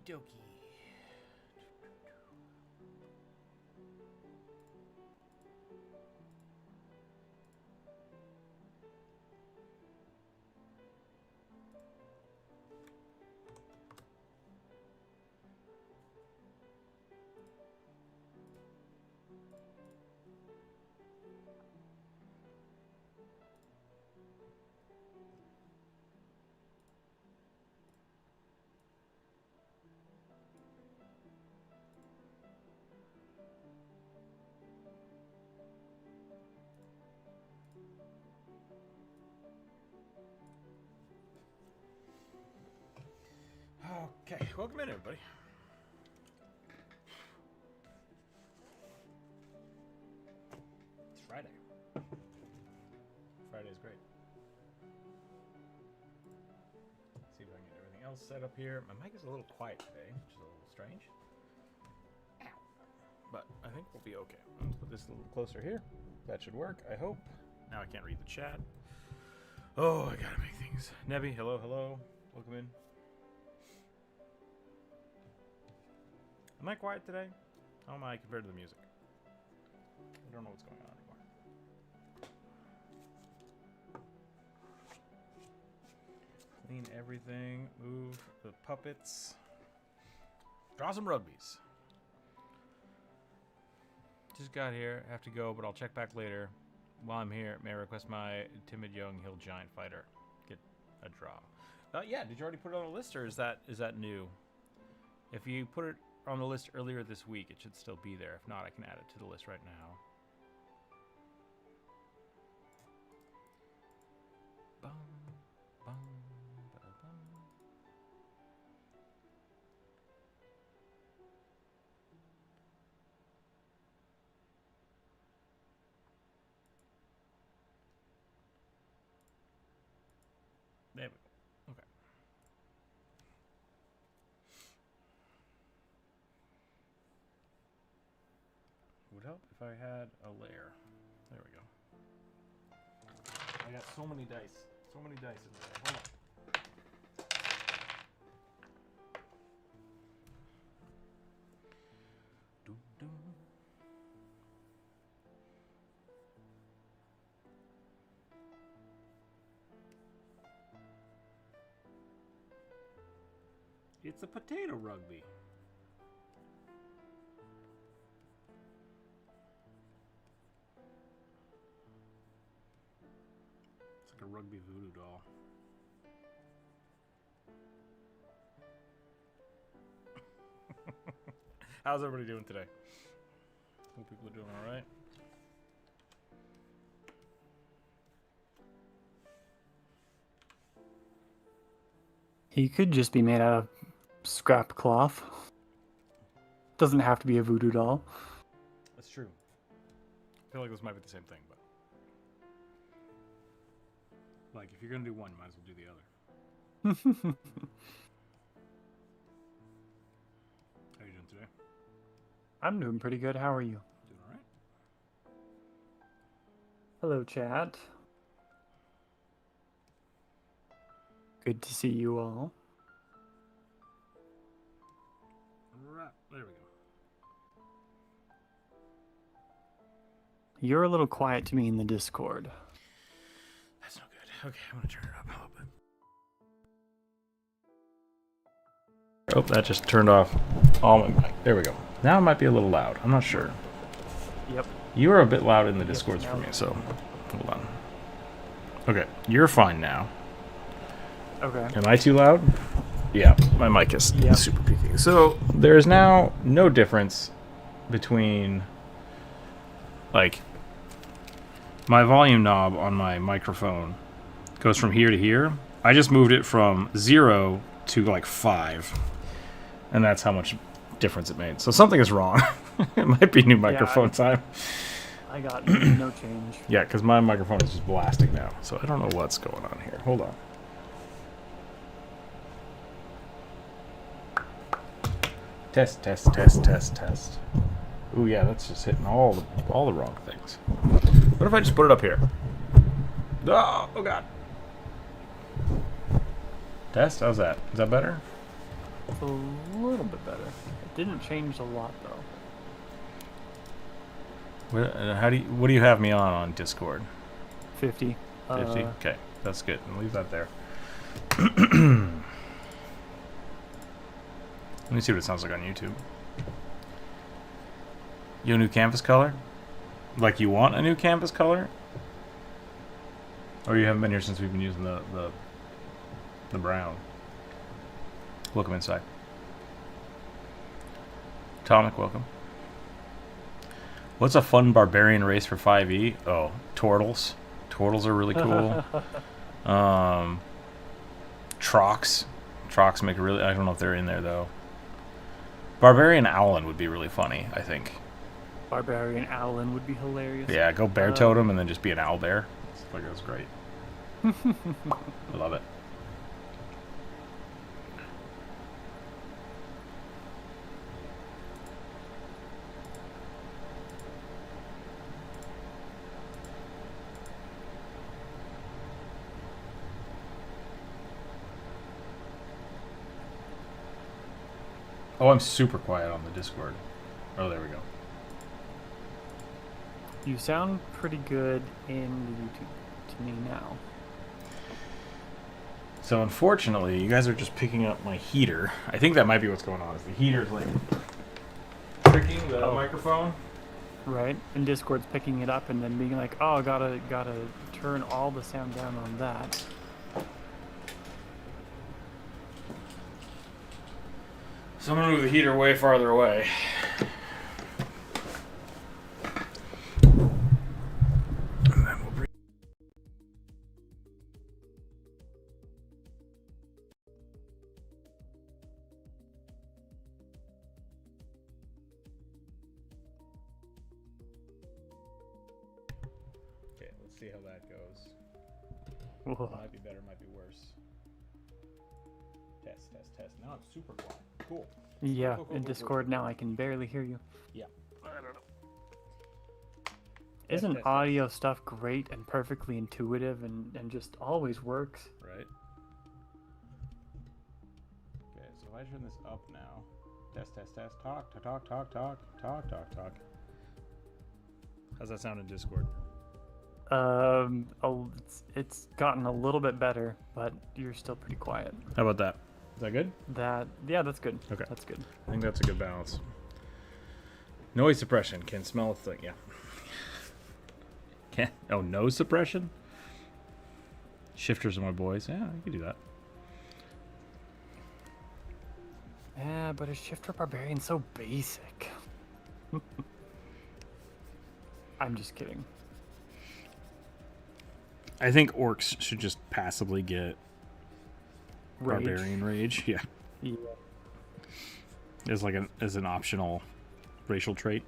dokie. Okay, welcome in, everybody. It's Friday. Friday's great. Let's see if I can get everything else set up here. My mic is a little quiet today, which is a little strange. Ow. But I think we'll be okay. Let's put this a little closer here. That should work, I hope. Now I can't read the chat. Oh, I gotta make things. Nebby, hello, hello. Welcome in. Am I quiet today? How am I compared to the music? I don't know what's going on anymore. Clean everything. Move the puppets. Draw some rugbies. Just got here. Have to go, but I'll check back later. While I'm here, may I request my timid young hill giant fighter get a draw? Yeah. Did you already put it on the list, or is that new? If you put it on the list earlier this week, it should still be there. If not, I can add it to the list right now. Bum, bum, ba, bum. There we go. Okay. Would help if I had a layer. There we go. I got so many dice. So many dice in there. Hold on. Doo -doo. It's a potato rugby. A rugby voodoo doll. How's everybody doing today? Hope people are doing all right. He could just be made out of scrap cloth. Doesn't have to be a voodoo doll. That's true. I feel like this might be the same thing, but like, if you're gonna do one, you might as well do the other. How are you doing today? I'm doing pretty good. How are you? Doing all right. Hello, chat. Good to see you all. Right. There we go. You're a little quiet to me in the Discord. That's no good. Okay, I'm gonna turn it up a little bit. Oh, that just turned off all my mic. There we go. Now it might be a little loud. I'm not sure. Yep. You are a bit loud in the Discords for me, so hold on. Okay, you're fine now. Okay. Am I too loud? Yeah, my mic is super peaking. So there is now no difference between, like, my volume knob on my microphone goes from here to here. I just moved it from 0 to like 5, and that's how much difference it made. So something is wrong. It might be new microphone time. I got no change. Yeah, because my microphone is just blasting now, so I don't know what's going on here. Hold on. Test, test, test, test, test. Ooh, yeah, that's just hitting all the wrong things. What if I just put it up here? Oh God. Test? How's that? Is that better? It's a little bit better. It didn't change a lot though. What do you have me on Discord? 50. 50? Okay, that's good. I'll leave that there. Let me see what it sounds like on YouTube. You a new canvas color? Like you want a new canvas color? Or you haven't been here since we've been using the brown? Welcome inside. Tomic, welcome. What's a fun barbarian race for 5e? Oh, turtles. Turtles are really cool. Trox. Trox make a really... I don't know if they're in there, though. Barbarian Owlin would be really funny, I think. Barbarian Owlin would be hilarious. Yeah, go bear totem and then just be an owl bear. That's great. I love it. Oh, I'm super quiet on the Discord. Oh, there we go. You sound pretty good in YouTube to me now. So unfortunately, you guys are just picking up my heater. I think that might be what's going on. Is the heater's like tricking the microphone? Right, and Discord's picking it up and then being like, "Oh, gotta turn all the sound down on that." So I'm gonna move the heater way farther away. And then we'll bring... Okay, let's see how that goes. Whoa. Might be better, might be worse. Test. Now it's super quiet. Cool. Yeah, Cool. in Discord now I can barely hear you. Yeah. I don't know. Isn't audio stuff great and perfectly intuitive and just always works? Right. Okay, so if I turn this up now. Test. Talk. How's that sound in Discord? It's gotten a little bit better, but you're still pretty quiet. How about that? Is that good? Yeah, that's good. Okay. That's good. I think that's a good balance. Noise suppression. Can smell a thing. Yeah. Can nose suppression? Shifters are my boys. Yeah, I can do that. Yeah, but a shifter barbarian's so basic. I'm just kidding. I think orcs should just passively get Rage. barbarian rage. Yeah. Yeah. As an optional racial trait.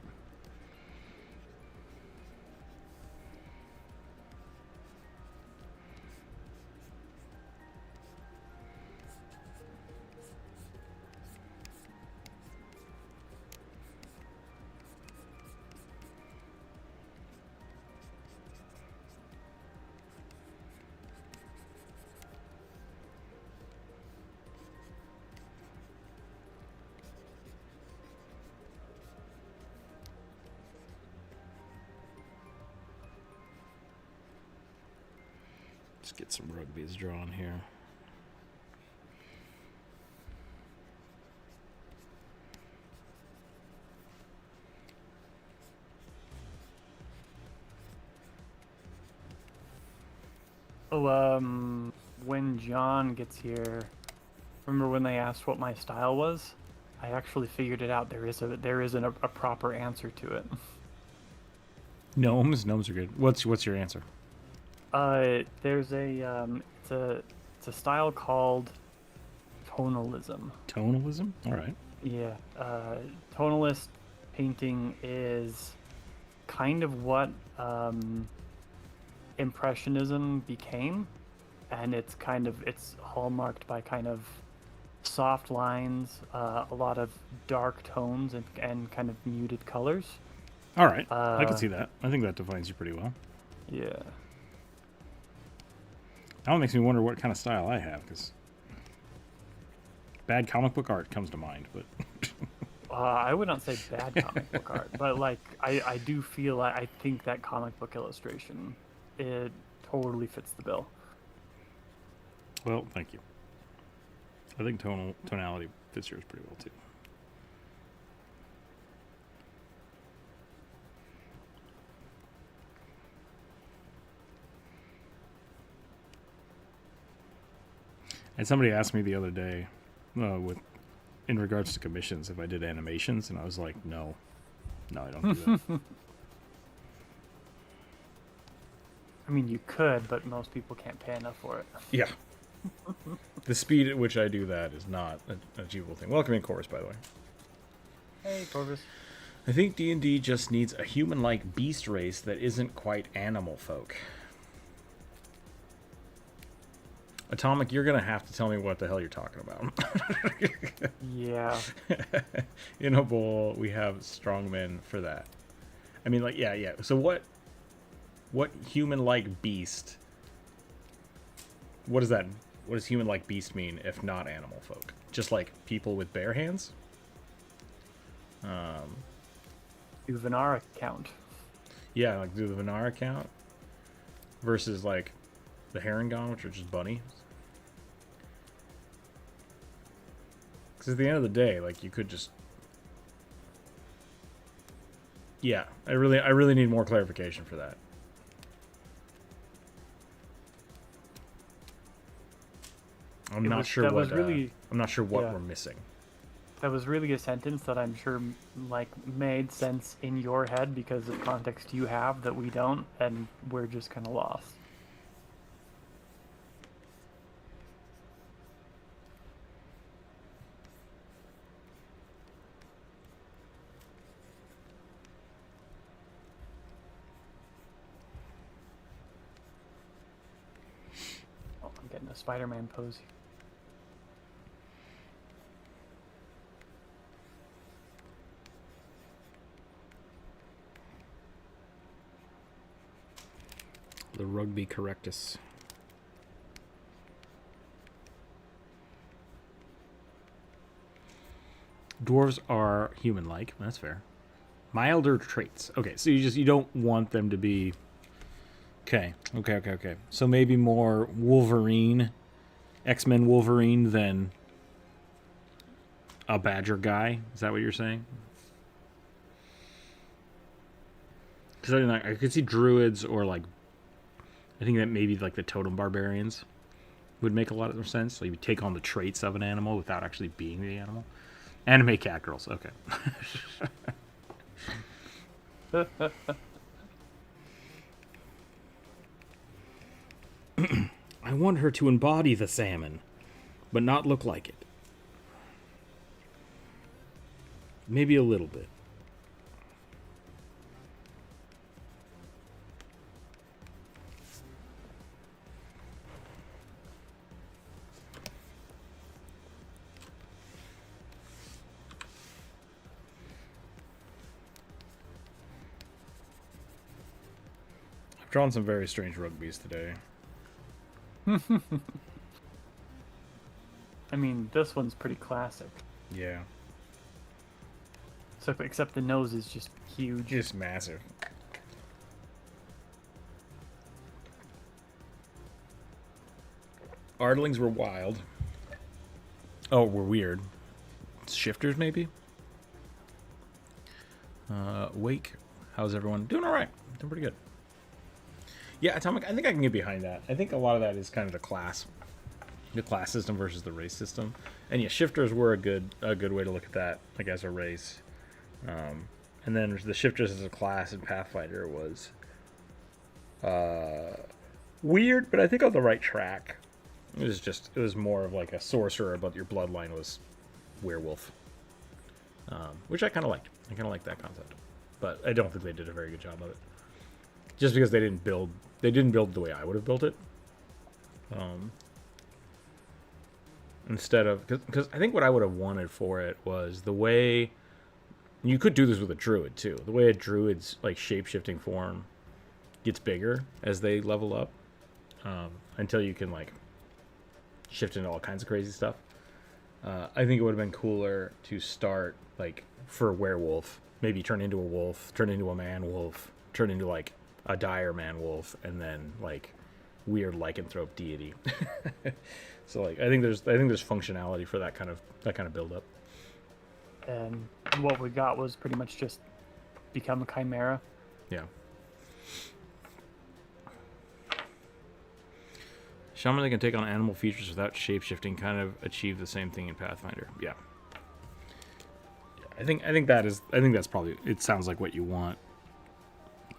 Let's get some rugbies drawn here. Oh, when John gets here, remember when they asked what my style was? I actually figured it out. There isn't a proper answer to it. Gnomes are good. What's your answer? There's it's a style called tonalism. Tonalism? All right. Yeah, tonalist painting is kind of what Impressionism became, and it's hallmarked by kind of soft lines, a lot of dark tones, and kind of muted colors. All right. I can see that. I think that defines you pretty well. Yeah. Now it makes me wonder what kind of style I have, because bad comic book art comes to mind, but I would not say bad comic book art, but like I do feel I think that comic book illustration, it totally fits the bill. well, thank you. I think tonality fits yours pretty well too. And somebody asked me the other day, in regards to commissions, if I did animations, and I was like, no, I don't do that. I mean, you could, but most people can't pay enough for it. Yeah. The speed at which I do that is not an achievable thing. Welcome in, Chorus, by the way. Hey, Corvus. I think D&D just needs a human-like beast race that isn't quite animal folk. Atomic, you're going to have to tell me what the hell you're talking about. Yeah. In a bowl, we have strongmen for that. I mean, like, yeah. So what human-like beast... What does human-like beast mean if not animal folk? Just like people with bare hands? Do Venara count? Yeah, like do the Venara count? Versus like the Herringon, which are just bunnies. Because at the end of the day, like you could just... Yeah, I really need more clarification for that. I'm not sure what we're missing. That was really a sentence that I'm sure like made sense in your head because of context you have that we don't, and we're just kind of lost. Oh, I'm getting a Spider-Man pose here. The rugby correctus. Dwarves are human-like. That's fair. Milder traits. Okay, so you don't want them to be... Okay. So maybe more Wolverine, X-Men Wolverine than a Badger guy. Is that what you're saying? Because I could see druids or like... I think that maybe like the totem barbarians would make a lot of sense. So you would take on the traits of an animal without actually being the animal. Anime cat girls. Okay. I want her to embody the salmon, but not look like it. Maybe a little bit. I've drawn some very strange rugbies today. I mean, this one's pretty classic. Yeah. So, except the nose is just huge. Just massive. Ardlings were wild. Oh, we're weird. Shifters, maybe? Wake. How's everyone? Doing alright. Doing pretty good. Yeah, Atomic, I think I can get behind that. I think a lot of that is kind of the class system versus the race system. And yeah, shifters were a good way to look at that, like as a race. And then the shifters as a class in Pathfinder was weird, but I think on the right track. It was more of like a sorcerer, but your bloodline was werewolf, which I kind of liked. I kind of liked that concept, but I don't think they did a very good job of it. Just because they didn't build the way I would have built it. Instead of because I think what I would have wanted for it was the way you could do this with a druid too. The way a druid's like shape-shifting form gets bigger as they level up, until you can like shift into all kinds of crazy stuff. I think it would have been cooler to start like for a werewolf, maybe turn into a wolf, turn into a man wolf, turn into like a dire man wolf, and then like weird lycanthrope deity. So like I think there's functionality for that kind of build up. And what we got was pretty much just become a chimera. Yeah. Shaman that can take on animal features without shapeshifting kind of achieve the same thing in Pathfinder. Yeah. I think that's probably, it sounds like what you want.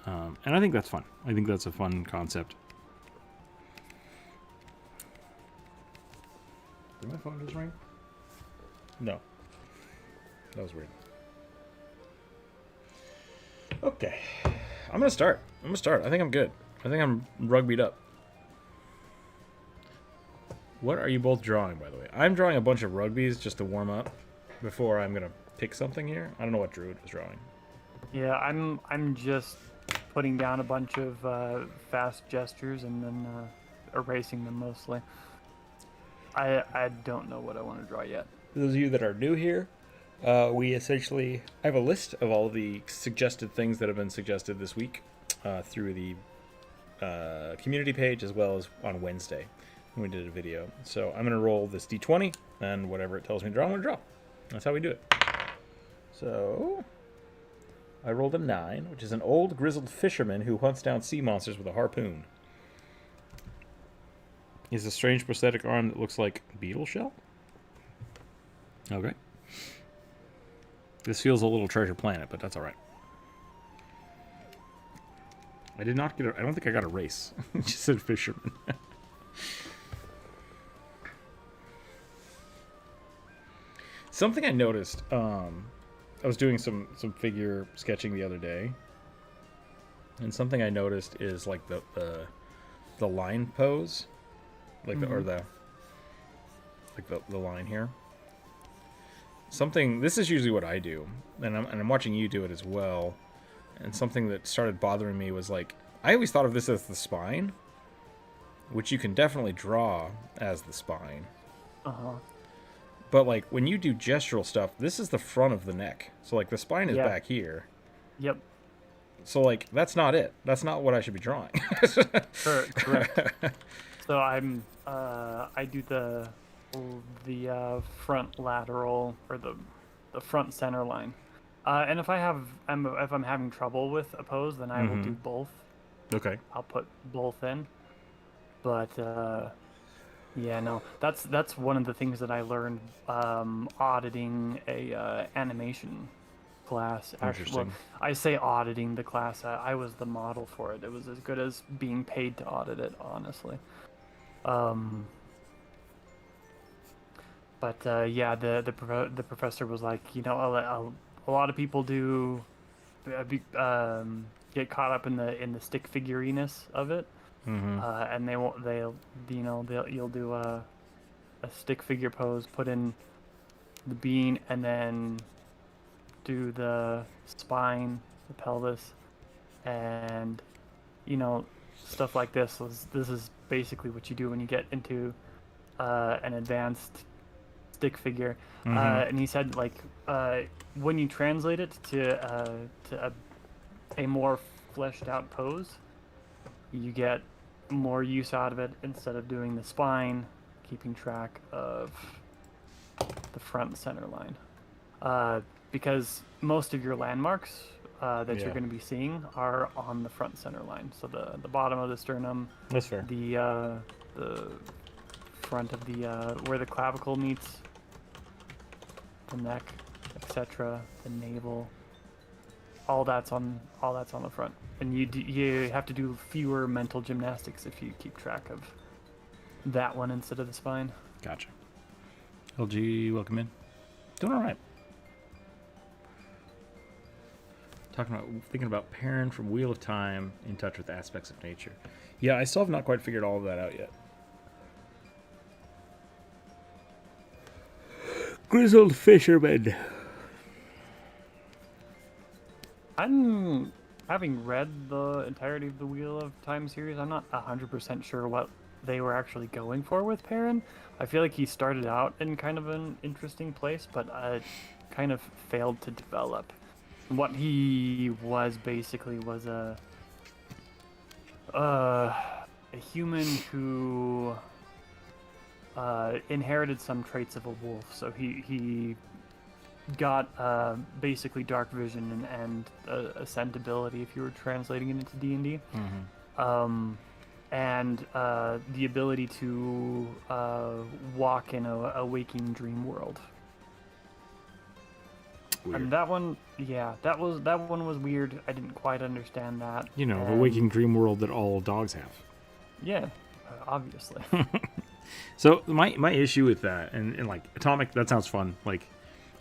And I think that's fun. I think that's a fun concept. Did my phone just ring? No. That was weird. Okay. I'm gonna start. I think I'm good. I think I'm rugbyed up. What are you both drawing, by the way? I'm drawing a bunch of rugbies just to warm up before I'm gonna pick something here. I don't know what Druid was drawing. Yeah, I'm just putting down a bunch of fast gestures and then erasing them mostly. I don't know what I want to draw yet. For those of you that are new here, we essentially I have a list of all the suggested things that have been suggested this week through the community page as well as on Wednesday when we did a video. So I'm going to roll this d20 and whatever it tells me to draw, I'm going to draw. That's how we do it. So I rolled a 9, which is an old grizzled fisherman who hunts down sea monsters with a harpoon. He has a strange prosthetic arm that looks like beetle shell. Okay. This feels a little Treasure Planet, but that's all right. I did not get I don't think I got a race. It just said fisherman. Something I noticed, I was doing some figure sketching the other day, and something I noticed is like the line pose, like the line here. Something, this is usually what I do, and I'm watching you do it as well. And something that started bothering me was like, I always thought of this as the spine, which you can definitely draw as the spine. But like when you do gestural stuff, this is the front of the neck. So like the spine is back here. Yep. So like that's not it. That's not what I should be drawing. Correct. So I do the front lateral or the front center line. And if I'm having trouble with a pose, then I will do both. Okay. I'll put both in. But yeah, no, that's one of the things that I learned auditing a animation class. Actually, well, I say auditing the class. I was the model for it. It was as good as being paid to audit it, honestly. But yeah, the professor was like, you know, a lot of people do get caught up in the stick figurine-ness of it, and you'll do a stick figure pose, put in the bean, and then do the spine, the pelvis, and you know, stuff like this. This is basically what you do when you get into an advanced stick figure. And he said, like, when you translate it to a more fleshed out pose, you get more use out of it instead of doing the spine, keeping track of the front center line. Because most of your landmarks that you're going to be seeing are on the front center line. So the bottom of the sternum, That's fair. the front of the where the clavicle meets the neck, etc., the navel, all that's on the front, and you have to do fewer mental gymnastics if you keep track of that one instead of the spine. Gotcha. LG, welcome in. Doing all right. Thinking about Perrin from Wheel of Time, in touch with aspects of nature. Yeah, I still have not quite figured all of that out yet. Grizzled fisherman. I'm having read the entirety of the Wheel of Time series. I'm not 100% sure what they were actually going for with Perrin. I feel like he started out in kind of an interesting place, but kind of failed to develop. What he was basically was a human who inherited some traits of a wolf. So he got basically dark vision and ascent ability, if you were translating it into D&D. And the ability to walk in a waking dream world. Weird. And that one was weird. I didn't quite understand that. The waking dream world that all dogs have. Yeah, obviously. So my issue with that, and like Atomic, that sounds fun. Like,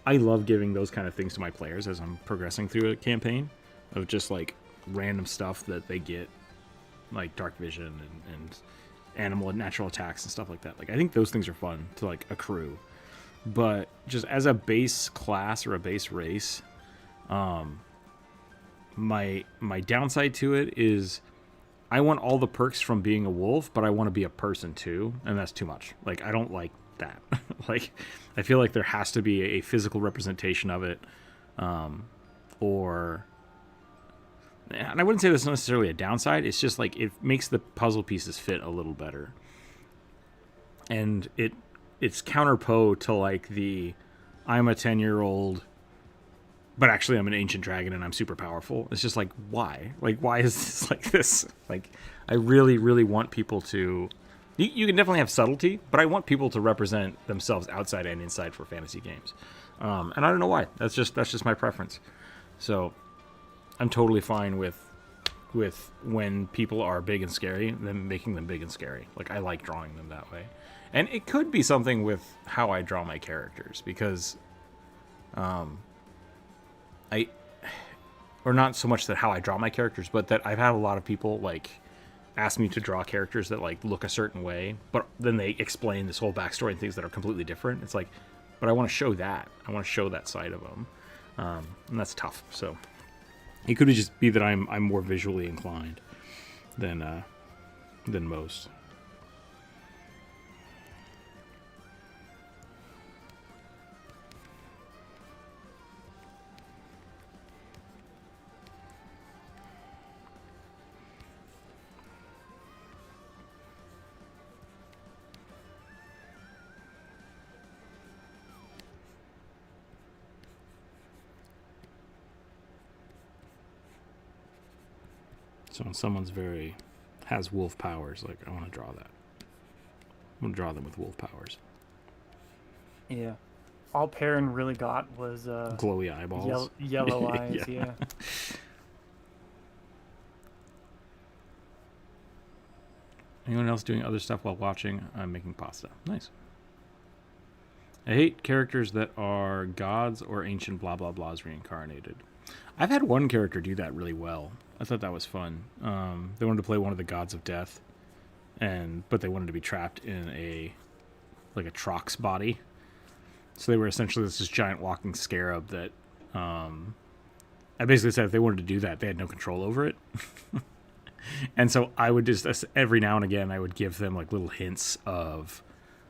I love giving those kind of things to my players as I'm progressing through a campaign, of just like random stuff that they get, like dark vision and animal and natural attacks and stuff like that. Like, I think those things are fun to like accrue. But just as a base class or a base race, my downside to it is I want all the perks from being a wolf, but I want to be a person too, and that's too much. Like, I don't like that. Like, I feel like there has to be a physical representation of it, and I wouldn't say that's necessarily a downside. It's just like it makes the puzzle pieces fit a little better, and it's counterpo to like the I'm a 10-year-old, but actually I'm an ancient dragon and I'm super powerful. It's just like, why? Like, why is this like this? Like, I really, really want people to... You can definitely have subtlety, but I want people to represent themselves outside and inside for fantasy games. And I don't know why. That's just my preference. So I'm totally fine with when people are big and scary, then making them big and scary. Like, I like drawing them that way. And it could be something with how I draw my characters, because or not so much that how I draw my characters, but that I've had a lot of people like ask me to draw characters that like look a certain way, but then they explain this whole backstory and things that are completely different. It's like, but I want to show that. I want to show that side of them, and that's tough. So it could just be that I'm more visually inclined than most. So when someone's has wolf powers, like, I want to draw that. I want to draw them with wolf powers. Yeah. All Perrin really got was glowy eyeballs. Yellow eyes, yeah. Anyone else doing other stuff while watching? I'm making pasta. Nice. I hate characters that are gods or ancient blah blah blahs reincarnated. I've had one character do that really well. I thought that was fun. They wanted to play one of the gods of death, but they wanted to be trapped in a Trox body. So they were essentially this giant walking scarab that I basically said if they wanted to do that, they had no control over it. And so I would just, every now and again, I would give them like little hints of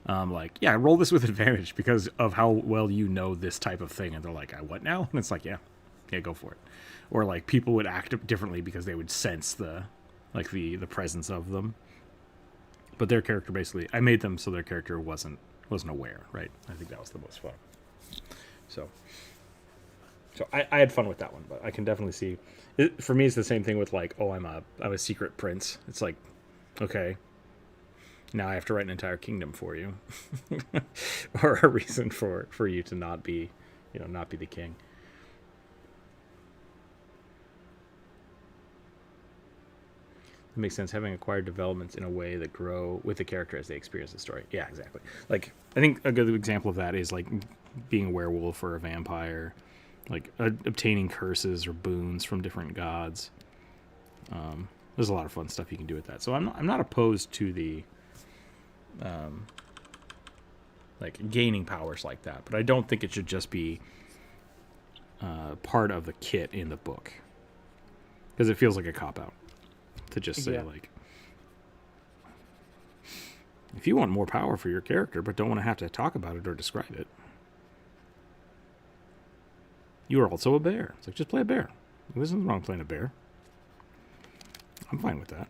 roll this with advantage because of how well you know this type of thing. And they're like, what now? And it's like, yeah, go for it. Or like people would act differently because they would sense the presence of them. But their character basically, I made them so their character wasn't aware, right? I think that was the most fun. So I had fun with that one, but I can definitely see for me it's the same thing with like, I'm a secret prince. It's like, okay, now I have to write an entire kingdom for you. Or a reason for you to not be the king. It makes sense, having acquired developments in a way that grow with the character as they experience the story. Yeah, exactly. Like, I think a good example of that is like being a werewolf or a vampire, like obtaining curses or boons from different gods. There's a lot of fun stuff you can do with that. So I'm not opposed to the like gaining powers like that, but I don't think it should just be part of the kit in the book, because it feels like a cop-out to just say If you want more power for your character, but don't want to have to talk about it or describe it, you are also a bear. It's like, just play a bear. There's nothing wrong playing a bear. I'm fine with that.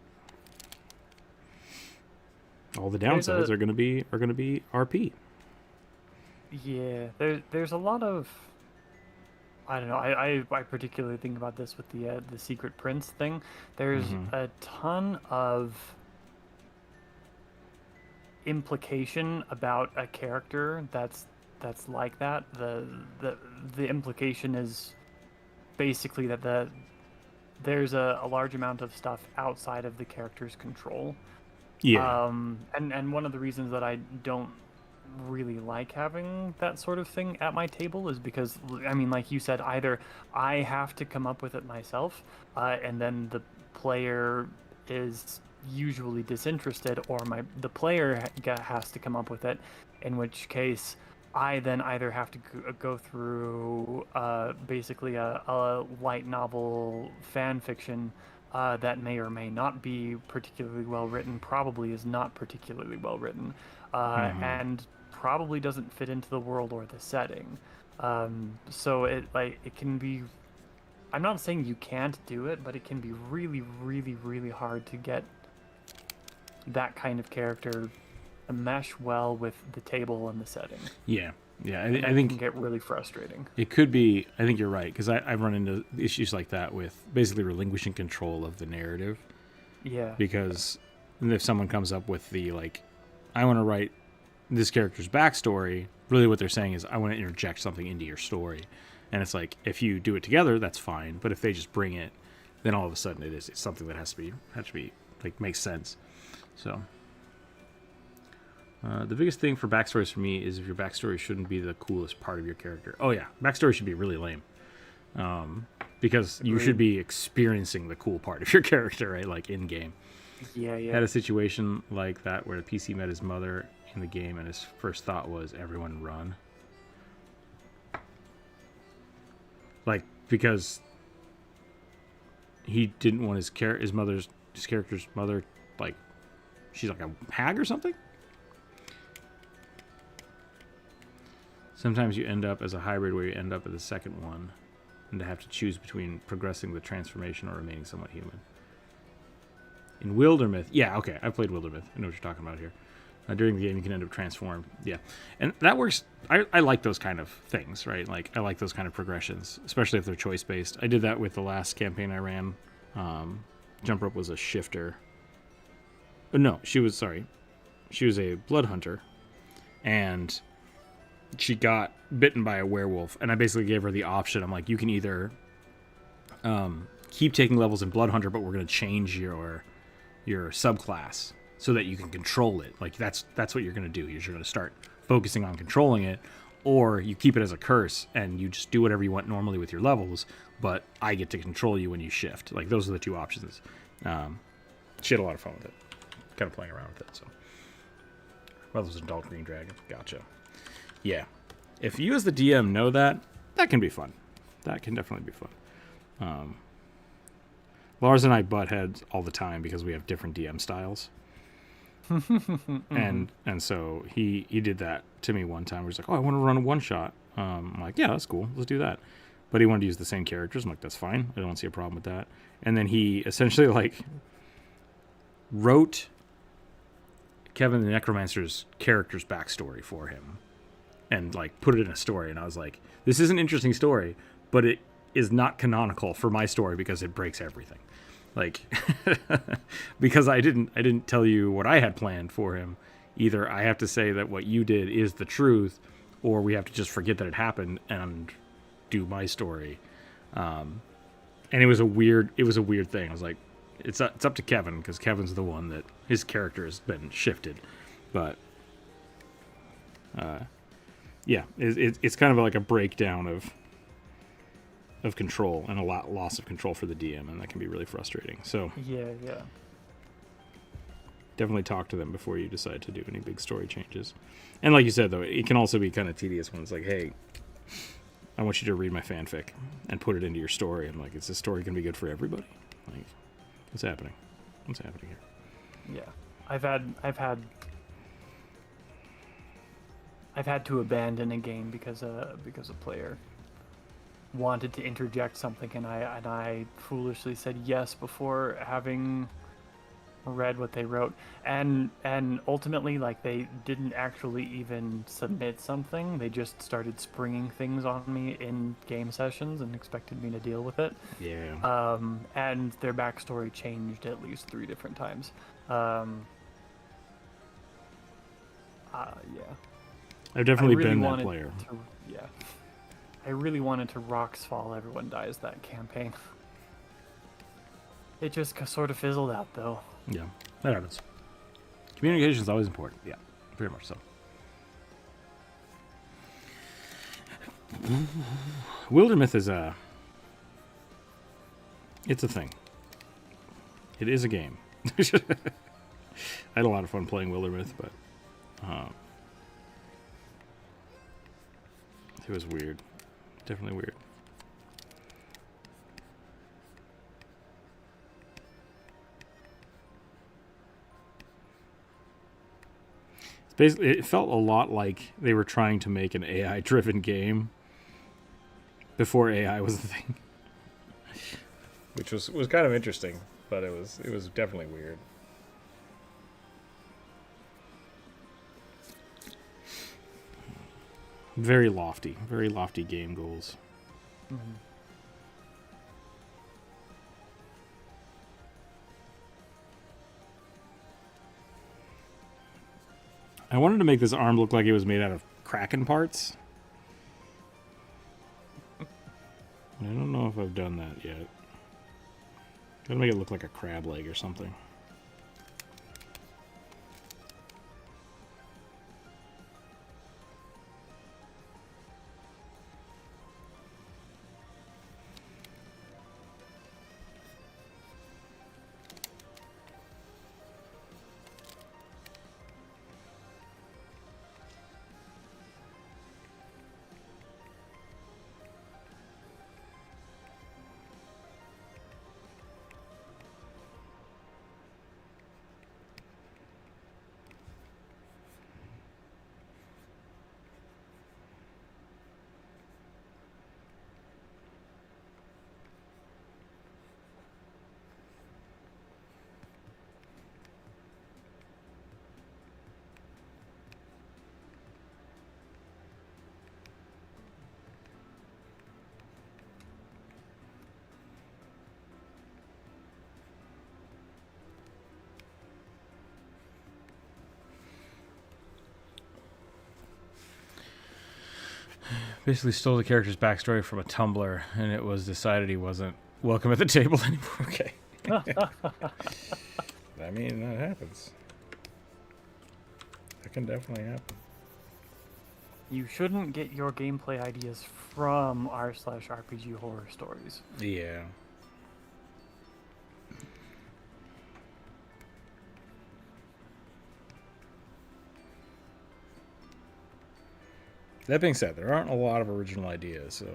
All the downsides are going to be RP. Yeah, there's a lot of, I don't know. I particularly think about this with the Secret Prince thing. There's a ton of implication about a character that's like that. The implication is basically that there's a large amount of stuff outside of the character's control. Yeah. And one of the reasons that I don't really like having that sort of thing at my table is because, I mean, like you said, either I have to come up with it myself, and then the player is usually disinterested, or the player has to come up with it, in which case I then either have to go through basically a light novel fan fiction that may or may not be particularly well written, probably is not particularly well written, and probably doesn't fit into the world or the setting. So it can be. I'm not saying you can't do it, but it can be really, really, really hard to get that kind of character to mesh well with the table and the setting. Yeah. I think it can get really frustrating. It could be. I think you're right, because I've run into issues like that with basically relinquishing control of the narrative. Yeah. Because if someone comes up with the, like, I want to write this character's backstory, really what they're saying is, I want to interject something into your story. And it's like, if you do it together, that's fine. But if they just bring it, then all of a sudden it's something that has to be like, makes sense. So the biggest thing for backstories for me is if your backstory shouldn't be the coolest part of your character. Oh yeah, backstory should be really lame. Because you should be experiencing the cool part of your character, right? Like in game. Yeah. Had a situation like that where the PC met his mother in the game, and his first thought was, everyone run. Like, because he didn't want his character's mother, like, she's like a hag or something. Sometimes you end up as a hybrid where you end up at the second one, and to have to choose between progressing the transformation or remaining somewhat human. In Wildermyth, yeah, okay, I've played Wildermyth. I know what you're talking about here. During the game, you can end up transformed. Yeah, and that works. I like those kind of things, right? Like, I like those kind of progressions, especially if they're choice-based. I did that with the last campaign I ran. Jump Rope was a shifter. No, she was a blood hunter, and she got bitten by a werewolf, and I basically gave her the option. I'm like, you can either keep taking levels in blood hunter, but we're going to change your subclass so that you can control it. Like, that's what you're going to do. You're going to start focusing on controlling it, or you keep it as a curse and you just do whatever you want normally with your levels, but I get to control you when you shift. Like, those are the two options. She had a lot of fun with it, kind of playing around with it. So, well, this was a Adult Green Dragon. Gotcha. Yeah, if you as the DM know that can be fun. That can definitely be fun. Lars and I butt heads all the time because we have different DM styles. and so he did that to me one time where he's like, oh, I want to run a one shot. I'm like, yeah, that's cool, let's do that. But he wanted to use the same characters. I'm like, that's fine, I don't see a problem with that. And then he essentially, like, wrote Kevin the Necromancer's character's backstory for him and, like, put it in a story. And I was like, this is an interesting story, but it is not canonical for my story because it breaks everything. Like, because I didn't tell you what I had planned for him. Either I have to say that what you did is the truth, or we have to just forget that it happened and do my story. And it was a weird thing. I was like, it's up to Kevin, because Kevin's the one that his character has been shifted. But yeah, it's kind of like a breakdown of control and a lot loss of control for the DM, and that can be really frustrating. So yeah, definitely talk to them before you decide to do any big story changes. And like you said, though, it can also be kind of tedious when it's like, hey, I want you to read my fanfic and put it into your story. I'm like, is this story gonna be good for everybody? Like, what's happening here? yeah. I've had I've had to abandon a game because a player wanted to interject something, and I foolishly said yes before having read what they wrote, and ultimately, like, they didn't actually even submit something. They just started springing things on me in game sessions and expected me to deal with it. Yeah. And their backstory changed at least 3 different times. Yeah. I've definitely really been that wanted player. Yeah. I really wanted to Rocks Fall, Everyone Dies that campaign. It just sort of fizzled out, though. Yeah, that happens. Communication is always important. Yeah, very much so. Wildermyth is it's a thing. It is a game. I had a lot of fun playing Wildermyth, but it was weird. Definitely weird. Basically, it felt a lot like they were trying to make an AI-driven game before AI was a thing, which was kind of interesting, but it was definitely weird. very lofty game goals. Mm-hmm. I wanted to make this arm look like it was made out of Kraken parts. I don't know if I've done that yet. Gotta make it look like a crab leg or something. Basically stole the character's backstory from a Tumblr, and it was decided he wasn't welcome at the table anymore. Okay. I mean, that happens. That can definitely happen. You shouldn't get your gameplay ideas from r/RPG horror stories. Yeah. That being said, there aren't a lot of original ideas, so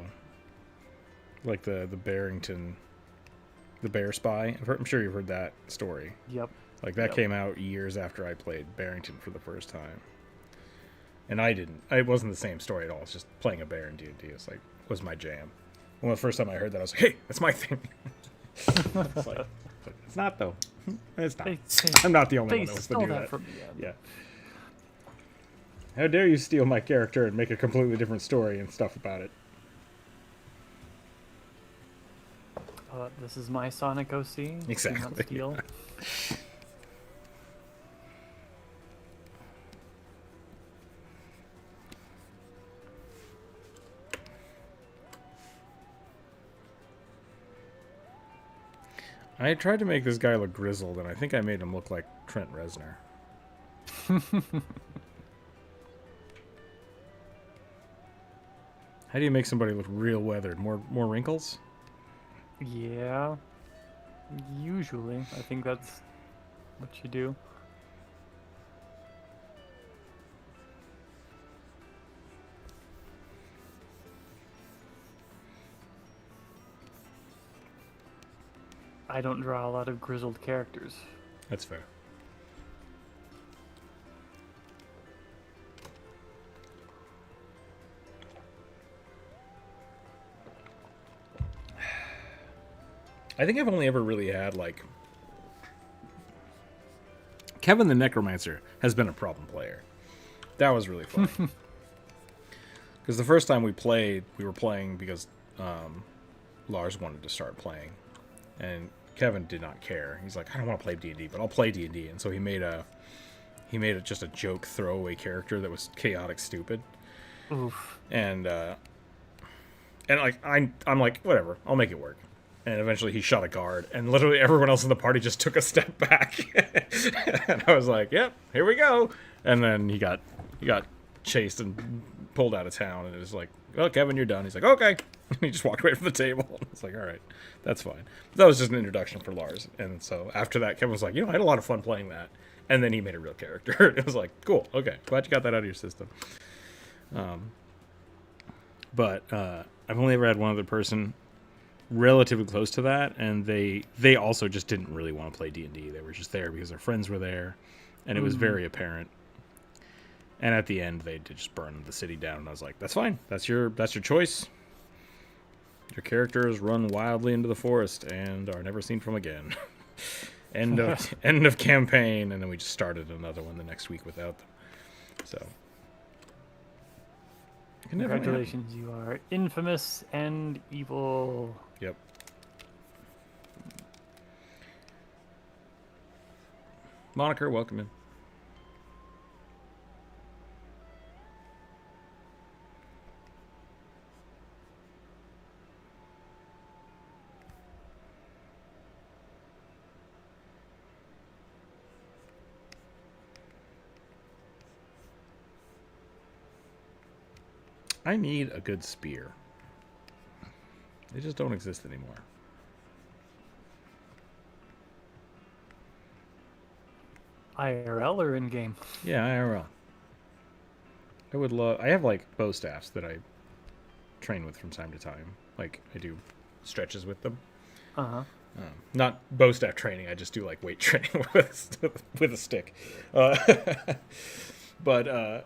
like the Barrington, the Bear Spy. I'm sure you've heard that story. Yep. Like that came out years after I played Barrington for the first time, and I didn't. It wasn't the same story at all. It's just playing a bear in D&D. It's like was my jam. When the first time I heard that, I was like, "Hey, that's my thing." It's like, but it's not though. It's not. I'm not the only one that was to do that. From me, yeah. How dare you steal my character and make a completely different story and stuff about it? This is my Sonic OC. Exactly. Steal. I tried to make this guy look grizzled, and I think I made him look like Trent Reznor. How do you make somebody look real weathered? More wrinkles? Yeah. Usually, I think that's what you do. I don't draw a lot of grizzled characters. That's fair. I think I've only ever really had, like... Kevin the Necromancer has been a problem player. That was really fun. Because the first time we were playing because Lars wanted to start playing. And Kevin did not care. He's like, I don't want to play D&D, but I'll play D&D. And so he made just a joke throwaway character that was chaotic stupid. Oof. And like I'm like, whatever, I'll make it work. And eventually he shot a guard, and literally everyone else in the party just took a step back. And I was like, yep, here we go. And then he got chased and pulled out of town, and it was like, well, Kevin, you're done. He's like, okay. And he just walked away from the table. And it's like, all right, that's fine. But that was just an introduction for Lars. And so after that, Kevin was like, I had a lot of fun playing that. And then he made a real character. It was like, cool, okay, glad you got that out of your system. But I've only ever had one other person relatively close to that, and they also just didn't really want to play D&D. They were just there because their friends were there, and it was very apparent. And at the end, they did just burn the city down, and I was like, that's fine. That's your choice. Your characters run wildly into the forest and are never seen from again. End of campaign, and then we just started another one the next week without them. So... Congratulations, you are infamous and evil. Yep. Moniker, welcome in. I need a good spear. They just don't exist anymore. IRL or in game? Yeah, IRL. I would love... I have, like, bow staffs that I train with from time to time. Like, I do stretches with them. Uh-huh. Not bow staff training. I just do, like, weight training with a stick. But,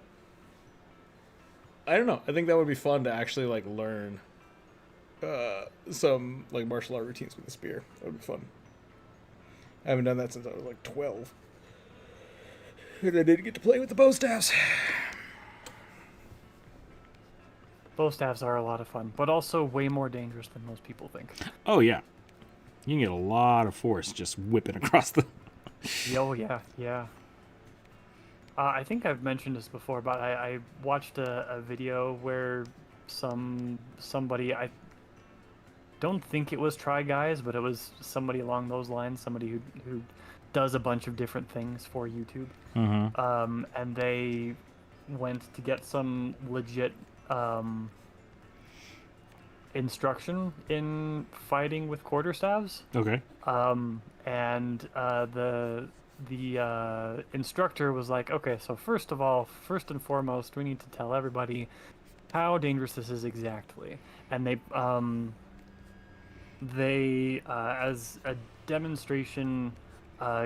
I don't know. I think that would be fun to actually, like, learn some, like, martial art routines with a spear. That would be fun. I haven't done that since I was, like, 12. And I didn't get to play with the bow staffs. Bow staffs are a lot of fun, but also way more dangerous than most people think. Oh, yeah. You can get a lot of force just whipping across the... Oh, yeah, yeah. I think I've mentioned this before, but I watched a video where somebody, I don't think it was Try Guys, but it was somebody along those lines, somebody who does a bunch of different things for YouTube. Mm-hmm. And they went to get some legit instruction in fighting with quarterstaves. Okay. And the instructor was like, okay, so first and foremost, we need to tell everybody how dangerous this is exactly. And they as a demonstration,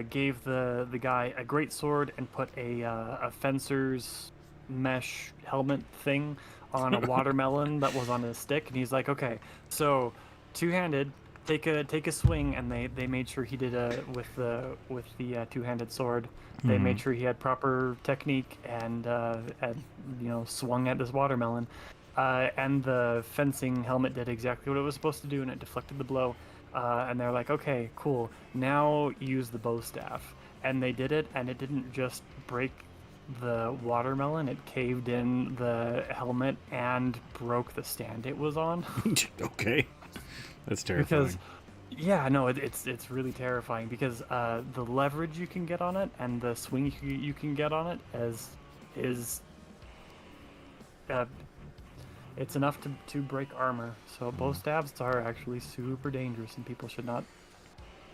gave the guy a great sword and put a fencer's mesh helmet thing on a watermelon that was on a stick, and he's like, okay, so two-handed, take a swing, and they made sure he did with the two-handed sword. They made sure he had proper technique and swung at this watermelon. And the fencing helmet did exactly what it was supposed to do, and it deflected the blow. And they're like, okay, cool. Now use the bow staff. And they did it, and it didn't just break the watermelon, it caved in the helmet and broke the stand it was on. Okay. That's terrifying. Because, yeah, no, it's really terrifying because the leverage you can get on it and the swing you can get on it is it's enough to break armor. So bow stabs are actually super dangerous, and people should not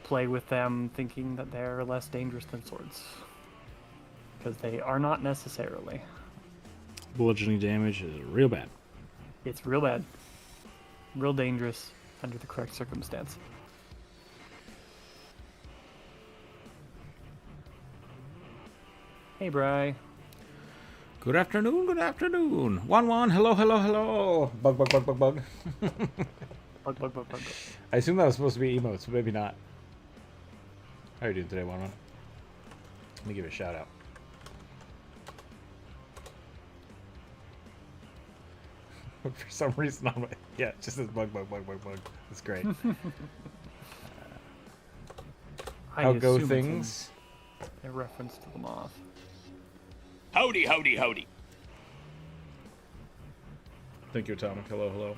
play with them thinking that they're less dangerous than swords, because they are not necessarily. Bludgeoning damage is real bad. It's real bad, real dangerous under the correct circumstance. Hey, Bri. Good afternoon, good afternoon. Wan, hello, hello, hello. Bug. Bug. I assume that was supposed to be emotes, but maybe not. How are you doing today, One? Let me give it a shout out. For some reason, yeah, it just says bug. That's great. How go assume things? it's a reference to the moth. Howdy. Thank you, Atomic. Hello.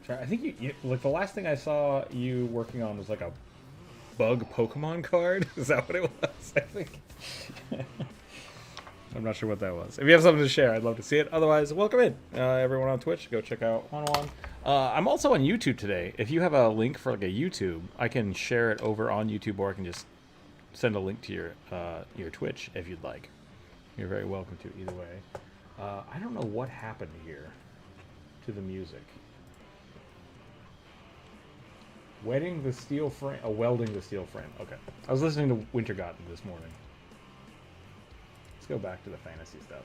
I think you like the last thing I saw you working on was like a bug Pokemon card. Is that what it was? I think. I'm not sure what that was. If you have something to share, I'd love to see it. Otherwise, welcome in, everyone on Twitch. Go check out One. I'm also on YouTube today. If you have a link for like a YouTube, I can share it over on YouTube, or I can just send a link to your Twitch if you'd like. You're very welcome to either way. I don't know what happened here to the music. Welding the steel frame. Okay. I was listening to Wintergotten this morning. Let's go back to the fantasy stuff.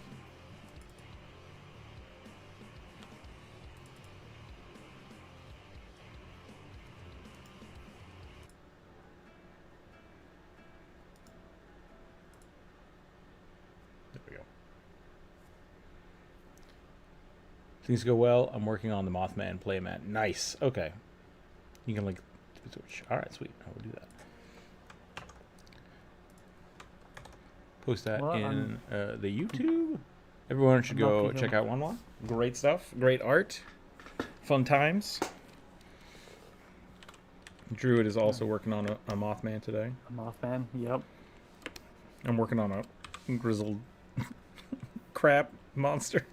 There we go. Things go well. I'm working on the Mothman playmat. Nice. Okay. You can like switch. All right, sweet. I will do that. Post that in the YouTube. Everyone should go check out One. Great stuff. Great art. Fun times. Druid is also working on a Mothman today. A Mothman, yep. I'm working on a grizzled crap monster.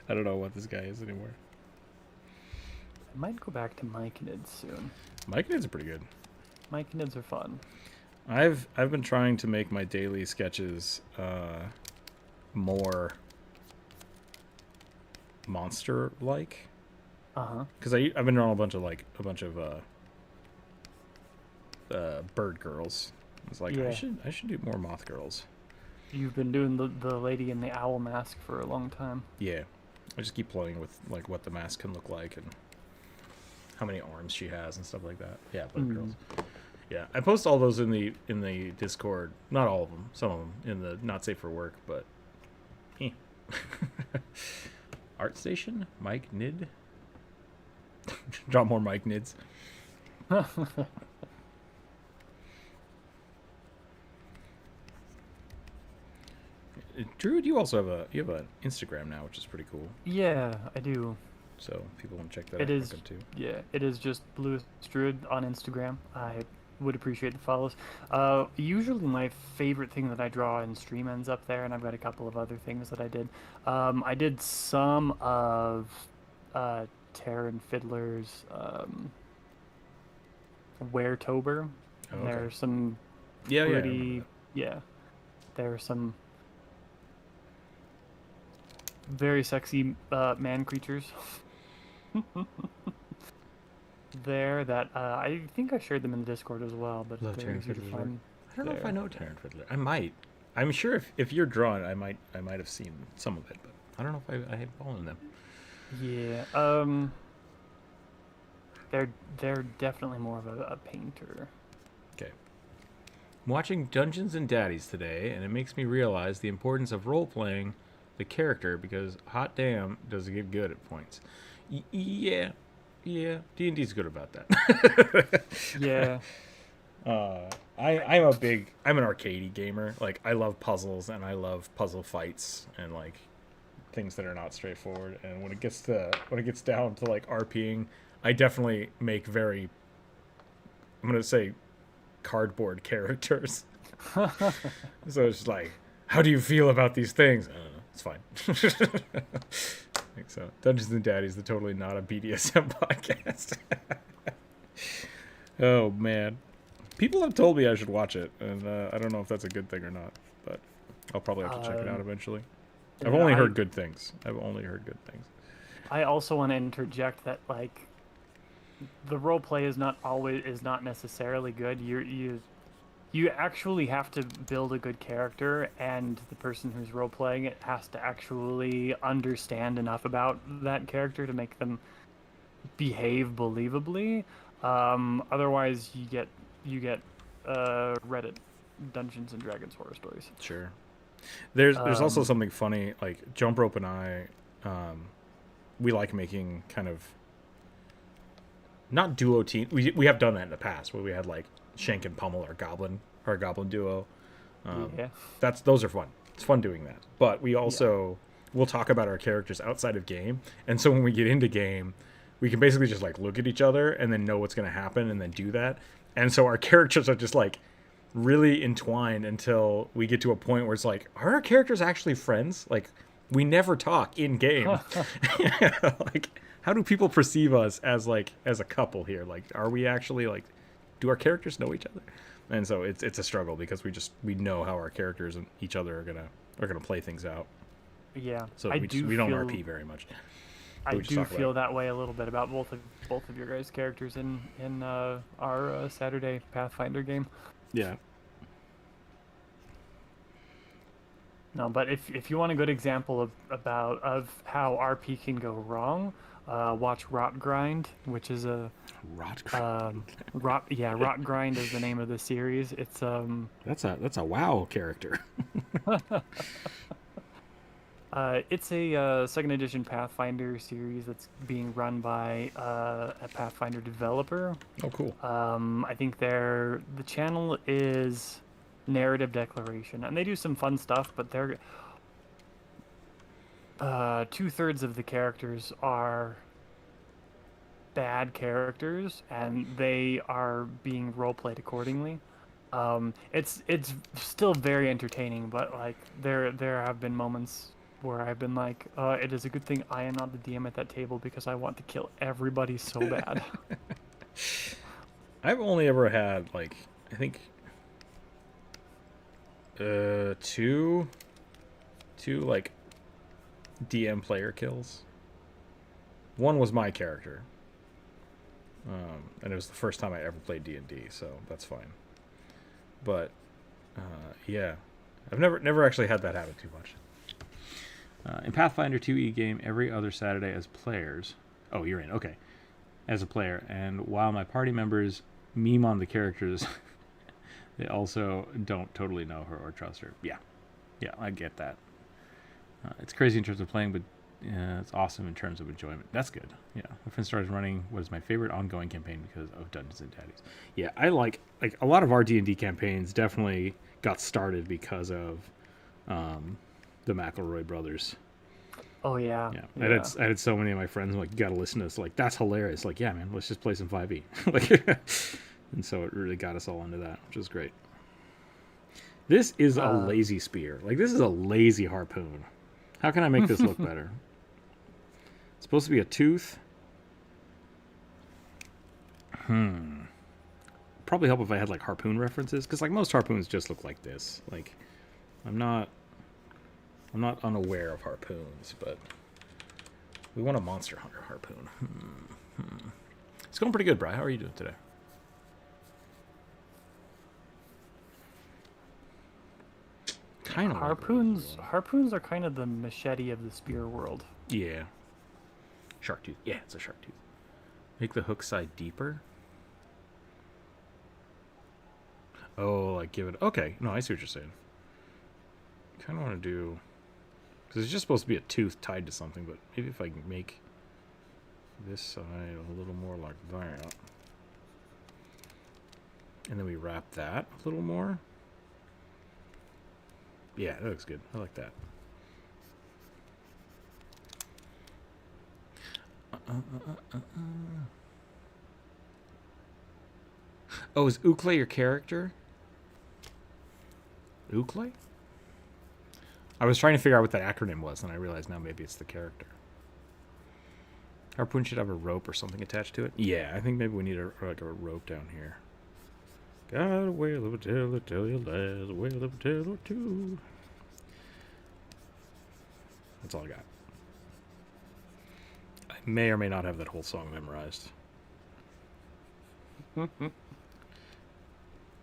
I don't know what this guy is anymore. I might go back to Myconids soon. Myconids are pretty good. Myconids are fun. I've been trying to make my daily sketches more monster-like. Because I've been drawing a bunch of bird girls. It's like I should do more moth girls. You've been doing the lady in the owl mask for a long time. Yeah, I just keep playing with like what the mask can look like and how many arms she has and stuff like that. Yeah, bird girls. Yeah, I post all those in the Discord. Not all of them. Some of them in the not safe for work, but Art Station, Mike Nid. Draw more Mike Nids. Druid, you also have an Instagram now, which is pretty cool. Yeah, I do. So people want to check that out. It is too. Yeah, it is just Blue Druid on Instagram. I would appreciate the follows. Usually my favorite thing that I draw in stream ends up there, and I've got a couple of other things that I did. I did some of Terran Fiddler's Weretober. Oh, okay. There's some pretty there are some very sexy man creatures there that I think I shared them in the Discord as well, but they're easy to find. I don't know if I know Terran Fiddler. I might. I'm sure if you're drawing, I might have seen some of it, but I don't know if I have followed them. Yeah. They're definitely more of a painter. Okay. I'm watching Dungeons and Daddies today, and it makes me realize the importance of role-playing the character, because hot damn does it get good at points. Yeah, D&D's good about that. Yeah. I'm an arcadey gamer. Like, I love puzzles, and I love puzzle fights, and like things that are not straightforward. And when it gets down to like RPing, I definitely make I'm gonna say cardboard characters. So it's like, how do you feel about these things? I don't know. It's fine. I think so. Dungeons and Daddies, the totally not a BDSM podcast. Oh man, people have told me I should watch it, and I don't know if that's a good thing or not, but I'll probably have to check it out eventually. I've only heard good things. I also want to interject that like the role play is not necessarily good. you actually have to build a good character, and the person who's role playing it has to actually understand enough about that character to make them behave believably. Otherwise, you get Reddit Dungeons and Dragons horror stories. Sure. There's also Um, something funny, like Jump Rope and I, we like making kind of not duo team. We have done that in the past where we had like Shank and Pummel, our goblin duo. yeah. Those are fun. It's fun doing that. But we also we'll talk about our characters outside of game, and so when we get into game, we can basically just like look at each other and then know what's going to happen and then do that. And so our characters are just like really entwined until we get to a point where it's like, are our characters actually friends? Like, we never talk in game. Like, how do people perceive us as a couple here? Like, are we actually like, do our characters know each other? And so it's a struggle because we know how our characters and each other are gonna play things out. Yeah, So we don't RP very much. I do feel that way a little bit about both of your guys' characters in our Saturday Pathfinder game. Yeah. No, but if you want a good example of how RP can go wrong, watch Rot Grind, which is a Rot Rot Grind is the name of the series. It's That's a WoW character. It's a second edition Pathfinder series that's being run by a Pathfinder developer. Oh, cool. I think the channel is Narrative Declaration, and they do some fun stuff, but they're 2/3 of the characters are bad characters, and they are being role played accordingly. It's still very entertaining, but like there have been moments where I've been like, it is a good thing I am not the DM at that table because I want to kill everybody so bad. I've only ever had like, I think two like DM player kills. One was my character, and it was the first time I ever played D&D, so that's fine. But yeah, I've never actually had that happen too much. In Pathfinder 2e game, every other Saturday as players. Oh, you're in. Okay. As a player. And while my party members meme on the characters, they also don't totally know her or trust her. Yeah. Yeah, I get that. It's crazy in terms of playing, but it's awesome in terms of enjoyment. That's good. Yeah. My friend started running what is my favorite ongoing campaign because of Dungeons and Daddies. Yeah, I like a lot of our D&D campaigns definitely got started because of the McElroy brothers. Oh yeah. Yeah. I had so many of my friends like, you gotta listen to this. Like, that's hilarious. Like, yeah, man, let's just play some 5e. Like, and so it really got us all into that, which is great. This is a lazy spear. Like, this is a lazy harpoon. How can I make this look better? It's supposed to be a tooth. Probably help if I had like harpoon references, because like most harpoons just look like this. Like, I'm not unaware of harpoons, but we want a Monster Hunter harpoon. It's going pretty good, Bri. How are you doing today? Kind of harpoons are kind of the machete of the spear world. Yeah. Shark tooth. Yeah, it's a shark tooth. Make the hook side deeper. Oh, like give it. Okay, no, I see what you're saying. Kind of want to do, because it's just supposed to be a tooth tied to something, but maybe if I can make this side a little more like that, and then we wrap that a little more. Yeah, that looks good. I like that. Oh, is Ukle your character? Ukle? I was trying to figure out what that acronym was, and I realized now maybe it's the character. Harpoon should have a rope or something attached to it. Yeah, I think maybe we need a rope down here. Got a whale of a tale to tell you lies, a whale of a tale or two. That's all I got. I may or may not have that whole song memorized.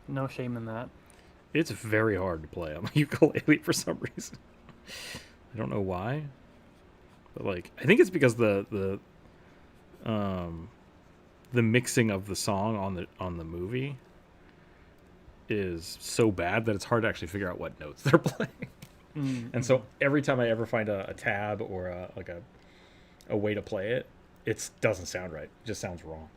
No shame in that. It's very hard to play on the ukulele for some reason. I don't know why, but like I think it's because the mixing of the song on the movie is so bad that it's hard to actually figure out what notes they're playing. Mm-hmm. And so every time I ever find a tab or a way to play it, it doesn't sound right. It just sounds wrong.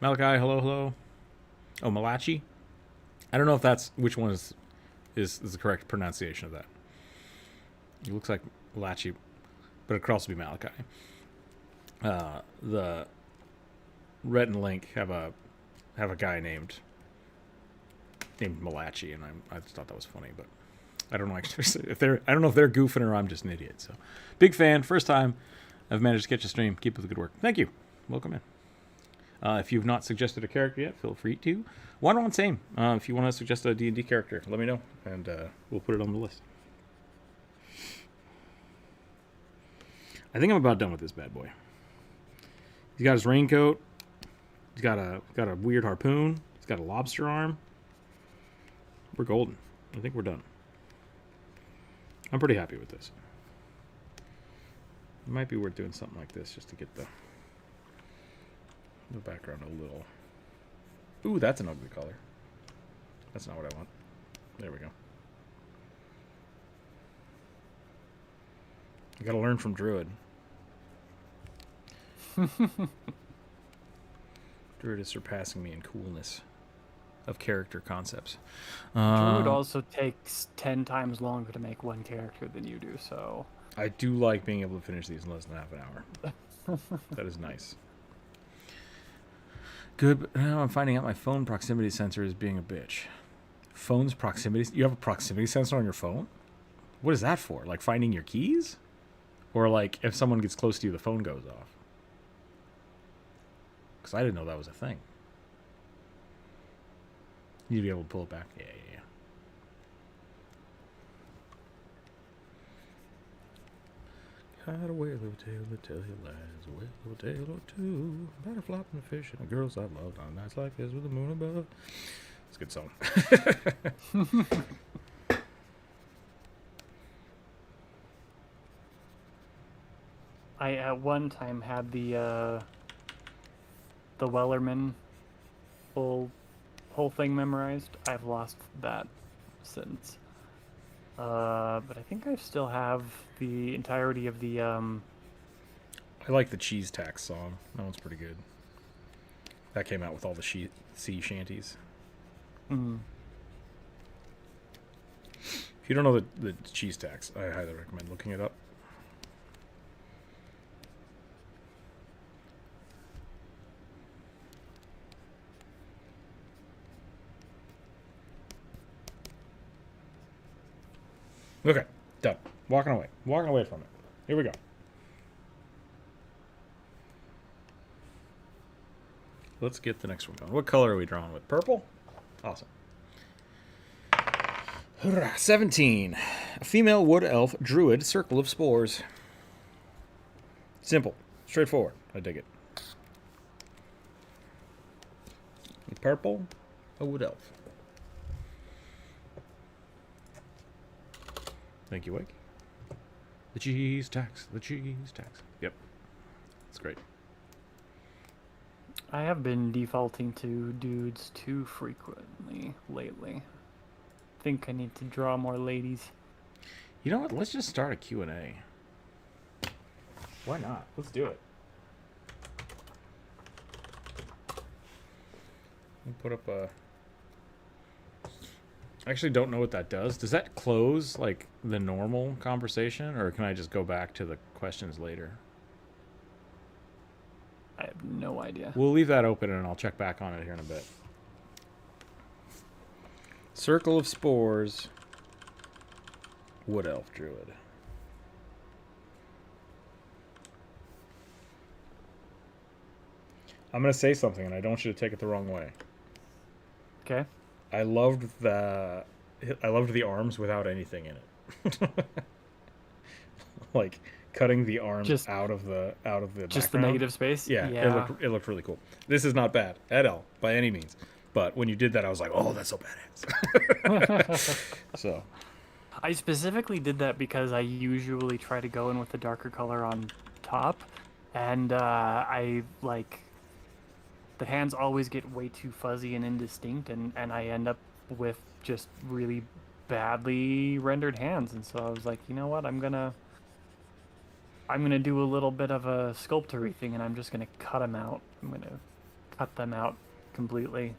Malachi, hello. Oh, Malachi? I don't know if that's which one is the correct pronunciation of that. It looks like Malachi, but it could also be Malachi. The Rhett and Link have a guy named Malachi, and I just thought that was funny, but I don't know I don't know if they're goofing or I'm just an idiot. So, big fan, first time I've managed to catch a stream. Keep up the good work. Thank you. Welcome in. If you've not suggested a character yet, feel free to. One same. If you want to suggest a D&D character, let me know, and we'll put it on the list. I think I'm about done with this bad boy. He's got his raincoat. He's got a weird harpoon. He's got a lobster arm. We're golden. I think we're done. I'm pretty happy with this. It might be worth doing something like this just to get the background a little. Ooh, that's an ugly color. That's not what I want. There we go. I gotta learn from Druid. Druid is surpassing me in coolness of character concepts. Druid also takes 10 times longer to make one character than you do, so... I do like being able to finish these in less than half an hour. That is nice. Good, but now I'm finding out my phone proximity sensor is being a bitch. Phone's proximity... You have a proximity sensor on your phone? What is that for? Like finding your keys? Or like if someone gets close to you, the phone goes off? Because I didn't know that was a thing. You'd be able to pull it back? Yeah. Got a whale of a tale to tell you lies, a whale of a tale or two, about a flopping fish and the girls I loved on nights like this with the moon above. It's a good song. I at one time had the Wellerman whole thing memorized. I've lost that since. But I think I still have the entirety of the I like the Cheese Tax song. That one's pretty good. That came out with all the sea shanties. Mm. If you don't know the Cheese Tax, I highly recommend looking it up. Okay, done. Walking away from it. Here we go. Let's get the next one going. What color are we drawing with? Purple? Awesome. 17. A female wood elf druid circle of spores. Simple. Straightforward. I dig it. Purple, a wood elf. Thank you, Wake. The cheese tax. Yep. That's great. I have been defaulting to dudes too frequently lately. Think I need to draw more ladies. You know what? Let's just start a Q&A. Why not? Let's do it. We'll put up a... I actually don't know what that does. Does that close, like, the normal conversation? Or can I just go back to the questions later? I have no idea. We'll leave that open and I'll check back on it here in a bit. Circle of Spores. Wood Elf Druid. I'm going to say something and I don't want you to take it the wrong way. Okay. I loved the arms without anything in it. Like, cutting the arms Just- out of the Just the background. negative space. Yeah, it looked really cool. This is not bad at all by any means, but when you did that, I was like, oh, that's so badass. So I specifically did that because I usually try to go in with the darker color on top, and I like the hands always get way too fuzzy and indistinct, and I end up with just really badly rendered hands. And so I was like, you know what, I'm gonna do a little bit of a sculptory thing, and I'm just gonna cut them out. I'm gonna cut them out completely,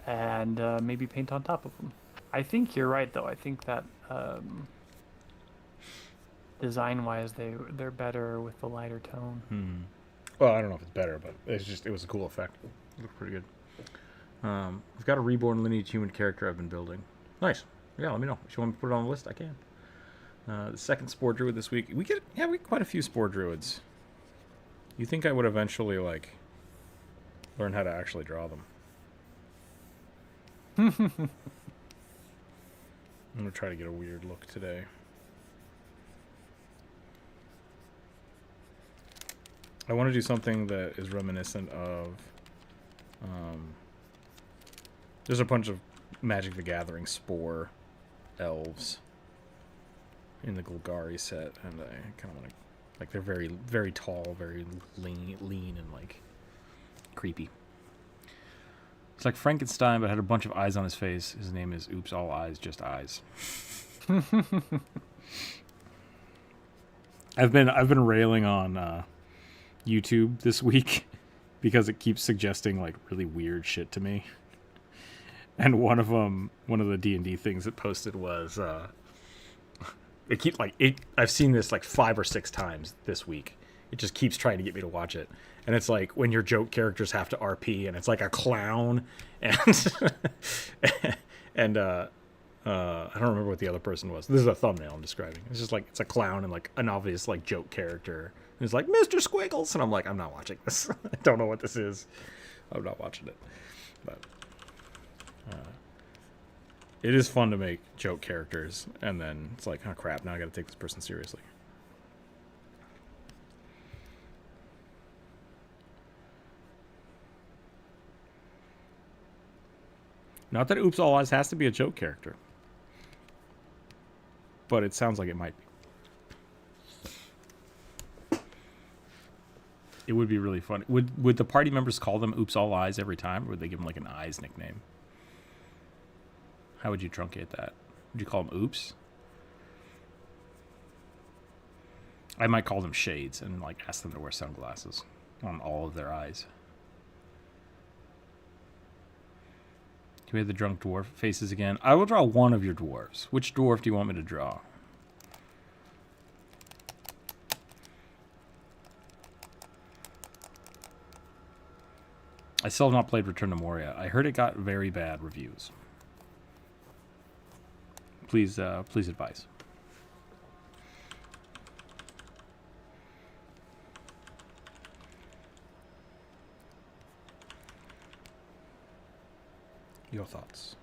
and maybe paint on top of them. I think you're right, though. I think that design-wise, they're better with the lighter tone. Well, I don't know if it's better, but it was a cool effect. It looked pretty good. I've got a reborn lineage human character I've been building. Nice. Yeah, let me know. If you want me to put it on the list, I can. The second Spore Druid this week. We get quite a few Spore Druids. You think I would eventually, like, learn how to actually draw them. I'm going to try to get a weird look today. I want to do something that is reminiscent of... there's a bunch of Magic the Gathering Spore elves in the Golgari set, and I kind of want to... Like, they're very, very tall, very lean, and, like, creepy. It's like Frankenstein, but had a bunch of eyes on his face. His name is Oops, All Eyes, Just Eyes. I've been railing on YouTube this week because it keeps suggesting like really weird shit to me. And one of the D&D things it posted was I've seen this like 5 or 6 times this week. It just keeps trying to get me to watch it. And it's like when your joke characters have to RP, and it's like a clown, and and I don't remember what the other person was. This is a thumbnail I'm describing. It's just like it's a clown and like an obvious like joke character. And it's like Mr. Squiggles, and I'm like, I'm not watching this. I don't know what this is. I'm not watching it. But it is fun to make joke characters, and then it's like, oh crap, now I got to take this person seriously. Not that Oops All Eyes has to be a joke character, but it sounds like it might be. It would be really fun. Would the party members call them Oops All Eyes every time, or would they give them like an Eyes nickname? How would you truncate that? Would you call them Oops? I might call them Shades and like ask them to wear sunglasses on all of their eyes. Can we have the drunk dwarf faces again? I will draw one of your dwarves. Which dwarf do you want me to draw? I still have not played Return to Moria. I heard it got very bad reviews. Please advise. Your thoughts.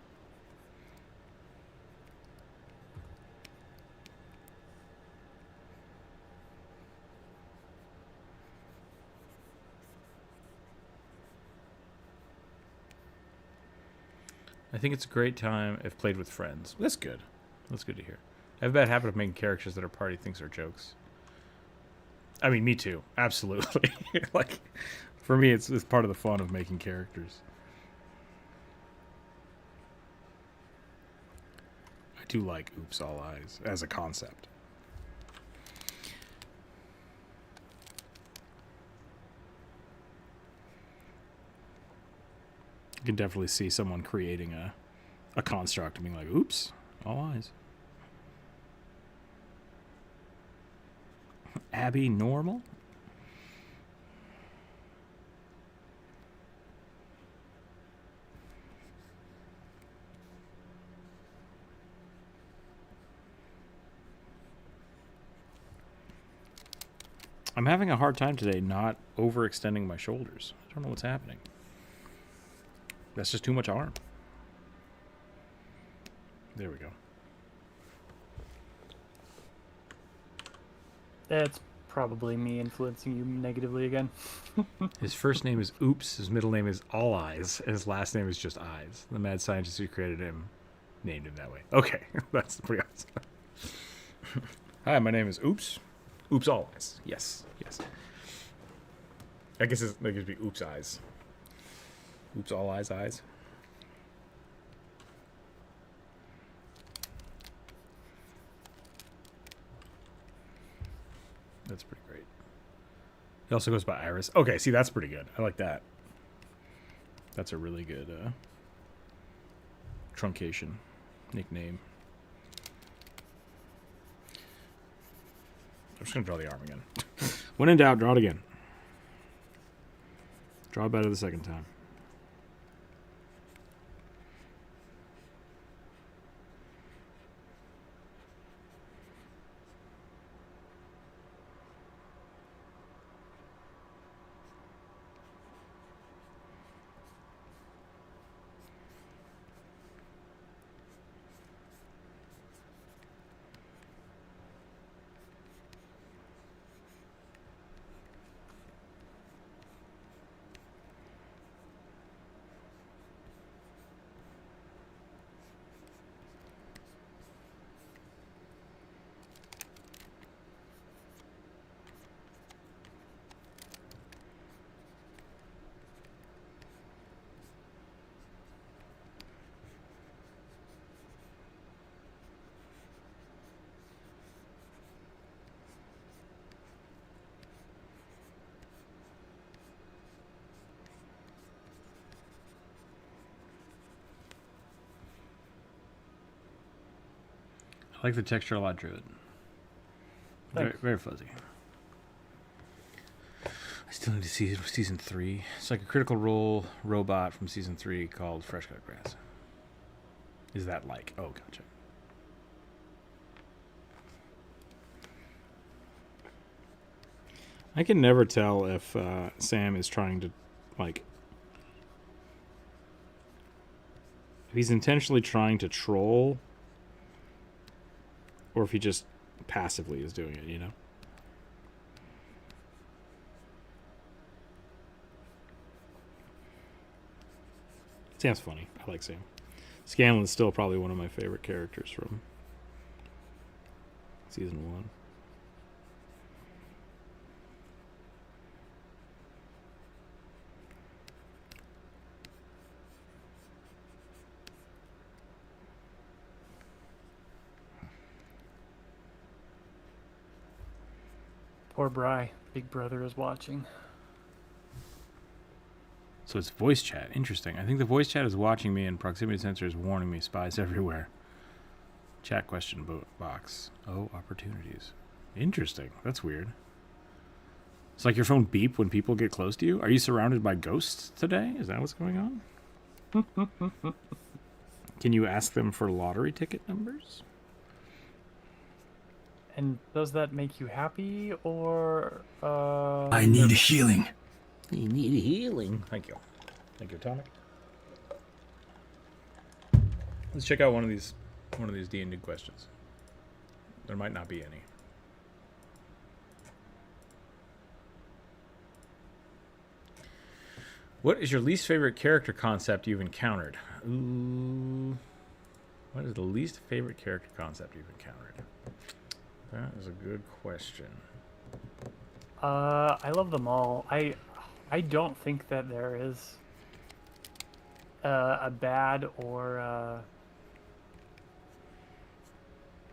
I think it's a great time if played with friends. That's good. That's good to hear. I have a bad habit of making characters that our party thinks are jokes. I mean, me too. Absolutely. Like, for me, it's part of the fun of making characters. I do like Oops All Eyes as a concept. You can definitely see someone creating a construct and being like, oops, all eyes. Abby normal? I'm having a hard time today not overextending my shoulders. I don't know what's happening. That's just too much arm. There we go. It's probably me influencing you negatively again. His first name is Oops. His middle name is All Eyes. And his last name is just Eyes. The mad scientist who created him named him that way. Okay, that's pretty awesome. Hi, my name is Oops. Oops All Eyes. Yes, yes. I guess that could be Oops Eyes. Oops All Eyes, Eyes. That's pretty great. He also goes by Iris. Okay, see, that's pretty good. I like that. That's a really good truncation nickname. I'm just going to draw the arm again. When in doubt, draw it again. Draw better the second time. I like the texture a lot, Druid. Very, very fuzzy. I still need to see season 3. It's like a Critical Role robot from season 3 called Fresh Cut Grass. Is that like? Oh, gotcha. I can never tell if Sam is trying to, like, if he's intentionally trying to troll, or if he just passively is doing it, you know? Sam's funny. I like Sam. Scanlan's still probably one of my favorite characters from season 1. Poor Bri. Big Brother is watching. So it's voice chat. Interesting. I think the voice chat is watching me and proximity sensor is warning me. Spies everywhere. Chat question box. Oh, opportunities. Interesting. That's weird. It's like your phone beep when people get close to you. Are you surrounded by ghosts today? Is that what's going on? Can you ask them for lottery ticket numbers? And does that make you happy, or... I need healing. You need healing. Thank you. Thank you, Tonic. Let's check out one of these D&D questions. There might not be any. What is your least favorite character concept you've encountered? Ooh. What is the least favorite character concept you've encountered? That is a good question. I love them all. I don't think that there is a bad or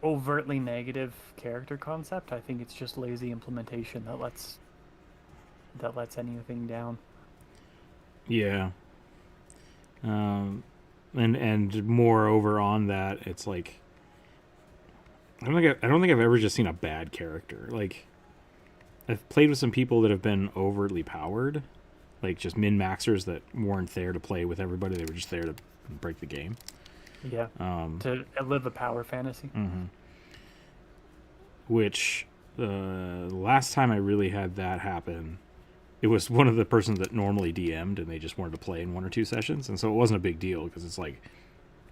overtly negative character concept. I think it's just lazy implementation that lets anything down. Yeah. And moreover on that, it's like I don't think I've ever just seen a bad character. Like, I've played with some people that have been overtly powered, like just min-maxers that weren't there to play with everybody. They were just there to break the game. Yeah. To live a power fantasy. Mm-hmm. Which, the last time I really had that happen, it was one of the persons that normally DM'd, and they just wanted to play in 1 or 2 sessions, and so it wasn't a big deal, because it's like,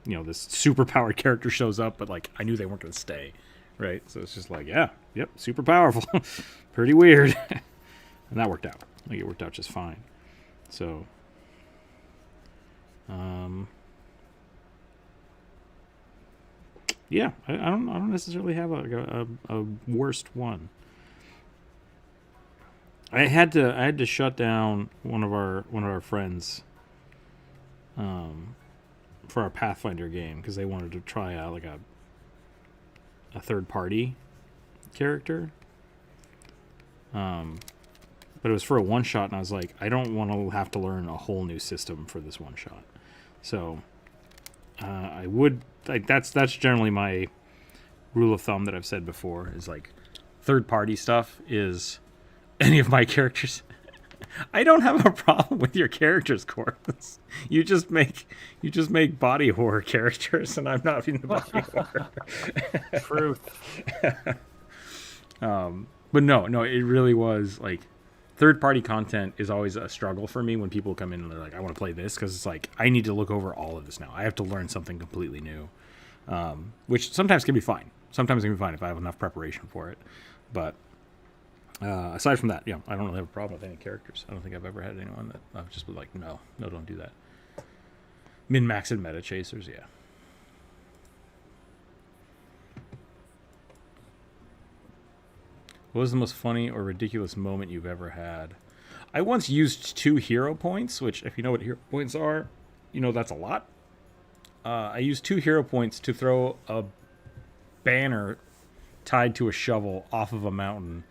you know, this super powered character shows up, but like I knew they weren't going to stay, right? So it's just like, yeah, yep, super powerful. Pretty weird. And that worked out. Like, it worked out just fine. So, yeah, I don't necessarily have a worst one. I had to shut down one of our friends for our Pathfinder game because they wanted to try out like a third party character. But it was for a one shot, and I was like, I don't want to have to learn a whole new system for this one shot. So I would like that's generally my rule of thumb that I've said before is like third party stuff is any of my characters. I don't have a problem with your characters, Corvus. You just make body horror characters, and I'm not in the body horror. Truth. But no, it really was like third-party content is always a struggle for me when people come in and they're like, I want to play this, because it's like I need to look over all of this now. I have to learn something completely new, which sometimes can be fine. Sometimes it can be fine if I have enough preparation for it. But aside from that, I don't really have a problem with any characters. I don't think I've ever had anyone that I've just been like, no, don't do that. Min-max and meta chasers, yeah. What was the most funny or ridiculous moment you've ever had? I once used 2 hero points, which if you know what hero points are, that's a lot. I used 2 hero points to throw a banner tied to a shovel off of a mountain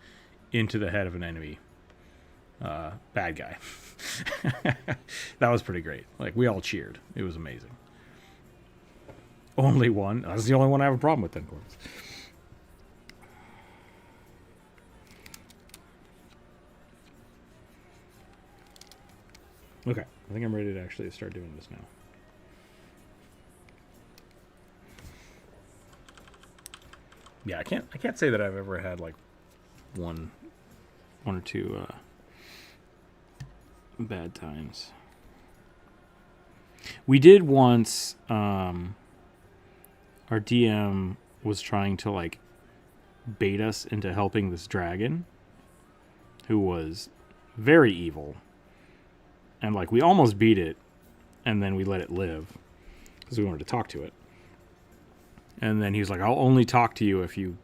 into the head of an enemy bad guy. That was pretty great. Like, we all cheered. It was amazing. Only one. That's the only one I have a problem with then, of course. Okay, I think I'm ready to actually start doing this now. Yeah, I can't say that I've ever had like one or two bad times. We did once. Our DM was trying to like bait us into helping this dragon, who was very evil. And, like, we almost beat it, and then we let it live, because we wanted to talk to it. And then he was like, I'll only talk to you if you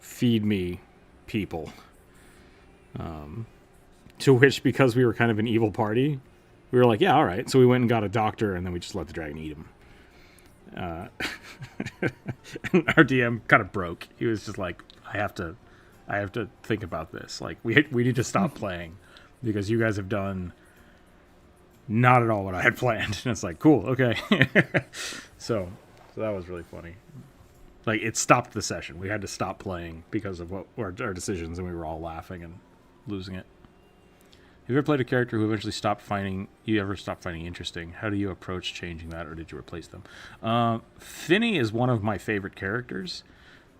feed me people. To which, because we were kind of an evil party, we were like, yeah, all right. So we went and got a doctor, and then we just let the dragon eat him. And our DM kind of broke. He was just like, I have to think about this. Like, we need to stop playing, because you guys have done not at all what I had planned. And it's like, cool, okay. So that was really funny. Like, it stopped the session. We had to stop playing because of what our decisions, and we were all laughing and losing it. Have you ever played a character who eventually stopped finding interesting? How do you approach changing that, or did you replace them? Finny is one of my favorite characters,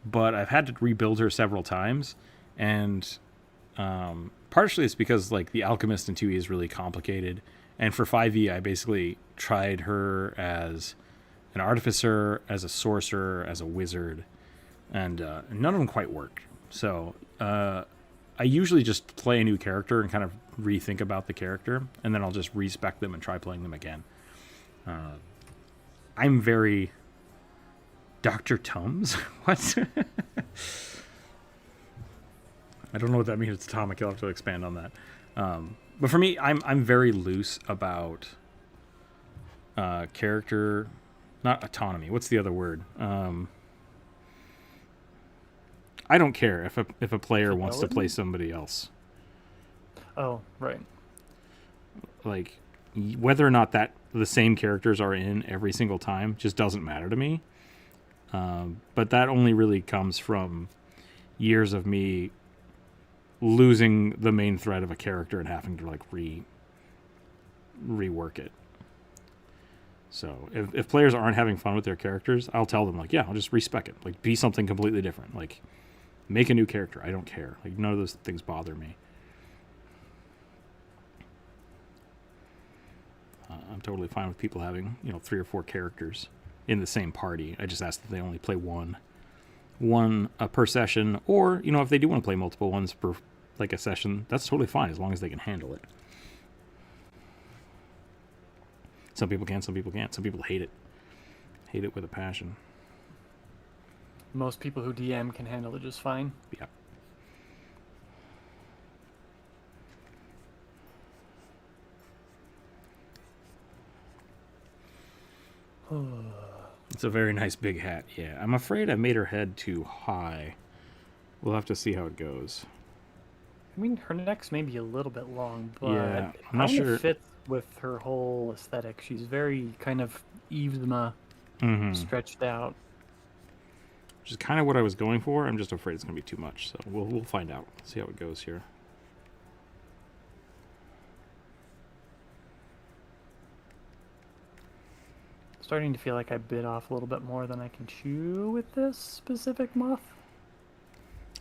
but I've had to rebuild her several times, and partially it's because like the alchemist in 2e is really complicated. And for 5e, I basically tried her as an artificer, as a sorcerer, as a wizard, and none of them quite worked. So I usually just play a new character and kind of rethink about the character, and then I'll just respec them and try playing them again. I'm very Dr. Tums? What? I don't know what that means. It's atomic. You'll have to expand on that. But for me, I'm very loose about character, not autonomy. What's the other word? I don't care if a player wants to play somebody else. Oh, right. Like, whether or not that the same characters are in every single time just doesn't matter to me. But that only really comes from years of me losing the main thread of a character and having to like rework it. So if players aren't having fun with their characters, I'll tell them like, yeah, I'll just respec it. Like, be something completely different. Like, make a new character. I don't care. Like, none of those things bother me. I'm totally fine with people having 3 or 4 characters in the same party. I just ask that they only play one. one per session, or if they do want to play multiple ones per like a session, that's totally fine as long as they can handle it. Some people can, some people can't. Some people hate it with a passion. Most people who DM can handle it just fine. Yeah. It's a very nice big hat. Yeah, I'm afraid I made her head too high. We'll have to see how it goes. I mean, her neck's maybe a little bit long, but Yeah, it I'm not kind sure. of fits with her whole aesthetic. She's very kind of Yves stretched out. Which is kind of what I was going for. I'm just afraid it's going to be too much. So we'll find out. See how it goes here. Starting to feel like I bit off a little bit more than I can chew with this specific moth.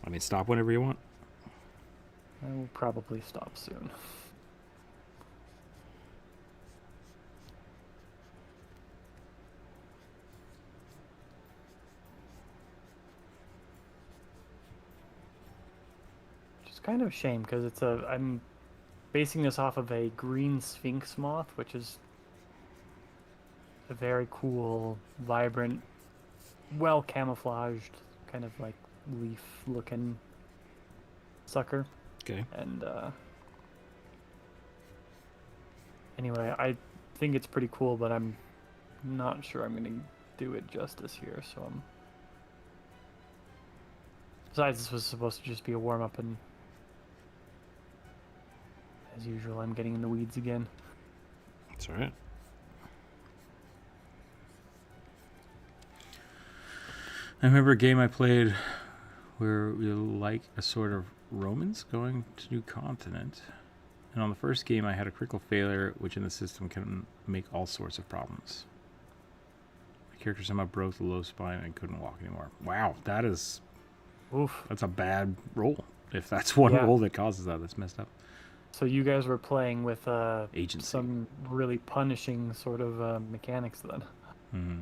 I mean, stop whenever you want. I will probably stop soon. Which is kind of a shame because I'm basing this off of a green sphinx moth, which is a very cool, vibrant, well camouflaged, kind of like leaf looking sucker. Okay. And anyway, I think it's pretty cool, but I'm not sure I'm gonna do it justice here. So besides, this was supposed to just be a warm up, and as usual, I'm getting in the weeds again. That's all right. I remember a game I played where we were like a sort of Romans going to new continent. And on the first game, I had a critical failure, which in the system can make all sorts of problems. My character somehow broke the low spine and couldn't walk anymore. Wow, that's a bad roll. If that's one roll that causes that, that's messed up. So you guys were playing with Agency. some really punishing sort of mechanics then. Mm-hmm.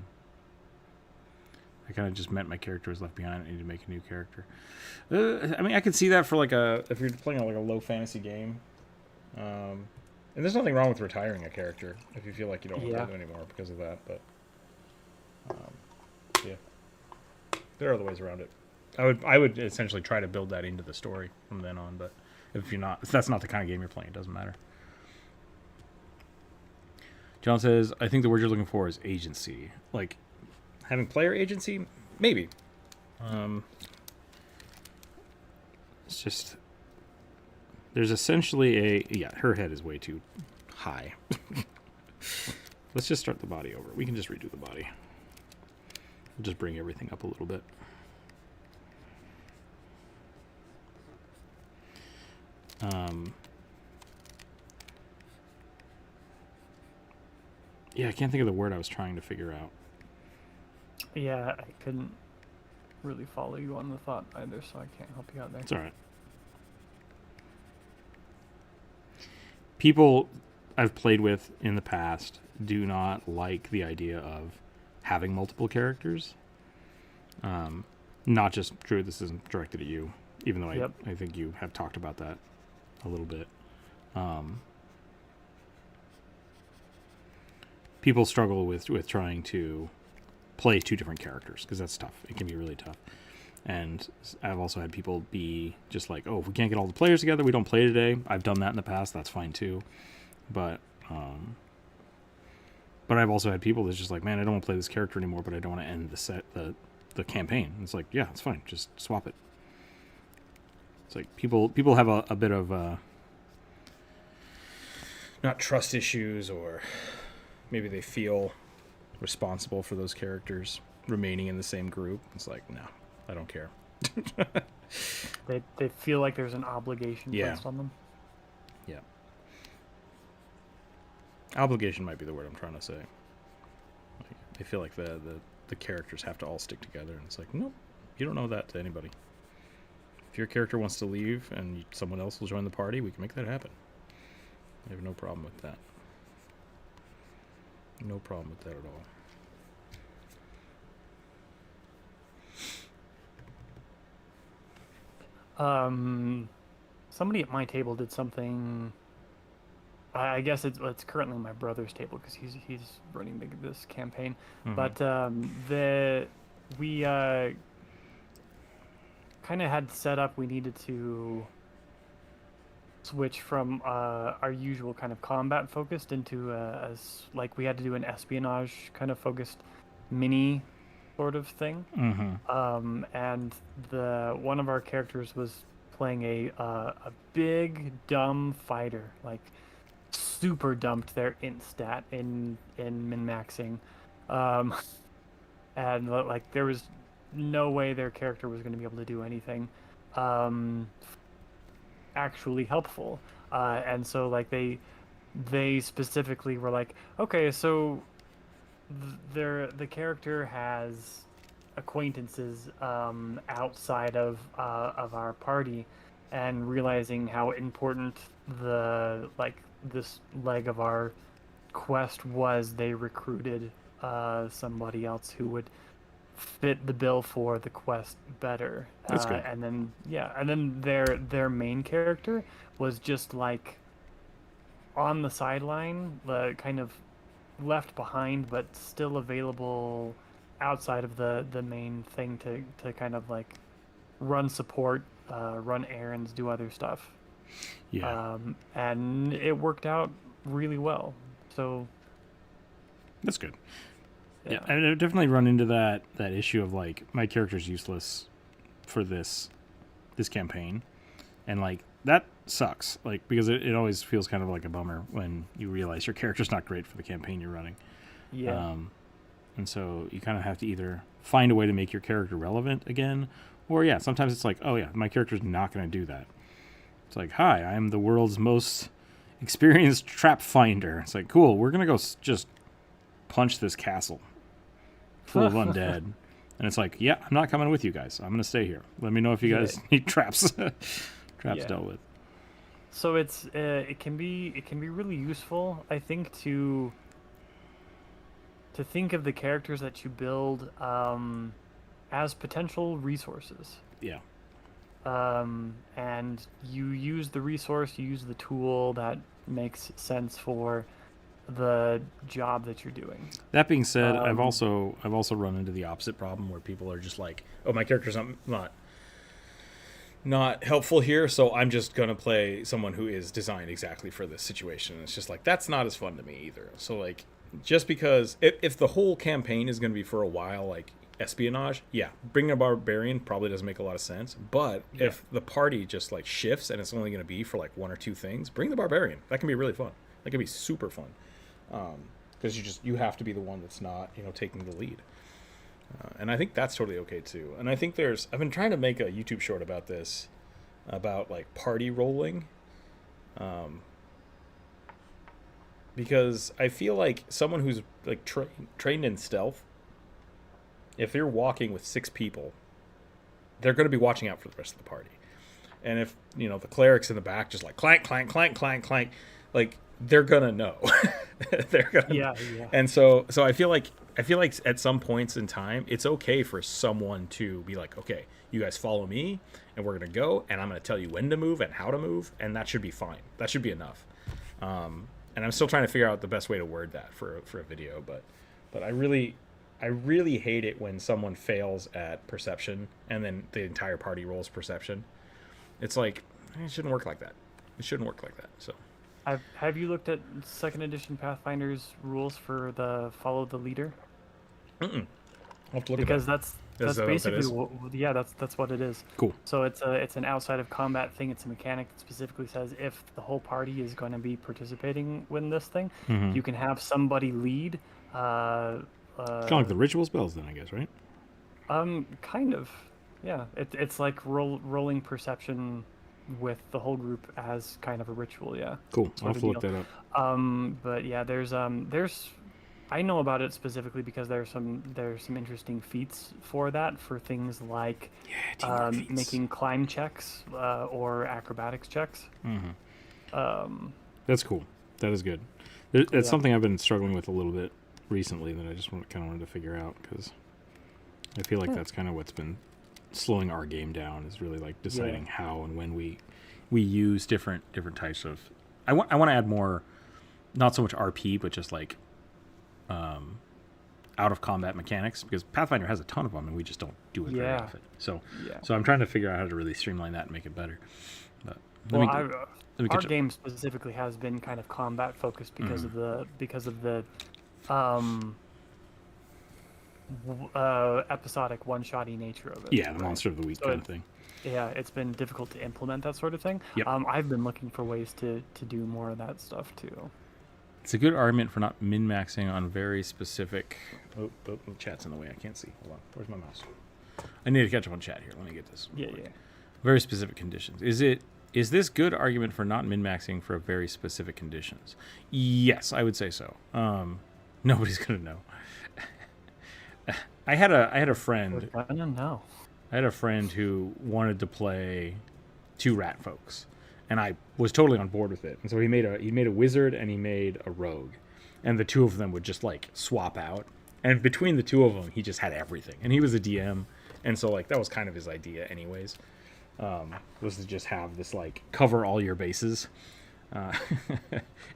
I kind of just meant my character was left behind. I need to make a new character. I mean, I could see that for if you're playing like a low fantasy game. And there's nothing wrong with retiring a character if you feel like you don't want to play them anymore because of that. But yeah, there are other ways around it. I would essentially try to build that into the story from then on. But if that's not the kind of game you're playing, it doesn't matter. John says, I think the word you're looking for is agency. Like having player agency, maybe. It's just there's essentially her head is way too high. Let's just start the body over. We can just redo the body. We'll just bring everything up a little bit. Yeah, I can't think of the word I was trying to figure out. Yeah, I couldn't really follow you on the thought either, so I can't help you out there. It's all right. People I've played with in the past do not like the idea of having multiple characters. Not just Drew, this isn't directed at you, even though I think you have talked about that a little bit. People struggle with trying to play two different characters because that's tough. It can be really tough. And I've also had people be just like, oh, if we can't get all the players together, we don't play today. I've done that in the past. That's fine too. But I've also had people that's just like, man, I don't want to play this character anymore, but I don't want to end the campaign. And it's like, yeah, it's fine. Just swap it. It's like people have a bit of not trust issues, or maybe they feel responsible for those characters remaining in the same group. It's like, no, I don't care. They feel like there's an obligation placed on them. Yeah. Obligation might be the word I'm trying to say. Like, they feel like the characters have to all stick together, and it's like, nope, you don't know that to anybody. If your character wants to leave and someone else will join the party, we can make that happen. I have no problem with that. No problem with that at all. Somebody at my table did something. I guess it's currently my brother's table because he's running this campaign. But we kind of had set up. We needed to switch from our usual kind of combat focused into like we had to do an espionage kind of focused mini sort of thing. And one of our characters was playing a big dumb fighter, like super dumped their int stat in min-maxing, and like there was no way their character was going to be able to do anything actually helpful, and so like they specifically were like, okay, so the character has acquaintances outside of our party, and realizing how important this leg of our quest was, they recruited somebody else who would fit the bill for the quest better. That's good. And then their main character was just like on the sideline, kind of left behind, but still available outside of the main thing to kind of like run support, run errands, do other stuff. Yeah. And it worked out really well. So that's good. Yeah, I've definitely run into that issue of like my character's useless for this campaign, and like that sucks. Like because it always feels kind of like a bummer when you realize your character's not great for the campaign you're running. Yeah. And so you kind of have to either find a way to make your character relevant again, or sometimes it's like, oh yeah, my character's not going to do that. It's like, hi, I'm the world's most experienced trap finder. It's like, cool, we're going to go just punch this castle full of undead. And it's like, yeah, I'm not coming with you guys. I'm going to stay here. Let me know if you guys need traps dealt with. So it can be really useful, I think, to think of the characters that you build as potential resources. Yeah. And you use the resource, you use the tool that makes sense for the job that you're doing. That being said, I've also run into the opposite problem where people are just like, oh, my character's not helpful here, so I'm just going to play someone who is designed exactly for this situation. And it's just like, that's not as fun to me either. So like, just because if the whole campaign is going to be for a while, like espionage, bringing a barbarian probably doesn't make a lot of sense. But if the party just like shifts and it's only going to be for like one or two things, bring the barbarian. That can be really fun. That can be super fun, because you have to be the one that's not taking the lead. And I think that's totally okay too. And I think I've been trying to make a YouTube short about this, about like party rolling, because I feel like someone who's like trained in stealth, if you're walking with 6 people, they're going to be watching out for the rest of the party. And if the cleric's in the back just like clank clank clank clank clank, like they're gonna know. They're gonna know. And so I feel like at some points in time it's okay for someone to be like, okay, you guys follow me and we're gonna go, and I'm gonna tell you when to move and how to move, and that should be fine. That should be enough. And I'm still trying to figure out the best way to word that for a video, but I really hate it when someone fails at perception and then the entire party rolls perception. It's like, it shouldn't work like that. It shouldn't work like that. So have you looked at 2nd edition Pathfinder's rules for the follow the leader? I'll have to look because at that. that's basically that's what it is. Cool. So it's an outside of combat thing. It's a mechanic that specifically says if the whole party is going to be participating in this thing, you can have somebody lead. Kind of like the ritual spells then, I guess, right? Kind of. Yeah. It's like rolling perception with the whole group as kind of a ritual, yeah. Cool. I'll have to look that up. But yeah, there's I know about it specifically because there's some interesting feats for that, for things like making climb checks or acrobatics checks. That's cool. That is good. That's something I've been struggling with a little bit recently that I just kind of wanted to figure out, because I feel like that's kind of what's been slowing our game down. Is really like deciding how and when we use different types of. I want to add more, not so much RP, but just like out of combat mechanics, because Pathfinder has a ton of them and we just don't do it very often. So I'm trying to figure out how to really streamline that and make it better. But our game specifically has been kind of combat focused because of the episodic one-shotty nature of it. Yeah, the monster of the week kind of thing. Yeah, it's been difficult to implement that sort of thing. Yep. I've been looking for ways to do more of that stuff too. It's a good argument for not min-maxing on very specific... Oh, the chat's in the way. I can't see. Hold on. Where's my mouse? I need to catch up on chat here. Let me get this. Yeah. Very specific conditions. Is this good argument for not min-maxing for very specific conditions? Yes, I would say so. Nobody's going to know. I had a friend... I don't know. I had a friend who wanted to play 2 rat folks, and I was totally on board with it. And so he made a wizard and he made a rogue, and the 2 of them would just like swap out. And between the 2 of them, he just had everything. And he was a DM, and so like that was kind of his idea, anyways, was to just have this like cover all your bases. And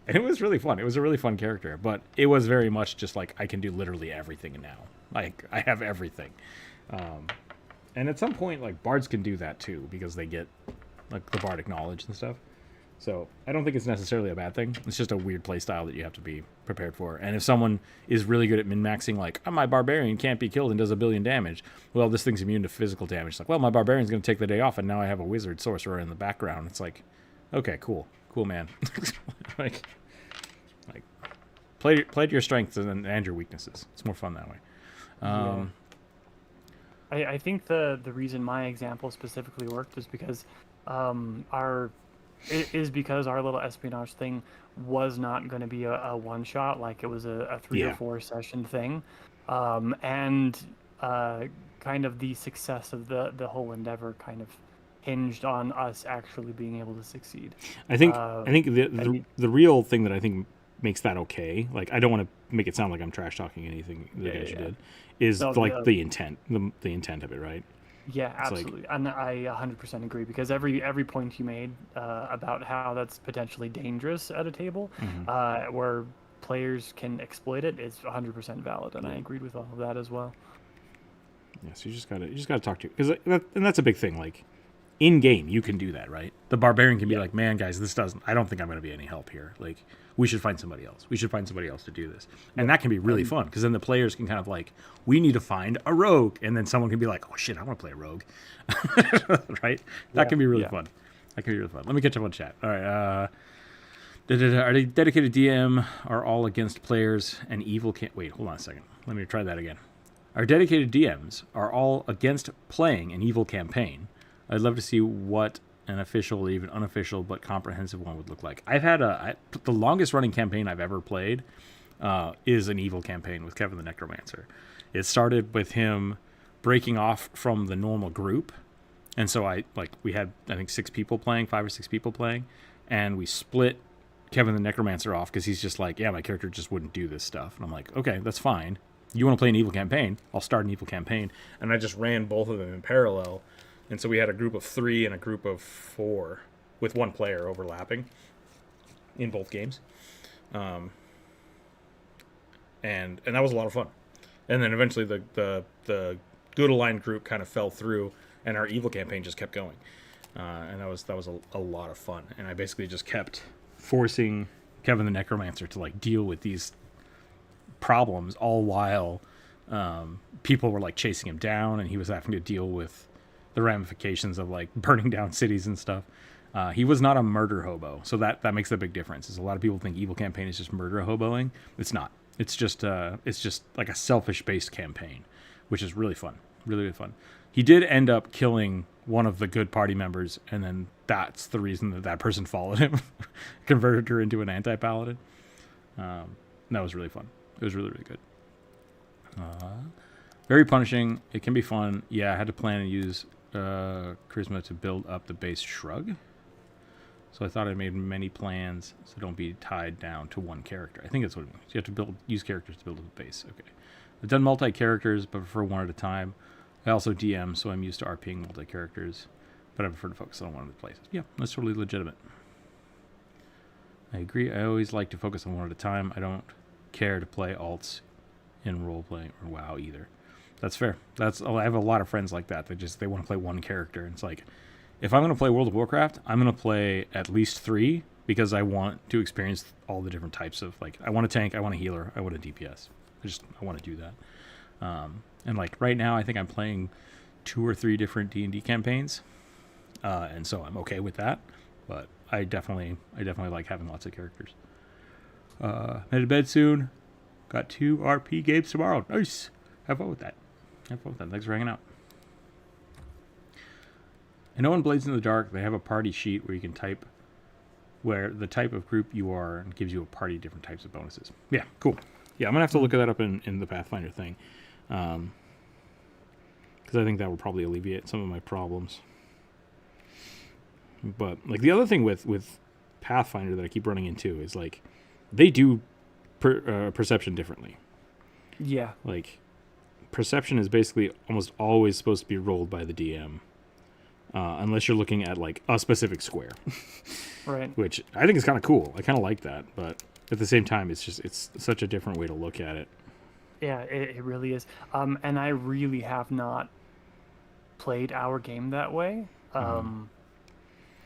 it was really fun. It was a really fun character, but it was very much just like I can do literally everything now. Like I have everything. And at some point, like, bards can do that, too, because they get, like, the bardic knowledge and stuff. So I don't think it's necessarily a bad thing. It's just a weird play style that you have to be prepared for. And if someone is really good at min-maxing, like, oh, my barbarian can't be killed and does 1 billion damage, well, this thing's immune to physical damage. It's like, well, my barbarian's going to take the day off, and now I have a wizard sorcerer in the background. It's like, okay, cool, man. like, play to your strengths and your weaknesses. It's more fun that way. I think the reason my example specifically worked is because our little espionage thing was not going to be a one shot, like it was a 3 or 4 session thing, and kind of the success of the whole endeavor kind of hinged on us actually being able to succeed. I think the real thing that I think makes that okay, like I don't want to make it sound like I'm trash talking anything the guys you did, is the intent, the intent of it, right? Yeah, absolutely. And I 100% agree, because every point you made about how that's potentially dangerous at a table, where players can exploit it, is 100% valid, and I agreed with all of that as well. Yeah, so you just gotta talk to, because and that's a big thing. Like in game, you can do that, right? The barbarian can be like, man, guys, I don't think I'm going to be any help here. Like, we should find somebody else. We should find somebody else to do this. And that can be really fun, because then the players can kind of like, we need to find a rogue. And then someone can be like, oh shit, I want to play a rogue. Right? That can be really fun. That can be really fun. Let me catch up on chat. All right. Are they dedicated DM are all against players and evil can't... Wait, hold on a second. Let me try that again. Our dedicated DMs are all against playing an evil campaign. I'd love to see what an official or even unofficial but comprehensive one would look like. I've had the longest running campaign I've ever played is an evil campaign with Kevin the Necromancer. It started with him breaking off from the normal group, and so we had I think 5 or 6 people playing, and we split Kevin the Necromancer off because he's just like, yeah, my character just wouldn't do this stuff, and I'm like, okay, that's fine. You want to play an evil campaign? I'll start an evil campaign, and I just ran both of them in parallel. And so we had a group of 3 and a group of 4 with 1 player overlapping in both games. And that was a lot of fun. And then eventually the good aligned group kind of fell through, and our evil campaign just kept going. And that was a lot of fun. And I basically just kept forcing Kevin the Necromancer to like deal with these problems, all while people were like chasing him down, and he was having to deal with the ramifications of like burning down cities and stuff. He was not a murder hobo, so that makes a big difference. Is a lot of people think evil campaign is just murder hoboing. It's not. It's just like a selfish based campaign, which is really fun, really, really fun. He did end up killing one of the good party members, and then that's the reason that person followed him, converted her into an anti-paladin. That was really fun. It was really, really good. Very punishing. It can be fun. Yeah, I had to plan and use charisma to build up the base shrug. So I thought I made many plans, so don't be tied down to one character. I think that's what it means. You have to use characters to build up the base. Okay. I've done multi-characters, but prefer one at a time. I also DM, so I'm used to RPing multi-characters, but I prefer to focus on one of the places. Yeah, that's totally legitimate. I agree. I always like to focus on one at a time. I don't care to play alts in role-playing or WoW either. That's fair. I have a lot of friends like that. They want to play one character. And it's like, if I'm going to play World of Warcraft, I'm going to play at least 3 because I want to experience all the different types of, like, I want a tank, I want a healer, I want a DPS. I want to do that. And like right now, I think I'm playing 2 or 3 different D&D campaigns, and so I'm okay with that. But I definitely like having lots of characters. Head to bed soon. Got 2 RP games tomorrow. Nice. Have fun with that. Thanks for hanging out. I know in Blades in the Dark they have a party sheet where you can type where the type of group you are and gives you a party different types of bonuses. Yeah, cool. Yeah, I'm gonna have to look that up in the Pathfinder thing, because I think that will probably alleviate some of my problems. But like the other thing with Pathfinder that I keep running into is like they do perception differently. Yeah. Like perception is basically almost always supposed to be rolled by the DM, unless you're looking at like a specific square. Right. Which I think is kind of cool. I kind of like that, but at the same time, it's such a different way to look at it. Yeah, it really is. And I really have not played our game that way.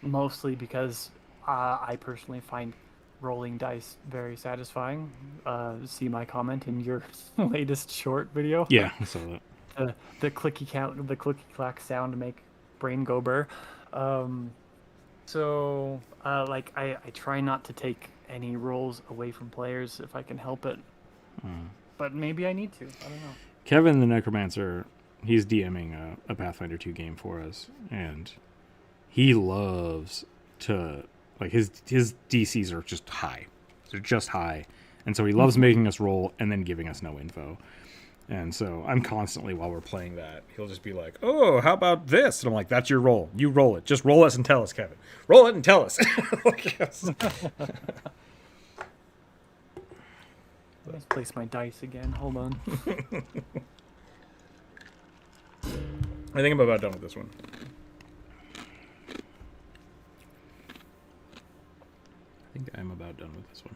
Mostly because I personally find rolling dice very satisfying. See my comment in your latest short video. Yeah, I saw that. The clicky clack sound to make brain go burr. So like I try not to take any rolls away from players if I can help it. But maybe I need to. I don't know. Kevin the Necromancer, he's DMing a Pathfinder 2 game for us, and he loves to, like, his DCs are just high. They're just high. And so he loves making us roll and then giving us no info. And so I'm constantly, while we're playing that, he'll just be like, oh, how about this? And I'm like, that's your roll. You roll it. Just roll us and tell us, Kevin. Roll it and tell us. Like, yes. Let's place my dice again. Hold on. I think I'm about done with this one. I think I'm about done with this one.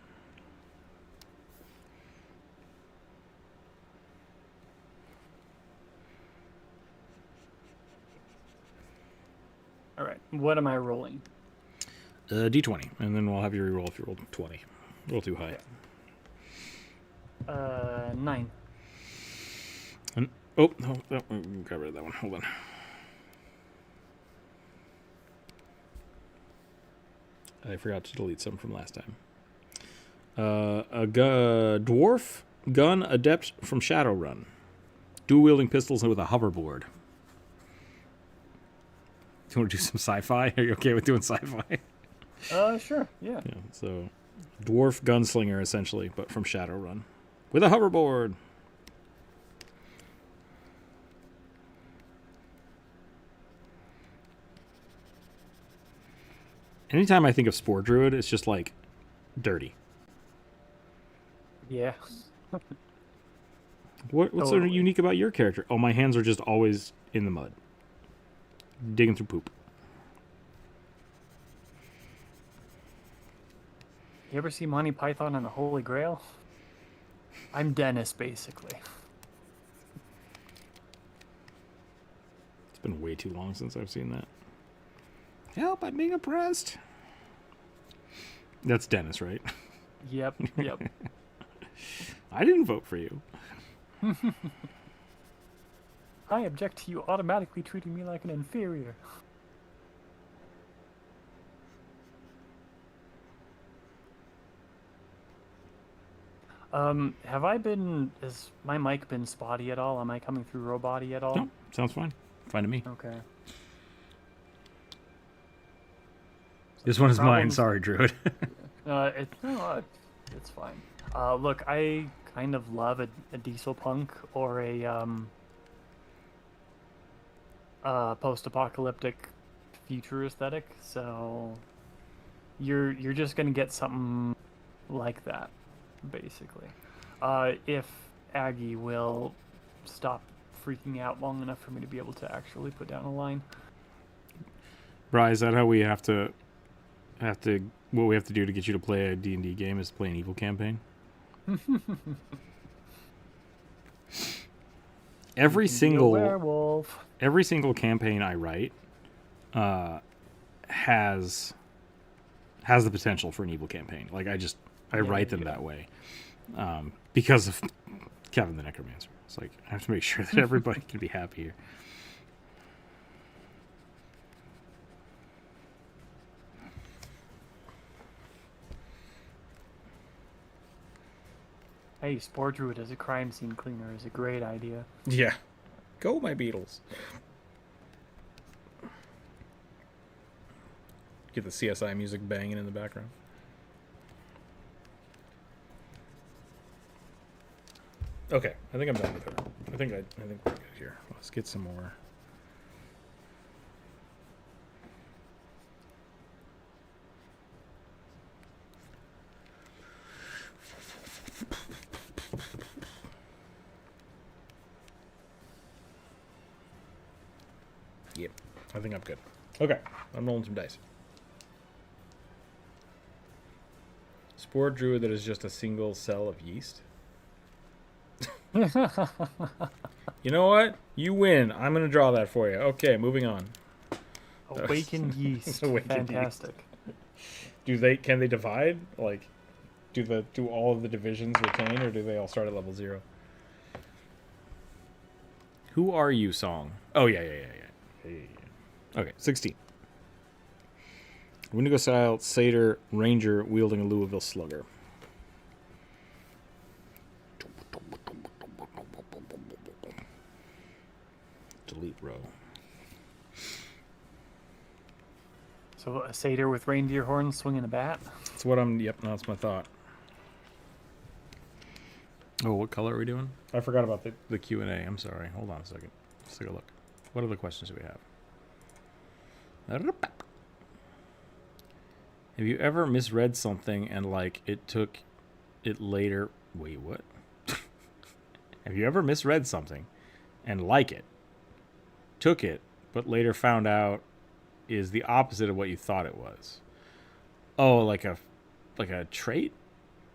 All right. What am I rolling? D20, and then we'll have you reroll if you roll 20. Roll too high. 9. And, oh, no, got rid of that one. Hold on. I forgot to delete some from last time. Dwarf gun adept from Shadowrun. Dual-wielding pistols with a hoverboard. Do you want to do some sci-fi? Are you okay with doing sci-fi? Sure. Yeah. Yeah, so dwarf gunslinger, essentially, but from Shadowrun. With a hoverboard. Anytime I think of Spore Druid, it's just like dirty. Yeah. What's so unique about your character? Oh, my hands are just always in the mud. Digging through poop. You ever see Monty Python and the Holy Grail? I'm Dennis, basically. It's been way too long since I've seen that. Help, I'm being oppressed. That's Dennis, right? Yep. I didn't vote for you. I object to you automatically treating me like an inferior. Has my mic been spotty at all? Am I coming through roboty at all? No, sounds fine. Fine to me. Okay. This one is mine. Sorry, Druid. It's fine. Look, I kind of love a diesel punk or a post-apocalyptic future aesthetic, so you're just gonna get something like that, basically. If Aggie will stop freaking out long enough for me to be able to actually put down a line. Bri, is that how we have to what we have to do to get you to play a D&D game is play an evil campaign? every single werewolf. Every single campaign I write has the potential for an evil campaign. Like I write them that way because of Kevin the Necromancer. It's like I have to make sure that everybody can be happy here. Hey, Spore Druid as a crime scene cleaner is a great idea. Yeah. Go, my beetles. Get the CSI music banging in the background. Okay, I think I'm done with her. I think we're good here. Let's get some more. Yep, I think I'm good. Okay, I'm rolling some dice. Spore Druid that is just a single cell of yeast. You know what? You win. I'm going to draw that for you. Okay, moving on. Awakened yeast. Awakened Fantastic. Yeast. Can they divide? Like, do all of the divisions retain, or do they all start at level 0? Who are you, song? Oh, yeah. Okay, 16. Wendigo style satyr ranger wielding a Louisville slugger. Delete row. So a satyr with reindeer horns swinging a bat? That's what I'm... Yep, no, that's my thought. Oh, what color are we doing? I forgot about The Q&A. I'm sorry. Hold on a second. Let's take a look. What other questions do we have? Have you ever misread something and, like, it took it later... Wait, what? Have you ever misread something and, like it, took it, but later found out is the opposite of what you thought it was? Oh, like a trait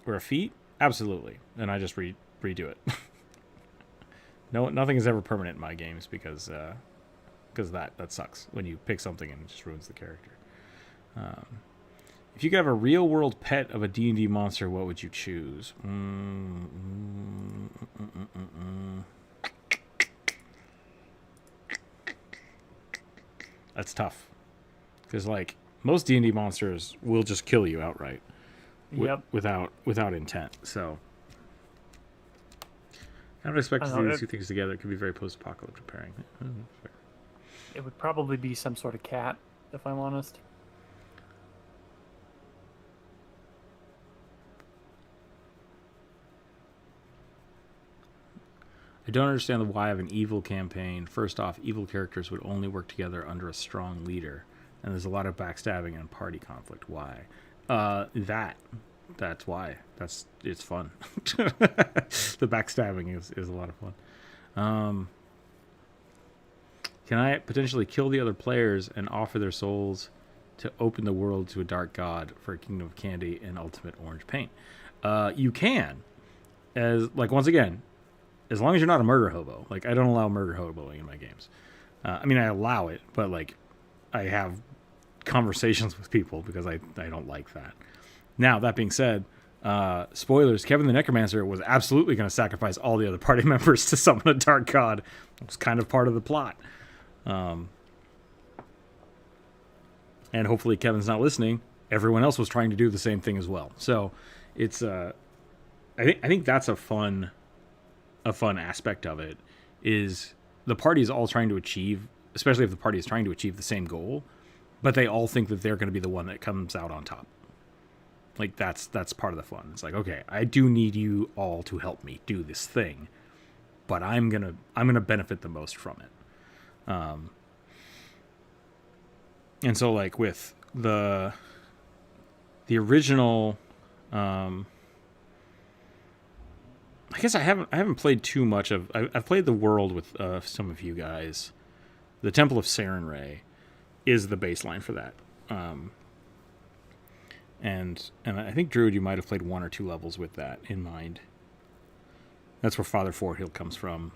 or a feat? Absolutely. And I just redo it. No, nothing is ever permanent in my games because that sucks when you pick something and it just ruins the character. If you could have a real world pet of a D&D monster, what would you choose? That's tough. Because, like, most D&D monsters will just kill you outright. Yep. Without intent. So, I don't expect to do these two things together. It could be very post-apocalyptic pairing. It would probably be some sort of cat, if I'm honest. I don't understand the why of an evil campaign. First off, evil characters would only work together under a strong leader, and there's a lot of backstabbing and party conflict. Why? That's why. It's fun. The backstabbing is a lot of fun. Can I potentially kill the other players and offer their souls to open the world to a dark god for a kingdom of candy and ultimate orange paint? You can, once again, as long as you're not a murder hobo. Like, I don't allow murder hoboing in my games. I mean, I allow it, but, like, I have conversations with people because I don't like that. Now, that being said, spoilers, Kevin the Necromancer was absolutely going to sacrifice all the other party members to summon a dark god. It was kind of part of the plot. And hopefully Kevin's not listening. Everyone else was trying to do the same thing as well. So it's I think that's a fun aspect of it, is the party is all trying to achieve, especially if the party is trying to achieve the same goal, but they all think that they're going to be the one that comes out on top. Like, that's part of the fun. It's like, okay, I do need you all to help me do this thing, but I'm gonna benefit the most from it. And so, like, with the original I guess I haven't played too much of. I've played the world with some of you guys. The Temple of Sarenrae is the baseline for that. And I think Druid, you might have played 1 or 2 levels with that in mind. That's where Father Forthill comes from.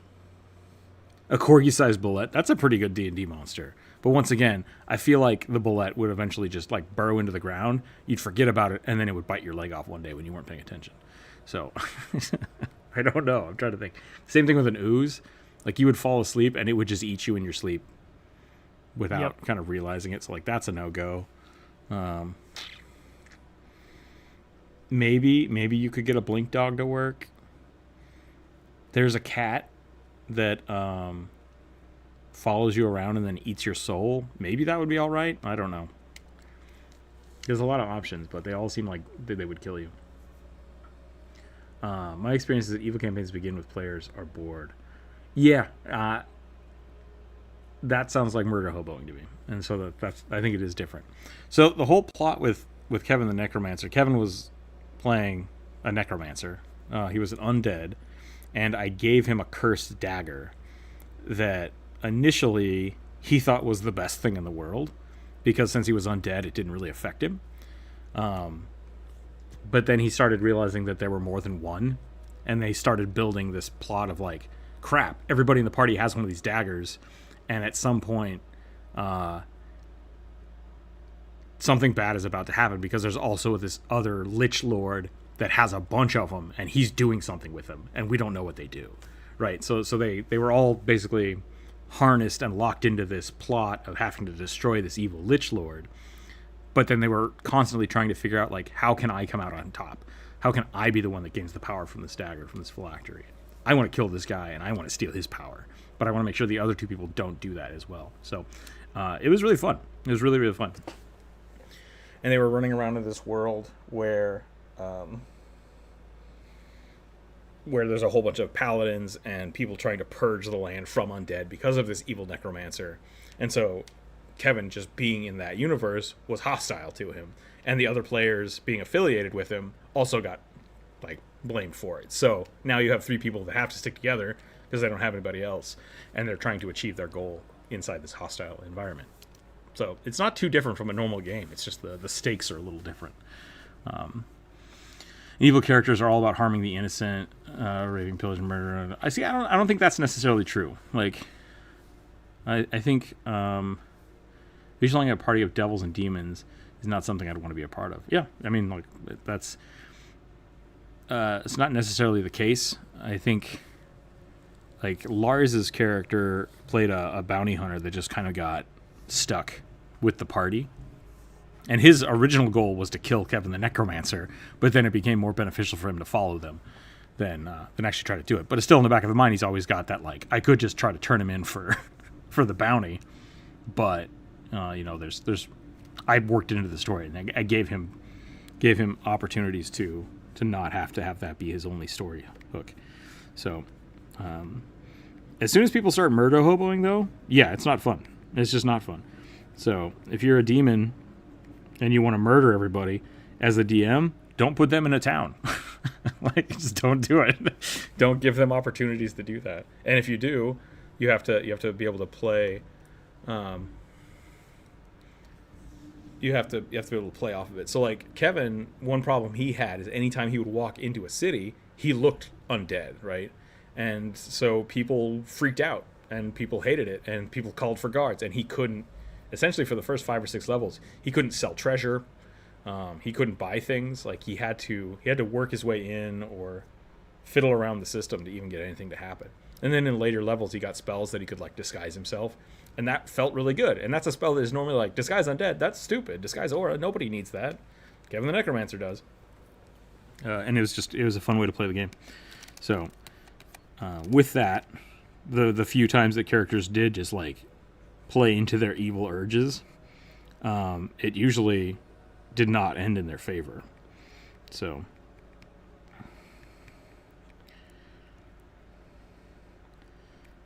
A corgi-sized bullet. That's a pretty good D&D monster. But once again, I feel like the bullet would eventually just like burrow into the ground. You'd forget about it, and then it would bite your leg off one day when you weren't paying attention. So I don't know. I'm trying to think. Same thing with an ooze. Like you would fall asleep, and it would just eat you in your sleep without kind of realizing it. So like that's a no-go. Maybe you could get a blink dog to work. There's a cat that follows you around and then eats your soul. Maybe that would be all right. I don't know. There's a lot of options, but they all seem like they would kill you. My experience is that evil campaigns begin with players are bored. Yeah, that sounds like murder hoboing to me, and so that's I think it is different. So the whole plot with Kevin the Necromancer. Kevin was playing a necromancer. He was an undead, and I gave him a cursed dagger that initially he thought was the best thing in the world, because since he was undead, it didn't really affect him. But then he started realizing that there were more than one, and they started building this plot of like, crap, everybody in the party has one of these daggers, and at some point something bad is about to happen, because there's also this other Lich Lord that has a bunch of them, and he's doing something with them, and we don't know what they do, right? So they were all basically harnessed and locked into this plot of having to destroy this evil Lich Lord. But then they were constantly trying to figure out, like, how can I come out on top? How can I be the one that gains the power from this dagger, from this phylactery? I want to kill this guy, and I want to steal his power. But I want to make sure the other two people don't do that as well. So it was really fun. It was really, really fun. And they were running around in this world where there's a whole bunch of paladins and people trying to purge the land from undead because of this evil necromancer. And so Kevin, just being in that universe, was hostile to him, and the other players being affiliated with him also got like blamed for it. So now you have 3 people that have to stick together because they don't have anybody else, and they're trying to achieve their goal inside this hostile environment. So it's not too different from a normal game. It's just the stakes are a little different. Evil characters are all about harming the innocent, raping, pillage, and murder. I don't think that's necessarily true. Like, I think visualizing a party of devils and demons is not something I'd want to be a part of. Yeah, I mean, like, that's it's not necessarily the case. I think, like, Lars's character played a bounty hunter that just kind of got stuck with the party. And his original goal was to kill Kevin the Necromancer, but then it became more beneficial for him to follow them than actually try to do it. But it's still in the back of his mind, he's always got that, like, I could just try to turn him in for the bounty, but there's I worked into the story, and I gave him opportunities to not have to have that be his only story hook. So as soon as people start murder hoboing, though, yeah, it's not fun. It's just not fun. So if you're a demon and you want to murder everybody, as a DM, don't put them in a town. Like, just don't do it. Don't give them opportunities to do that. And if you do, you have to be able to play. You have to be able to play off of it. So, like, Kevin, one problem he had is anytime he would walk into a city, he looked undead, right? And so people freaked out, and people hated it, and people called for guards, and he couldn't. Essentially, for the first 5 or 6 levels, he couldn't sell treasure. He couldn't buy things. Like, he had to work his way in or fiddle around the system to even get anything to happen. And then in later levels, he got spells that he could, like, disguise himself. And that felt really good. And that's a spell that is normally like, disguise undead. That's stupid. Disguise aura. Nobody needs that. Kevin the Necromancer does. And it was a fun way to play the game. So, with that, the few times that characters did just, like, play into their evil urges, it usually did not end in their favor. So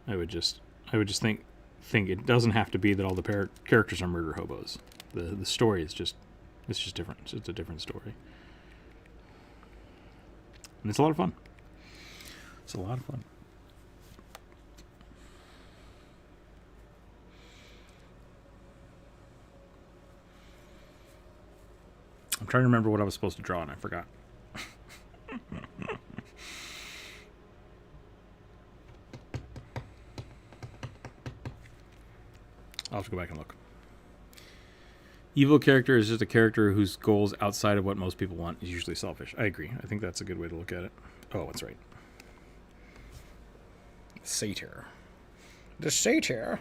I would just think it doesn't have to be that all the characters are murder hobos. The story is just different. It's a different story, and it's a lot of fun. It's a lot of fun. I'm trying to remember what I was supposed to draw, and I forgot. I'll have to go back and look. Evil character is just a character whose goals outside of what most people want is usually selfish. I agree. I think that's a good way to look at it. Oh, that's right. Satyr. The satyr.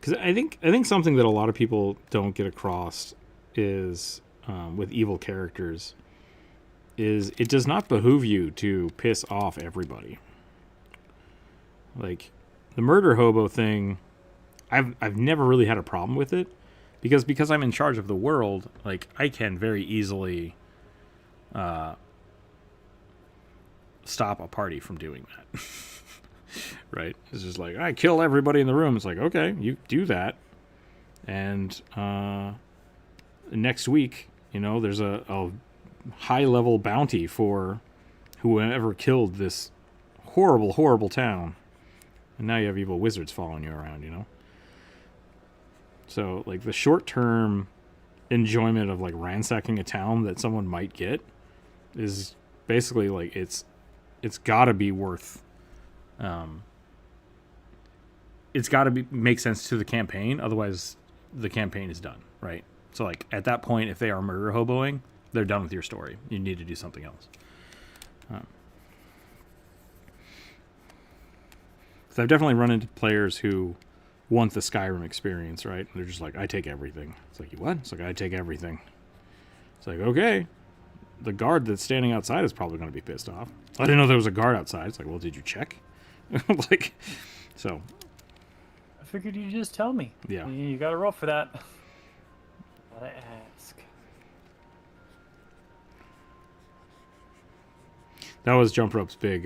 Because I think something that a lot of people don't get across is with evil characters is it does not behoove you to piss off everybody. Like the murder hobo thing, I've never really had a problem with it because I'm in charge of the world. Like I can very easily stop a party from doing that. Right? It's just like, I kill everybody in the room. It's like, okay, you do that. And next week, you know, there's a high-level bounty for whoever killed this horrible, horrible town. And now you have evil wizards following you around, you know? So, like, the short-term enjoyment of, like, ransacking a town that someone might get is basically, like, it's got to be worth... it's got to make sense to the campaign. Otherwise, the campaign is done, right? So, like, at that point, if they are murder hoboing, they're done with your story. You need to do something else. So I've definitely run into players who want the Skyrim experience, right? They're just like, I take everything. It's like, you what? It's like, I take everything. It's like, okay. The guard that's standing outside is probably going to be pissed off. I didn't know there was a guard outside. It's like, well, did you check? Like, so... I figured you'd just tell me. Yeah. You gotta roll for that. Gotta ask. That was Jump Rope's big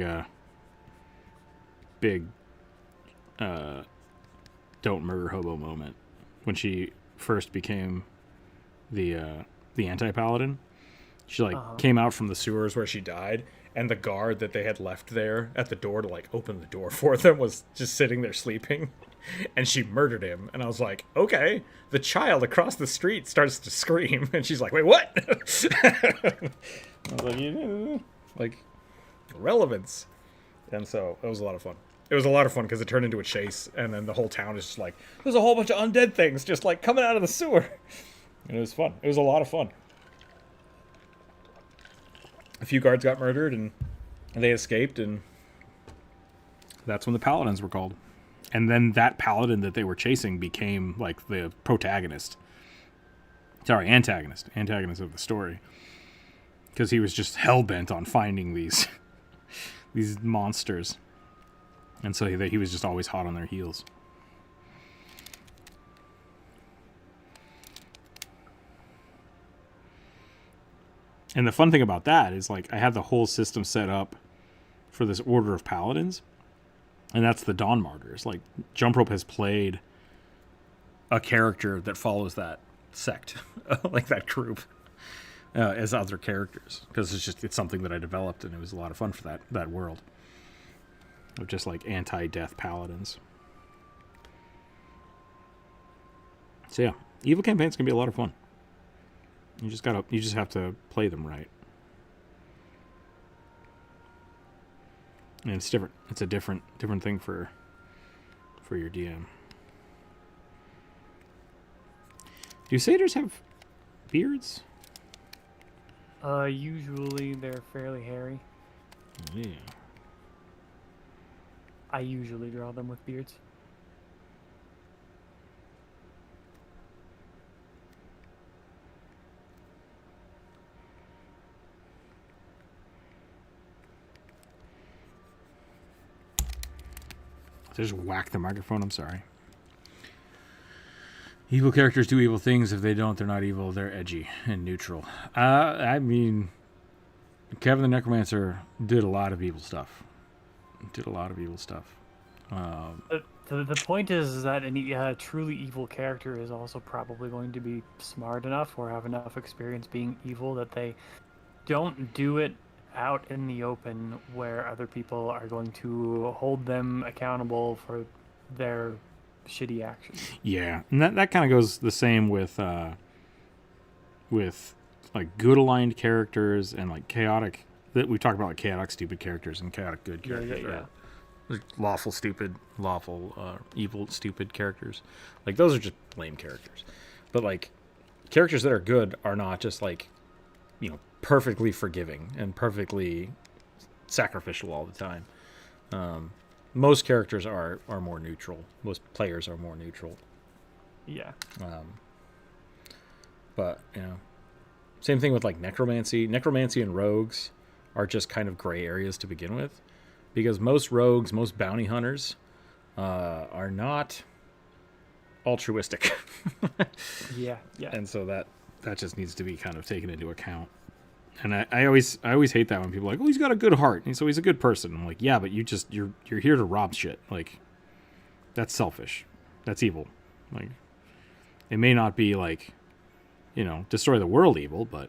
don't murder hobo moment when she first became the anti-paladin. She came out from the sewers where she died, and the guard that they had left there at the door to like open the door for them was just sitting there sleeping, and she murdered him. And I was like, okay. The child across the street starts to scream, and she's like, wait, what? I was like, like relevance. And so it was a lot of fun. It was a lot of fun because it turned into a chase, and then the whole town is just like, there's a whole bunch of undead things just like coming out of the sewer. And it was fun. It was a lot of fun. A few guards got murdered, and they escaped, and that's when the paladins were called. And then that paladin that they were chasing became like the protagonist. Sorry, antagonist of the story. Because he was just hell-bent on finding these these monsters. And so he was just always hot on their heels. And the fun thing about that is, like, I had the whole system set up for this order of paladins. And that's the Dawn Martyrs. Like, Jump Rope has played a character that follows that sect. Like, that group. As other characters. Because it's something that I developed, and it was a lot of fun for that world. Of just, like, anti-death paladins. So, yeah. Evil campaigns can be a lot of fun. You just have to play them right. And it's different. It's a different thing for your DM. Do satyrs have beards? Usually they're fairly hairy. Yeah. I usually draw them with beards. Just whack the microphone. I'm sorry. Evil characters do evil things. If they don't, they're not evil. They're edgy and neutral. I mean, Kevin the Necromancer did a lot of evil stuff. The point is that a truly evil character is also probably going to be smart enough or have enough experience being evil that they don't do it out in the open where other people are going to hold them accountable for their shitty actions. Yeah, and that kind of goes the same with like good aligned characters and like chaotic. That we talk about like chaotic stupid characters and chaotic good characters. Yeah. Like lawful stupid, evil stupid characters. Like those are just lame characters. But like characters that are good are not just like, you know, perfectly forgiving and perfectly sacrificial all the time. Most characters are more neutral. Most players are more neutral. Yeah. But, you know, same thing with like necromancy. Necromancy and rogues are just kind of gray areas to begin with, because most rogues, most bounty hunters, are not altruistic. Yeah. And so that just needs to be kind of taken into account. And I always hate that when people are like, oh, he's got a good heart, and so he's a good person. I'm like, yeah, but you're here to rob shit. Like, that's selfish. That's evil. Like, it may not be like, you know, destroy the world evil, but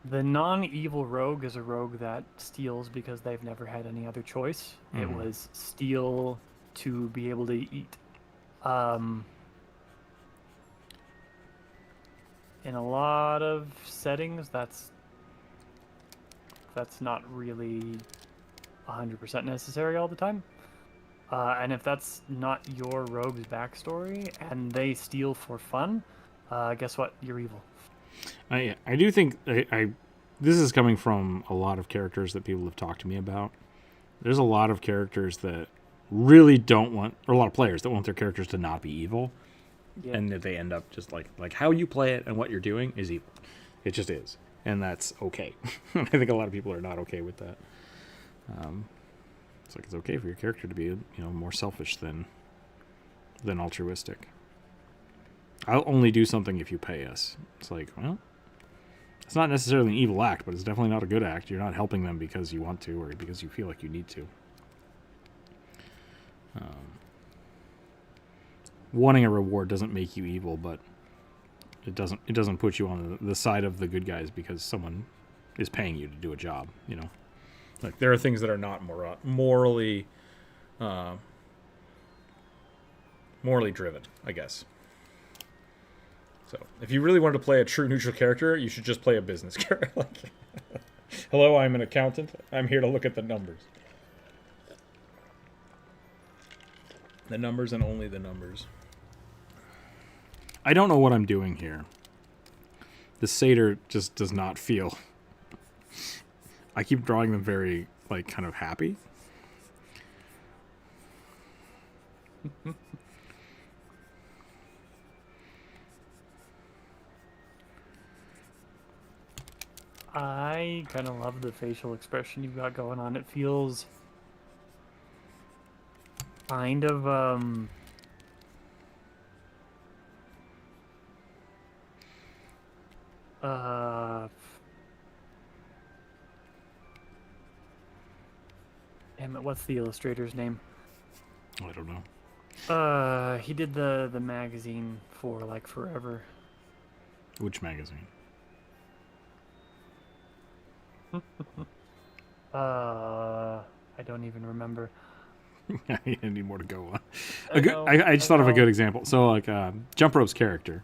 the non-evil rogue is a rogue that steals because they've never had any other choice. Mm-hmm. It was steal to be able to eat. In a lot of settings, that's not really 100% necessary all the time. And if that's not your rogue's backstory and they steal for fun, guess what? You're evil. I do think this is coming from a lot of characters that people have talked to me about. There's a lot of characters that really don't want, or a lot of players that want their characters to not be evil, and that they end up just like how you play it and what you're doing is evil. It just is, and that's okay. I think a lot of people are not okay with that. It's like it's okay for your character to be, you know, more selfish than altruistic. I'll only do something if you pay us. It's like, well, it's not necessarily an evil act, but it's definitely not a good act. You're not helping them because you want to or because you feel like you need to. Wanting a reward doesn't make you evil, but it doesn't put you on the side of the good guys because someone is paying you to do a job, you know? Like, there are things that are not morally driven, I guess. So, if you really wanted to play a true neutral character, you should just play a business character. Like, hello, I'm an accountant. I'm here to look at the numbers. The numbers and only the numbers. I don't know what I'm doing here. The satyr just does not feel... I keep drawing them very, like, kind of happy. I kind of love the facial expression you've got going on. It feels kind of damn it, what's the illustrator's name? I don't know. He did the magazine for like forever. Which magazine? I don't even remember. You need more to go on. I just thought of a good example. So, like, Jump Rope's character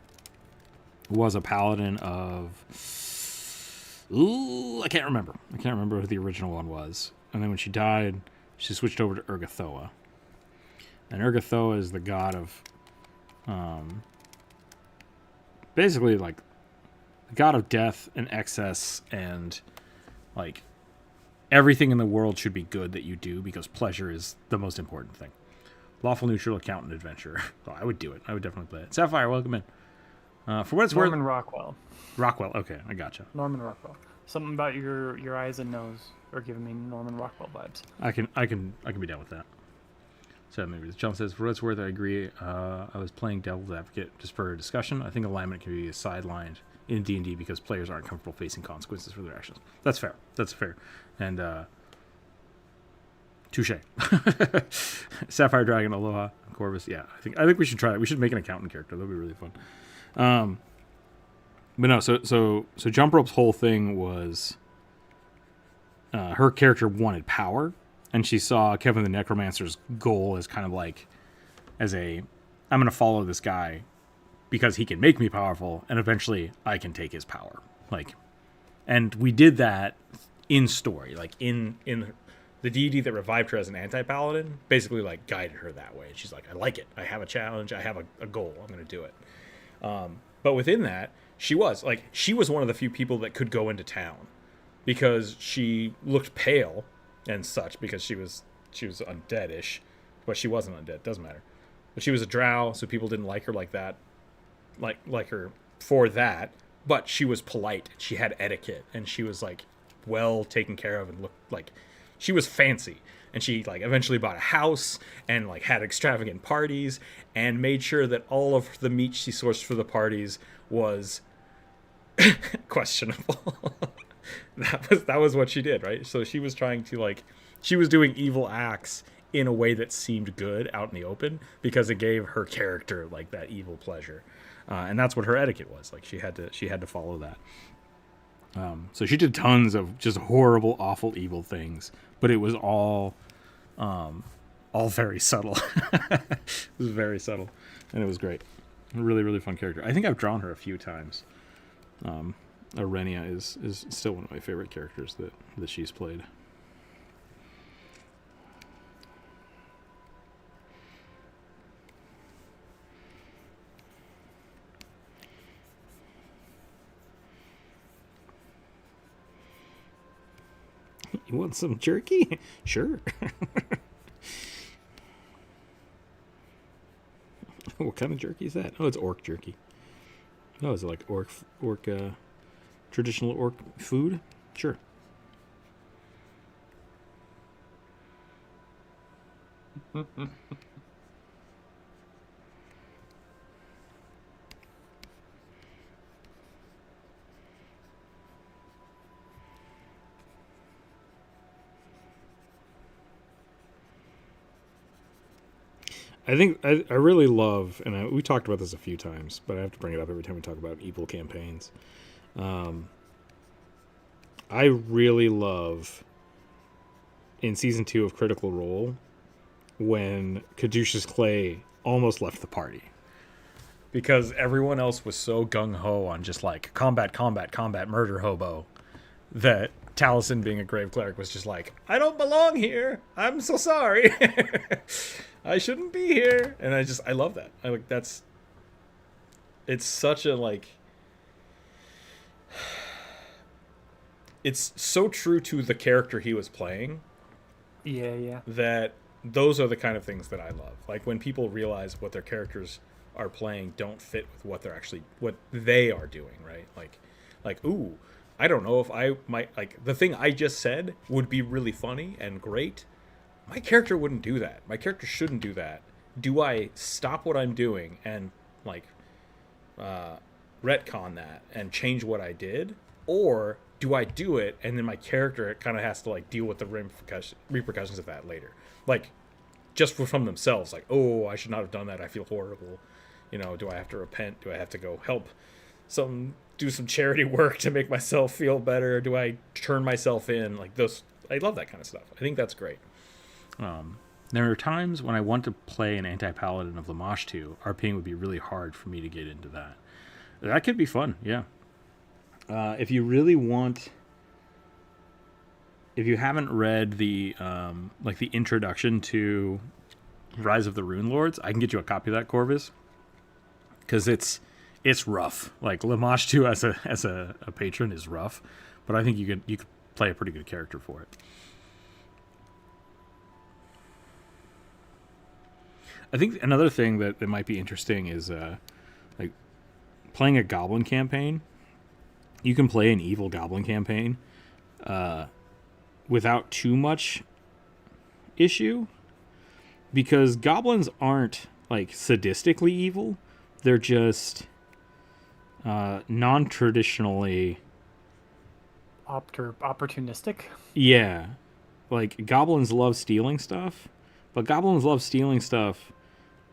was a paladin of... Ooh, I can't remember. I can't remember what the original one was. And then when she died, she switched over to Urgathoa. And Urgathoa is the god of... basically, like, the god of death and excess and, like... Everything in the world should be good that you do because pleasure is the most important thing. Lawful, neutral, accountant, adventurer. Oh, I would do it. I would definitely play it. Sapphire, welcome in. For what it's worth... Norman Rockwell. Rockwell, okay, I gotcha. Norman Rockwell. Something about your eyes and nose are giving me Norman Rockwell vibes. I can be down with that. So maybe John says, for what it's worth, I agree. I was playing devil's advocate just for a discussion. I think alignment can be sidelined in D&D because players aren't comfortable facing consequences for their actions. That's fair. That's fair. And touche. Sapphire Dragon, Aloha, Corvus. Yeah, I think we should try it. We should make an accountant character. That'd be really fun. But no, so Jump Rope's whole thing was her character wanted power, and she saw Kevin the Necromancer's goal as kind of like I'm going to follow this guy because he can make me powerful, and eventually I can take his power. Like, and we did that in story, like in the deity that revived her as an anti-paladin, basically like guided her that way. She's like, I like it. I have a challenge. I have a goal. I'm going to do it. But within that, she was one of the few people that could go into town because she looked pale and such, because she was undead-ish, but she wasn't undead. Doesn't matter. But she was a drow, so people didn't like her like that, like her for that. But she was polite. She had etiquette, and she was like well taken care of and looked like she was fancy. And she like eventually bought a house and like had extravagant parties and made sure that all of the meat she sourced for the parties was questionable. that was what she did, right? So she was trying to she was doing evil acts in a way that seemed good out in the open because it gave her character like that evil pleasure, and that's what her etiquette was. Like she had to follow that. So she did tons of just horrible, awful, evil things, but it was all very subtle. It was very subtle, and it was great. A really, really fun character. I think I've drawn her a few times. Arenia is still one of my favorite characters that she's played. You want some jerky? Sure. What kind of jerky is that? Oh, it's orc jerky. Oh, is it like orc traditional orc food? Sure. I think I really love, and we talked about this a few times, but I have to bring it up every time we talk about evil campaigns. I really love in season 2 of Critical Role when Caduceus Clay almost left the party because everyone else was so gung-ho on just like combat, murder hobo, that Taliesin, being a grave cleric, was just like, I don't belong here. I'm so sorry. I shouldn't be here. And I love that. It's such a it's so true to the character he was playing. Yeah. That those are the kind of things that I love. Like when people realize what their characters are playing don't fit with what they are doing, right? Like, ooh, I don't know if I might, like, the thing I just said would be really funny and great. My character wouldn't do that. My character shouldn't do that. Do I stop what I'm doing and, retcon that and change what I did? Or do I do it and then my character kind of has to, deal with the repercussions of that later? Just from themselves. Like, oh, I should not have done that. I feel horrible. Do I have to repent? Do I have to go help do some charity work to make myself feel better? Do I turn myself in? I love that kind of stuff. I think that's great. There are times when I want to play an anti-paladin of Lamash 2. RPing would be really hard for me to get into that. That could be fun, yeah. If you really want... If you haven't read the the introduction to Rise of the Rune Lords, I can get you a copy of that, Corvus. Because it's rough. Lamash 2 as a patron is rough, but I think you could play a pretty good character for it. I think another thing that might be interesting is playing a goblin campaign you can play an evil goblin campaign without too much issue, because goblins aren't like sadistically evil. They're just non-traditionally opportunistic. Yeah. Like, goblins love stealing stuff, but goblins love stealing stuff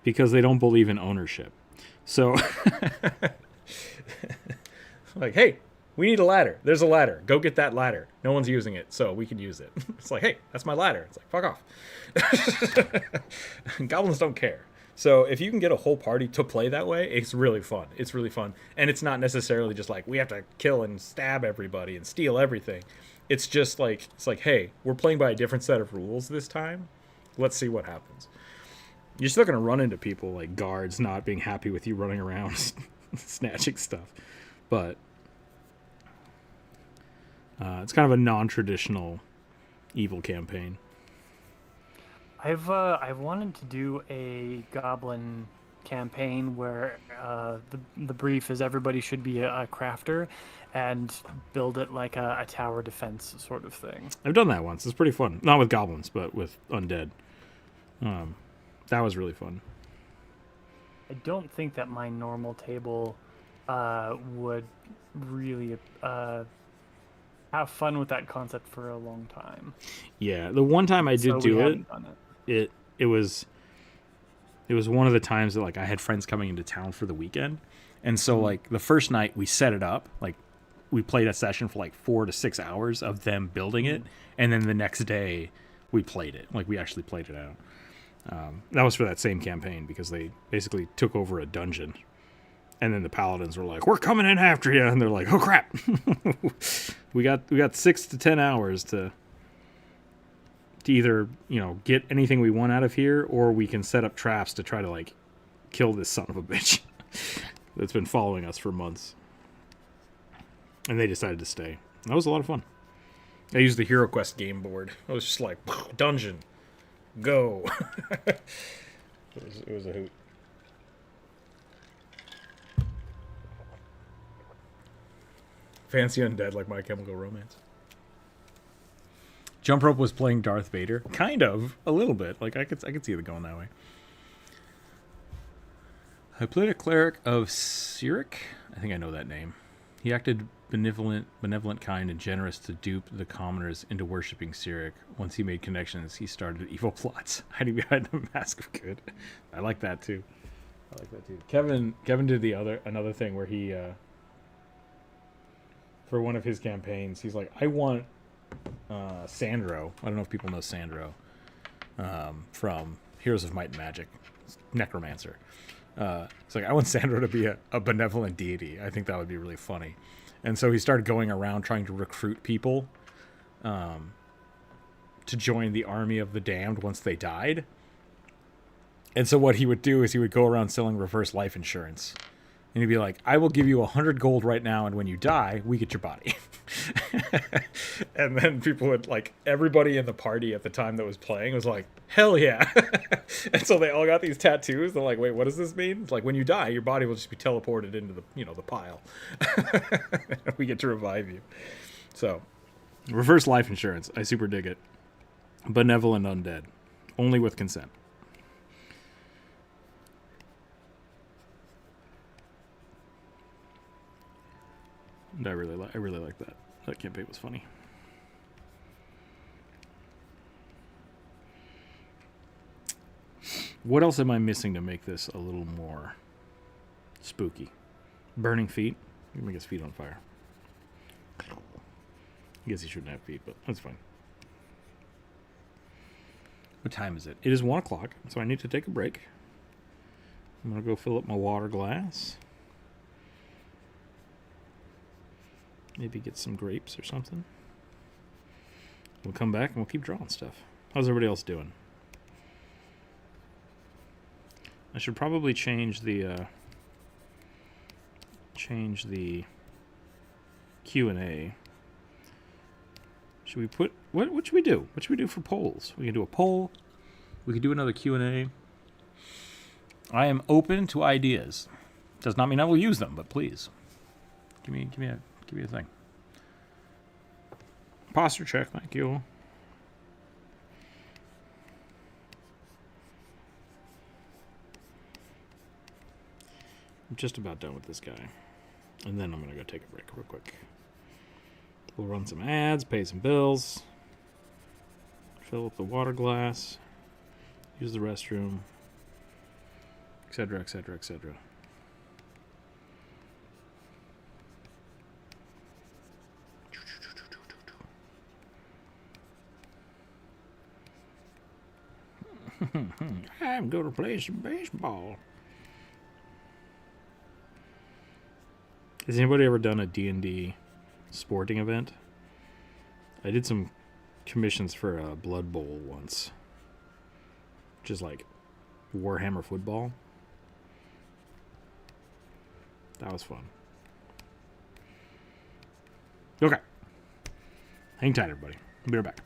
because they don't believe in ownership. So, like, hey, we need a ladder. There's a ladder. Go get that ladder. No one's using it, so we can use it. It's like, hey, that's my ladder. It's like, fuck off. Goblins don't care. So if you can get a whole party to play that way, it's really fun. It's really fun. And it's not necessarily just like, we have to kill and stab everybody and steal everything. It's just like, it's like, hey, we're playing by a different set of rules this time. Let's see what happens. You're still going to run into people like guards not being happy with you running around snatching stuff. But it's kind of a non-traditional evil campaign. I've wanted to do a goblin campaign where the brief is everybody should be a crafter and build it like a tower defense sort of thing. I've done that once. It's pretty fun. Not with goblins, but with undead. That was really fun. I don't think that my normal table would really have fun with that concept for a long time. Yeah, the one time I did do it, it was one of the times that like I had friends coming into town for the weekend, and so like the first night we set it up, like we played a session for like 4 to 6 hours of them building it, and then the next day we played it, like we actually played it out. That was for that same campaign because they basically took over a dungeon, and then the paladins were like, "We're coming in after you," and they're like, "Oh crap, we got 6 to 10 hours to either, you know, get anything we want out of here, or we can set up traps to try to like kill this son of a bitch that's been following us for months." And they decided to stay. That was a lot of fun. I used the Hero Quest game board. I was just like, dungeon, go. It was a hoot. Fancy undead like My Chemical Romance. Jump Rope was playing Darth Vader. Kind of. A little bit. Like, I could see it going that way. I played a cleric of Cyric. I think I know that name. He acted benevolent, kind, and generous to dupe the commoners into worshipping Cyric. Once he made connections, he started evil plots, hiding behind the mask of good. I like that too. Kevin did another thing where he for one of his campaigns, he's like, I want Sandro. I don't know if people know Sandro from Heroes of Might and Magic, necromancer. It's like, I want Sandro to be a benevolent deity. I think that would be really funny. And so he started going around trying to recruit people to join the army of the damned once they died. And so what he would do is he would go around selling reverse life insurance. And he'd be like, I will give you 100 gold right now, and when you die, we get your body. And then people would, like, everybody in the party at the time that was playing was like, hell yeah. And so they all got these tattoos. They're like, wait, what does this mean? It's like, when you die, your body will just be teleported into the, you know, the pile. We get to revive you. So, reverse life insurance. I super dig it. Benevolent undead. Only with consent. And I really like that. That campaign was funny. What else am I missing to make this a little more spooky? Burning feet. You make his feet on fire. I guess he shouldn't have feet, but that's fine. What time is it? It is 1 o'clock, so I need to take a break. I'm going to go fill up my water glass. Maybe get some grapes or something. We'll come back and we'll keep drawing stuff. How's everybody else doing? I should probably change the Q&A. Should we put what should we do? What should we do for polls? We can do a poll. We could do another Q&A. I am open to ideas. Does not mean I will use them, but please give me Give me a thing. Posture check, thank you. I'm just about done with this guy. And then I'm going to go take a break real quick. We'll run some ads, pay some bills, fill up the water glass, use the restroom, etc., etc., etc. I'm going to play some baseball. Has anybody ever done a D&D sporting event? I did some commissions for a Blood Bowl once, which is like Warhammer football. That was fun. Okay. Hang tight, everybody. I'll be right back.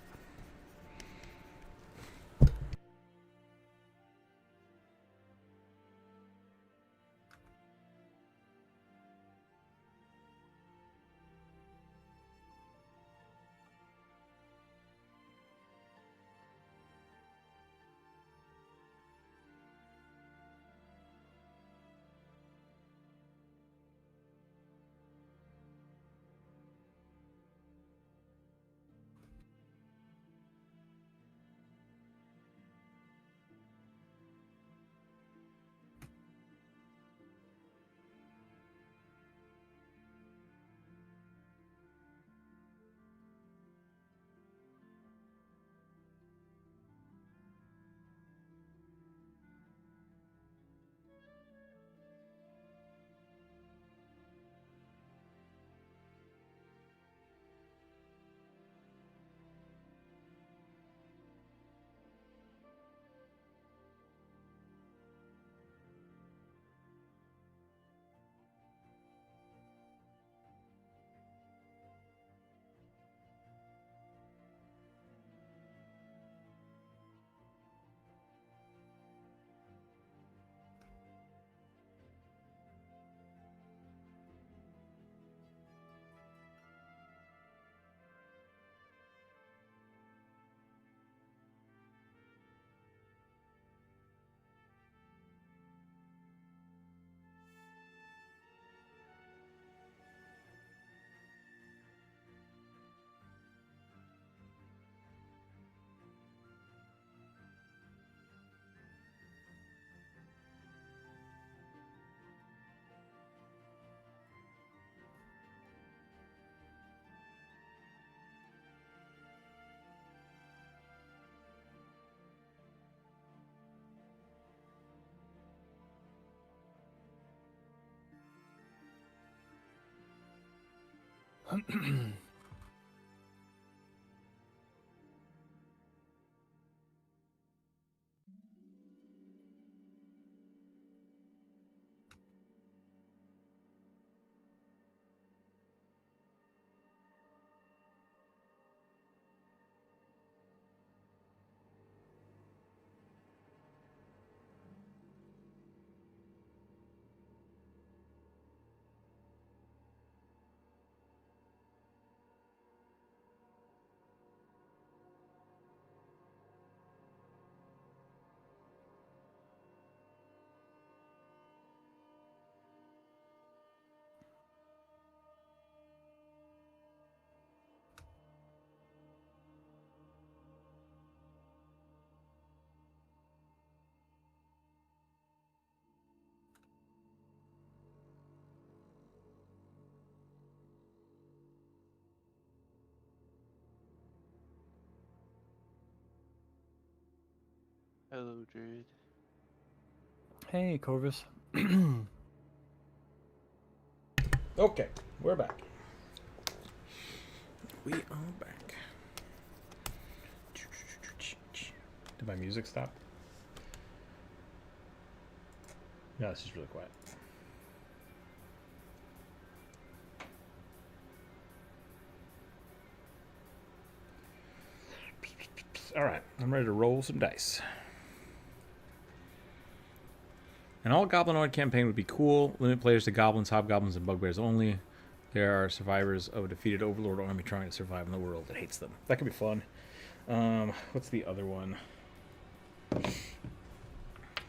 Hello, Druid. Hey, Corvus. Okay, we're back. We are back. Did my music stop? No, it's just really quiet. All right, I'm ready to roll some dice. An all-goblinoid campaign would be cool. Limit players to goblins, hobgoblins, and bugbears only. There are survivors of a defeated Overlord army trying to survive in the world that hates them. That could be fun. What's the other one?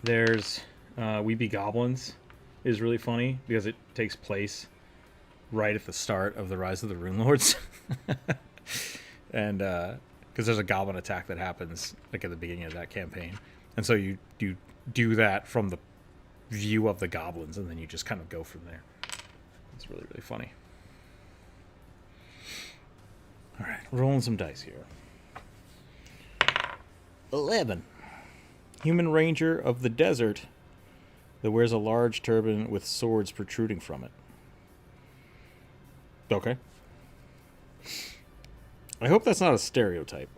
There's We Be Goblins is really funny because it takes place right at the start of the Rise of the Rune Lords. And because there's a goblin attack that happens like at the beginning of that campaign. And so you do that from the view of the goblins, and then you just kind of go from there. It's really, really funny. All right, rolling some dice here. 11. Human ranger of the desert that wears a large turban with swords protruding from it. Okay. I hope that's not a stereotype.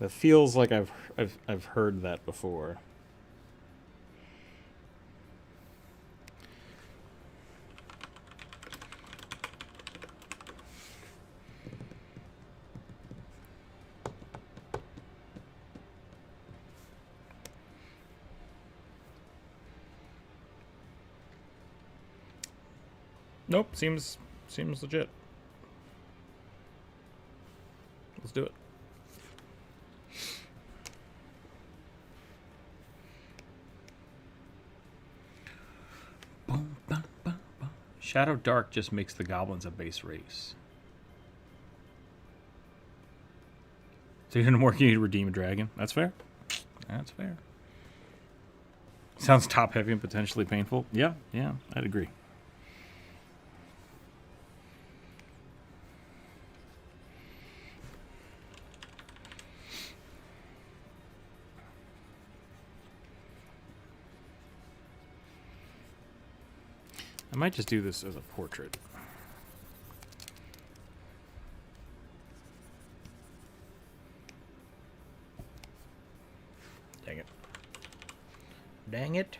That feels like I've heard that before. Nope, seems legit. Let's do it. Boom, bum, bum, bum. Shadow Dark just makes the goblins a base race. So you're more you need to redeem a dragon. That's fair. That's fair. Sounds top heavy and potentially painful. Yeah, I'd agree. I might just do this as a portrait. Dang it. Dang it.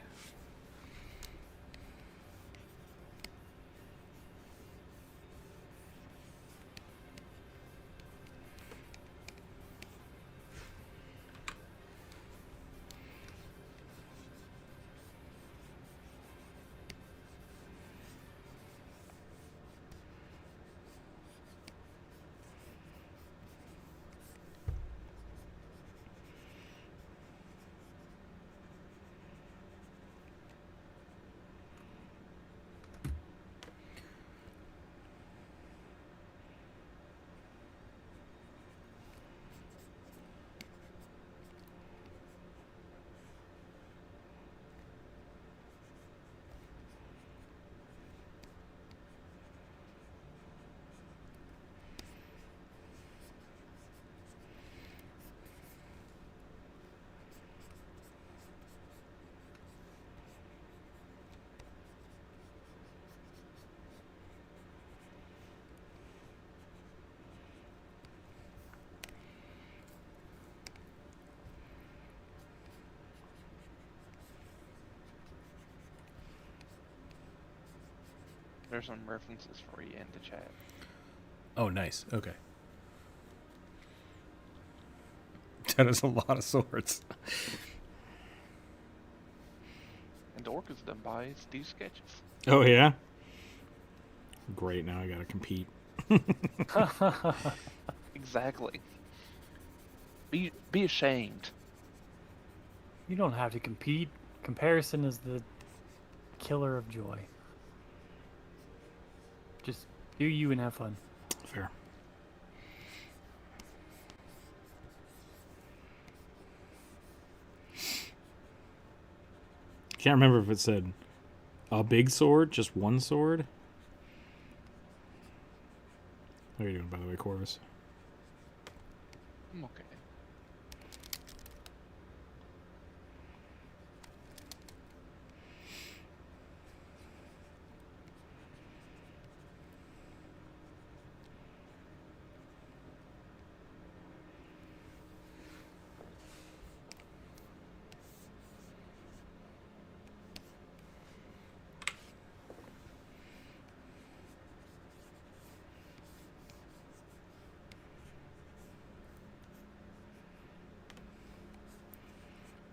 There's some references for you in the chat. Oh, nice. Okay. That is a lot of swords. And the orc is done by Steve Sketches. Oh, yeah? Great, now I gotta compete. Exactly. Be ashamed. You don't have to compete. Comparison is the killer of joy. Just do you and have fun. Fair. Can't remember if it said a big sword, just one sword. How are you doing, by the way, Corvus? I'm okay.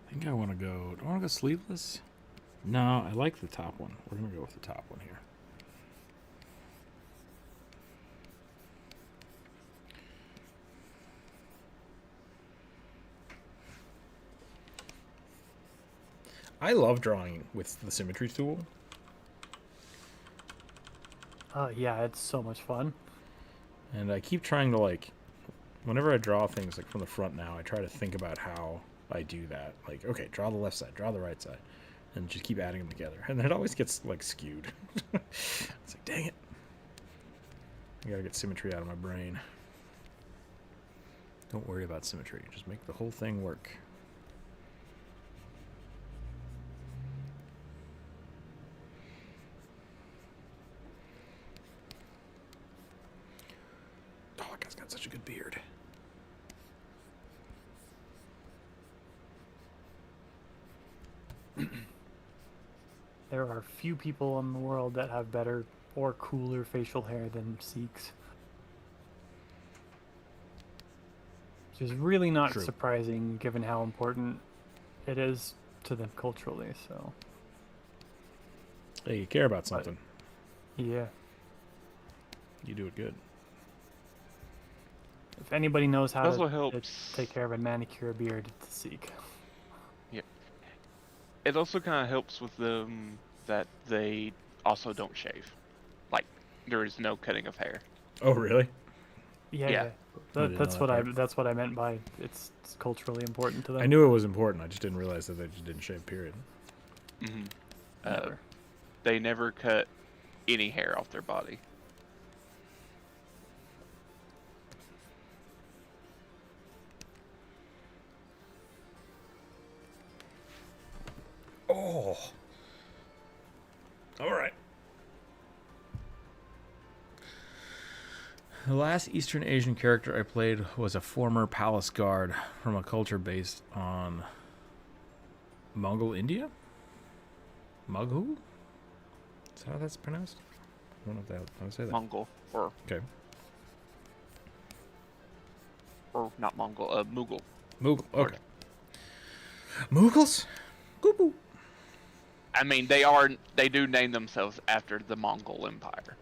I think I want to go... Do I want to go sleeveless? No, I like the top one. We're going to go with the top one here. I love drawing with the symmetry tool. Yeah, it's so much fun. And I keep trying to, like, whenever I draw things, like, from the front now, I try to think about how I do that. Like, okay, draw the left side, draw the right side, and just keep adding them together. And then it always gets, like, skewed. It's like, dang it. I gotta get symmetry out of my brain. Don't worry about symmetry. Just make the whole thing work. Oh, that guy's got such a good beard. There are few people in the world that have better or cooler facial hair than Sikhs. Which is really not True. surprising given how important it is to them culturally, so. Hey, you care about something. Yeah. You do it good. If anybody knows how Also to helps. take care of a manicure beard, it's a Sikh. It also kind of helps with them that they also don't shave. Like, there is no cutting of hair. Oh, really? Yeah, Yeah. yeah. didn't know That's that what part. that's what I meant by it's culturally important to them. I knew it was important. I just didn't realize that they just didn't shave, period. Mm-hmm. Never. They never cut any hair off their body. Oh. All right. The last Eastern Asian character I played was a former palace guard from a culture based on Mongol India? Mughu? Is that how that's pronounced? I don't know how to say that. Mongol, or Okay. not Mongol, Mughal. Mughal. Okay. Mughals? Gooboo. I mean, they do name themselves after the Mongol Empire.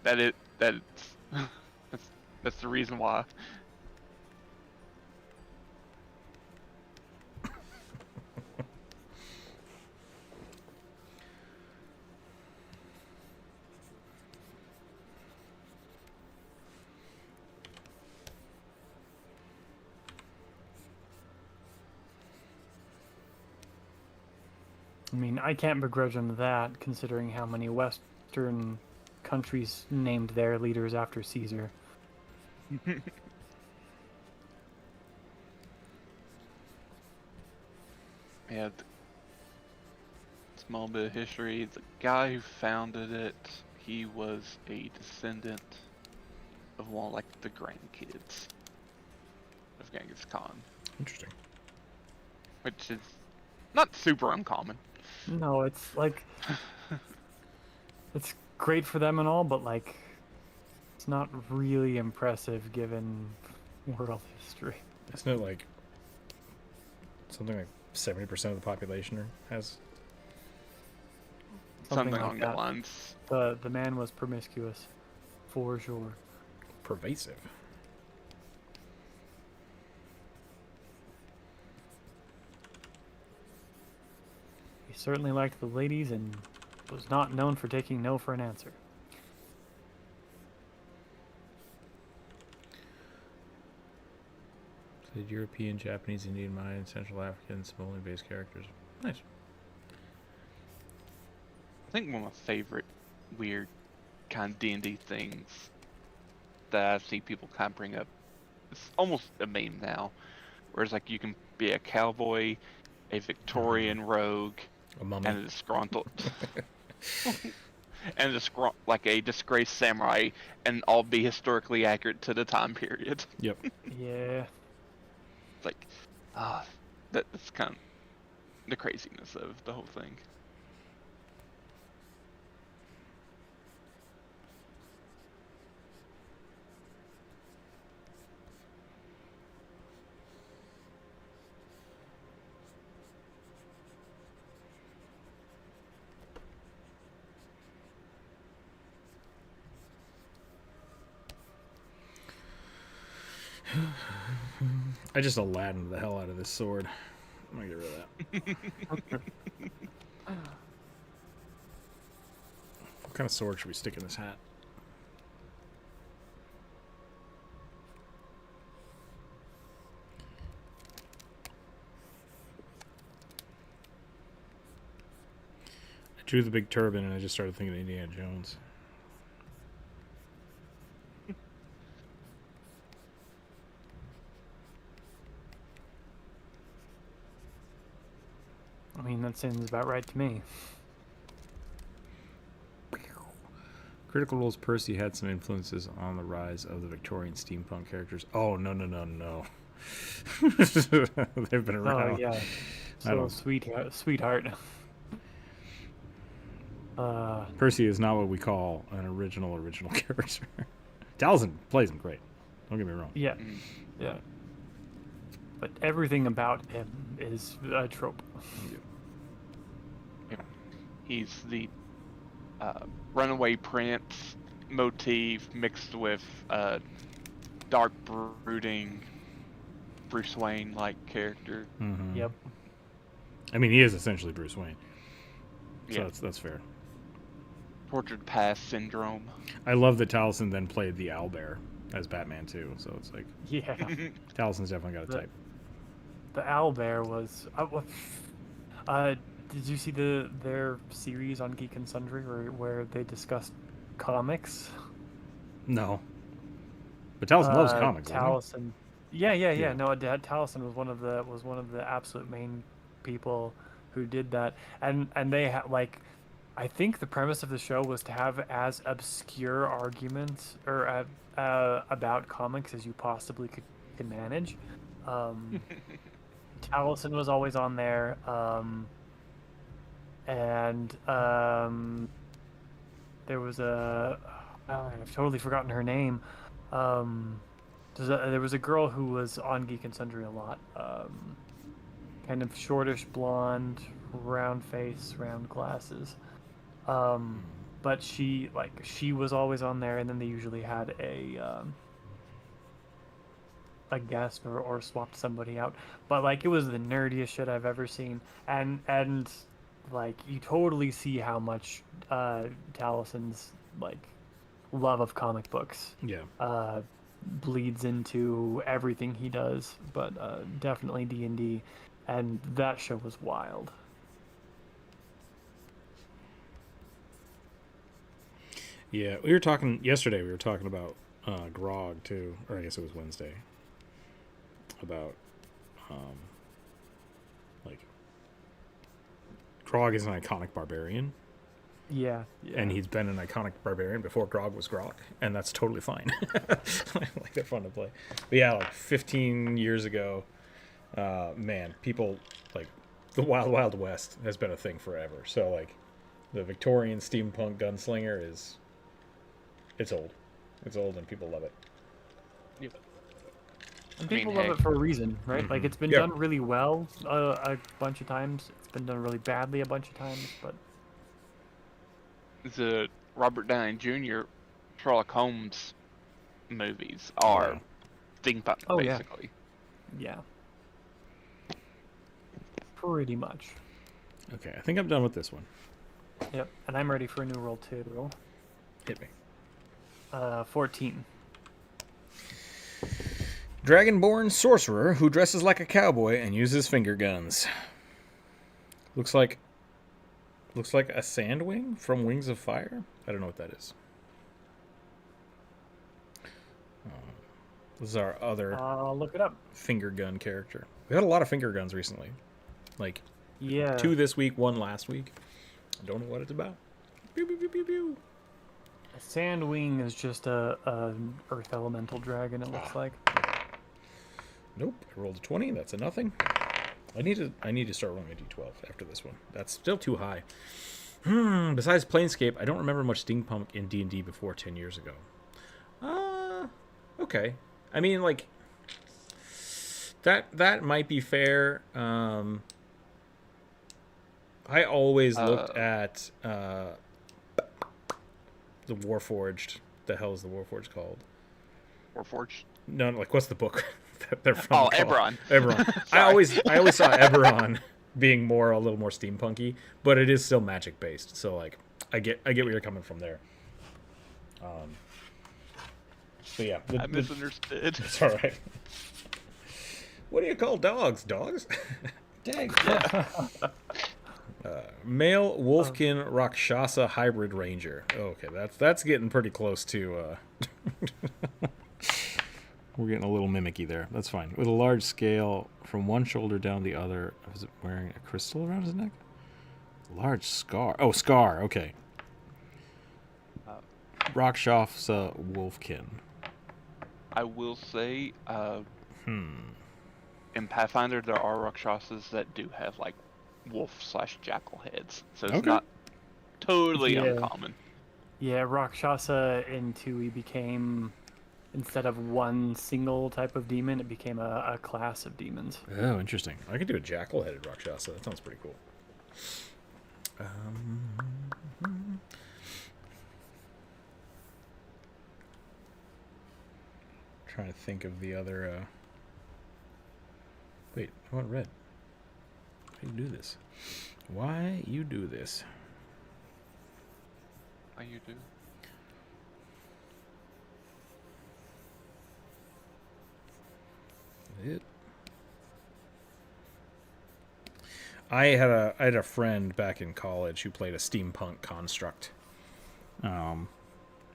That's that's the reason why. I mean, I can't begrudge them that, considering how many Western countries named their leaders after Caesar. Yeah, small bit of history. The guy who founded it, he was a descendant of one like the grandkids of Genghis Khan, Interesting. which is not super uncommon. No, it's like it's great for them and all, but like it's not really impressive given world history. Isn't it like something like 70% of the population has? Something like along that. the lines. The man was promiscuous, for sure. Pervasive. He certainly liked the ladies and was not known for taking no for an answer. Played European, Japanese, Indian, Mayan, Central African, Somali-based characters. Nice. I think one of my favorite weird kind of D&D things that I see people kind of bring up, it's almost a meme now, where it's like you can be a cowboy, a Victorian rogue, A mummy. and a disgruntled, and like a disgraced samurai, and all be historically accurate to the time period. Yep. Yeah. Like, that's kind of the craziness of the whole thing. I just Aladdin the hell out of this sword. I'm gonna get rid of that. What kind of sword should we stick in this hat? I drew the big turban and I just started thinking of Indiana Jones. I mean, that seems about right to me. Critical Role's Percy had some influences on the rise of the Victorian steampunk characters. Oh, no. They've been around. Oh yeah, so sweetheart. Percy is not what we call an original character. Taliesin plays him great. Don't get me wrong. Yeah, yeah. But everything about him is a trope. He's the runaway prince motif mixed with dark brooding Bruce Wayne like character. Mm-hmm. Yep. I mean, he is essentially Bruce Wayne. So Yeah. that's fair. Tortured past syndrome. I love that Taliesin then played the owlbear as Batman too. So it's like Yeah. Talison's definitely got a type. The owlbear was. Did you see their series on Geek and Sundry where they discussed comics? No. But Taliesin loves comics. Taliesin. Yeah. Yeah. No, Taliesin was one of the absolute main people who did that, and they like, I think the premise of the show was to have as obscure arguments or about comics as you possibly could manage. Taliesin was always on there, and there was I've totally forgotten her name. There was a girl who was on Geek and Sundry a lot. Kind of shortish blonde, round face, round glasses. But she was always on there, and then they usually had a guest or swapped somebody out. But like, it was the nerdiest shit I've ever seen, and like, you totally see how much Talison's like love of comic books bleeds into everything he does, but definitely D&D, and that show was wild. Yeah, we were talking yesterday. We were talking about Grog too, or I guess it was Wednesday. About like Grog is an iconic barbarian. Yeah. And he's been an iconic barbarian before Grog was Grog, and that's totally fine. Like, they're fun to play. But yeah, like 15 years ago, man, people like the Wild Wild West has been a thing forever. So like, the Victorian steampunk gunslinger it's old. It's old, and people love it. Yep. And people love it for a reason, right? Like, it's been Yeah. done really well a bunch of times. It's been done really badly a bunch of times, but The Robert Downey Jr. Sherlock Holmes movies are steampunk, Oh, yeah. basically. yeah. Pretty much. Okay, I think I'm done with this one. Yep. And I'm ready for a new roll too. Hit me. 14. Dragonborn sorcerer who dresses like a cowboy and uses finger guns. Looks like a sandwing from Wings of Fire. I don't know what that is. This is our other I'll look it up. finger gun character. We had a lot of finger guns recently. Like, Yeah. 2 this week, 1 last week. I don't know what it's about. Pew, pew, pew, pew, pew. A Sandwing is just a earth elemental dragon, it looks like. Nope. I rolled a 20. That's a nothing. I need to start rolling a d12 after this one. That's still too high. Besides Planescape, I don't remember much steampunk in D&D before 10 years ago. Okay. I mean, like, that might be fair. I always looked at the Warforged. The hell is the Warforged called? Warforged. No, like, what's the book? They're from Eberron. Eberron. I always saw Eberron being a little more steampunky, but it is still magic based. So like, I get where you're coming from there. So yeah, I misunderstood. It's all right. What do you call dogs? Dogs? Dang. Male Wolfkin Rakshasa Hybrid Ranger. Okay, that's getting pretty close to. We're getting a little mimicky there. That's fine. With a large scale from one shoulder down the other. Is it wearing a crystal around his neck? Large scar. Oh, scar. Okay. Rakshasa Wolfkin. I will say, in Pathfinder, there are Rakshasas that do have, like, wolf/jackal heads. So it's not totally uncommon. Yeah, Rakshasa in 2e became, instead of one single type of demon, it became a class of demons. Oh, interesting. I could do a jackal-headed Rakshasa. That sounds pretty cool. Trying to think of the other. Wait, I want red. Why you do this? Why you do this? How you do? I had a friend back in college who played a steampunk construct.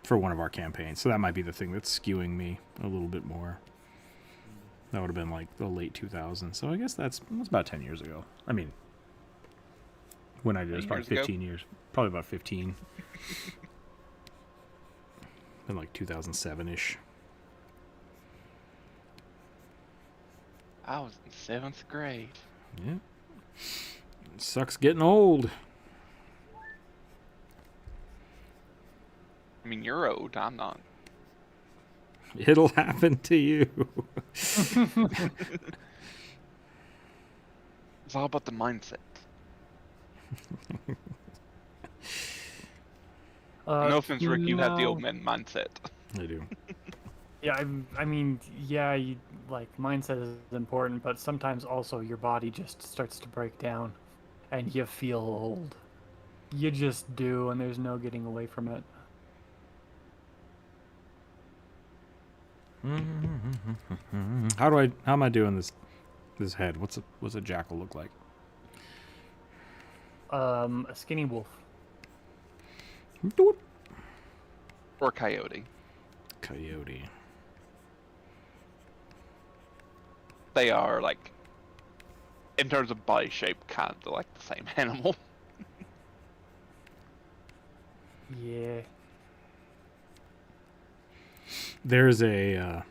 For one of our campaigns, so that might be the thing that's skewing me a little bit more. That would have been like the late 2000s, so I guess that's about 10 years ago. I mean, when I did it was probably 15 years. Probably about 15. Been like 2007-ish. I was in 7th grade. Yeah. It sucks getting old. I mean, you're old. I'm not. It'll happen to you. It's all about the mindset. No offense, Rick. You have the old man mindset. I do. Yeah, I mean, yeah, like mindset is important, but sometimes also your body just starts to break down, and you feel old. You just do, and there's no getting away from it. How am I doing this head? What's a jackal look like? A skinny wolf. Or coyote. Coyote. They are, like, in terms of body shape, kind of like the same animal. Yeah. There's a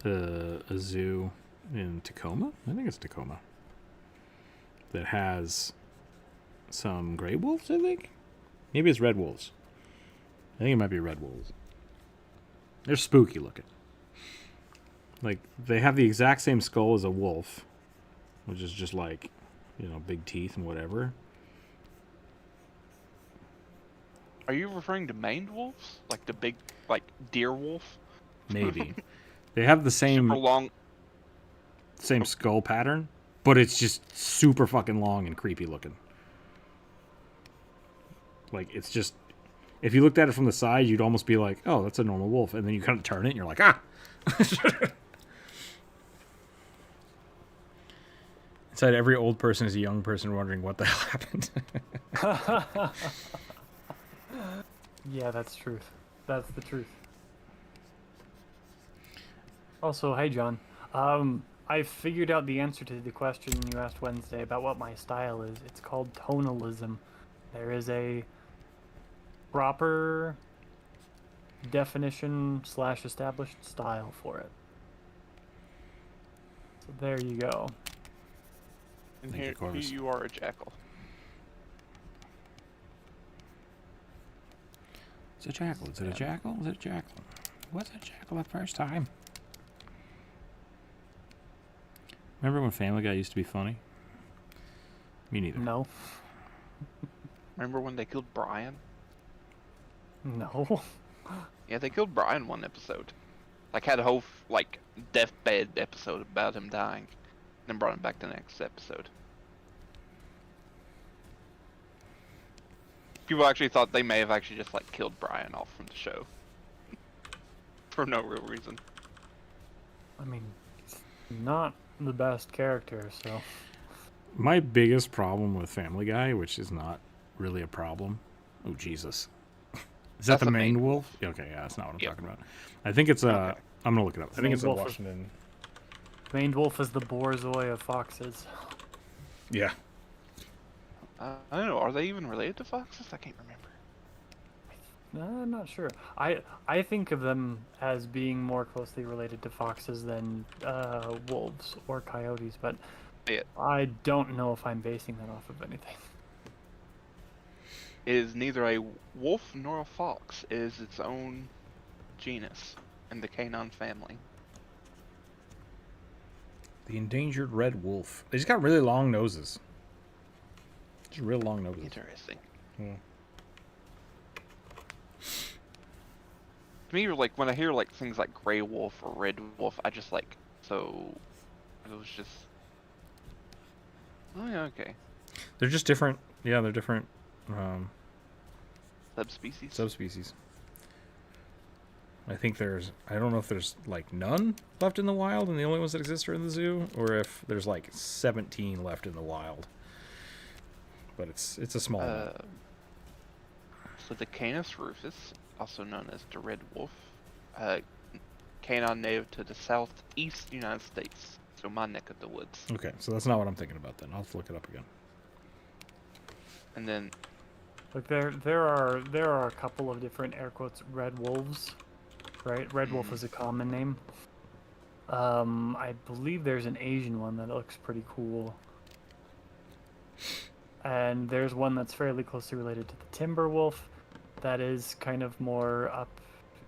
zoo in Tacoma. I think it's Tacoma. That has some gray wolves, I think. Maybe it's red wolves. I think it might be red wolves. They're spooky looking. Like, they have the exact same skull as a wolf, which is just like, big teeth and whatever. Are you referring to maned wolves? Like the big, like, deer wolf? Maybe. They have the same super long, same skull pattern, but it's just super fucking long and creepy looking. Like, it's just, if you looked at it from the side, you'd almost be like, oh, that's a normal wolf. And then you kind of turn it and you're like, ah! Inside every old person is a young person wondering what the hell happened. Yeah, that's truth. That's the truth. Also, hey John. I figured out the answer to the question you asked Wednesday about what my style is. It's called tonalism. There is a proper definition / established style for it. So there you go. and Thank you, here Corvus. you are a jackal. It's a jackal. Is it a jackal? Is it a jackal? Was it a jackal the first time? Remember when Family Guy used to be funny? Me neither. No. Remember when they killed Brian? No. Yeah, they killed Brian one episode. Like had a whole like deathbed episode about him dying, then brought him back the next episode. People actually thought they may have actually just like killed Brian off from the show for no real reason. I mean, he's not the best character, so. My biggest problem with Family Guy, which is not really a problem. Oh Jesus, is that That's the a maned maned wolf? Okay, yeah, that's not what I'm Yep. talking about. I think it's Okay. I'm gonna look it up. I think it's a Wolf is- Washington. Maned wolf is the borzoi of foxes. Yeah. I don't know. Are they even related to foxes? I can't remember. I'm not sure. I think of them as being more closely related to foxes than wolves or coyotes, but Yeah. I don't know if I'm basing that off of anything. It is neither a wolf nor a fox. It is its own genus in the canine family. The endangered red wolf. He's got really long noses. Just real long noses. Interesting. Hmm. To me, like when I hear like things like gray wolf or red wolf, I just like so. It was just. Oh yeah, okay. They're just different. Yeah, they're different Subspecies. subspecies. I think I don't know if there's like none left in the wild and the only ones that exist are in the zoo, or if there's like 17 left in the wild. But it's a small one. So the Canis rufus, also known as the red wolf, canine native to the southeast United States, so my neck of the woods. Okay, so that's not what I'm thinking about then. I'll have to look it up again. And then Like there are a couple of different air quotes red wolves, right? Red wolf is a common name. I believe there's an Asian one that looks pretty cool. And there's one that's fairly closely related to the timber wolf that is kind of more up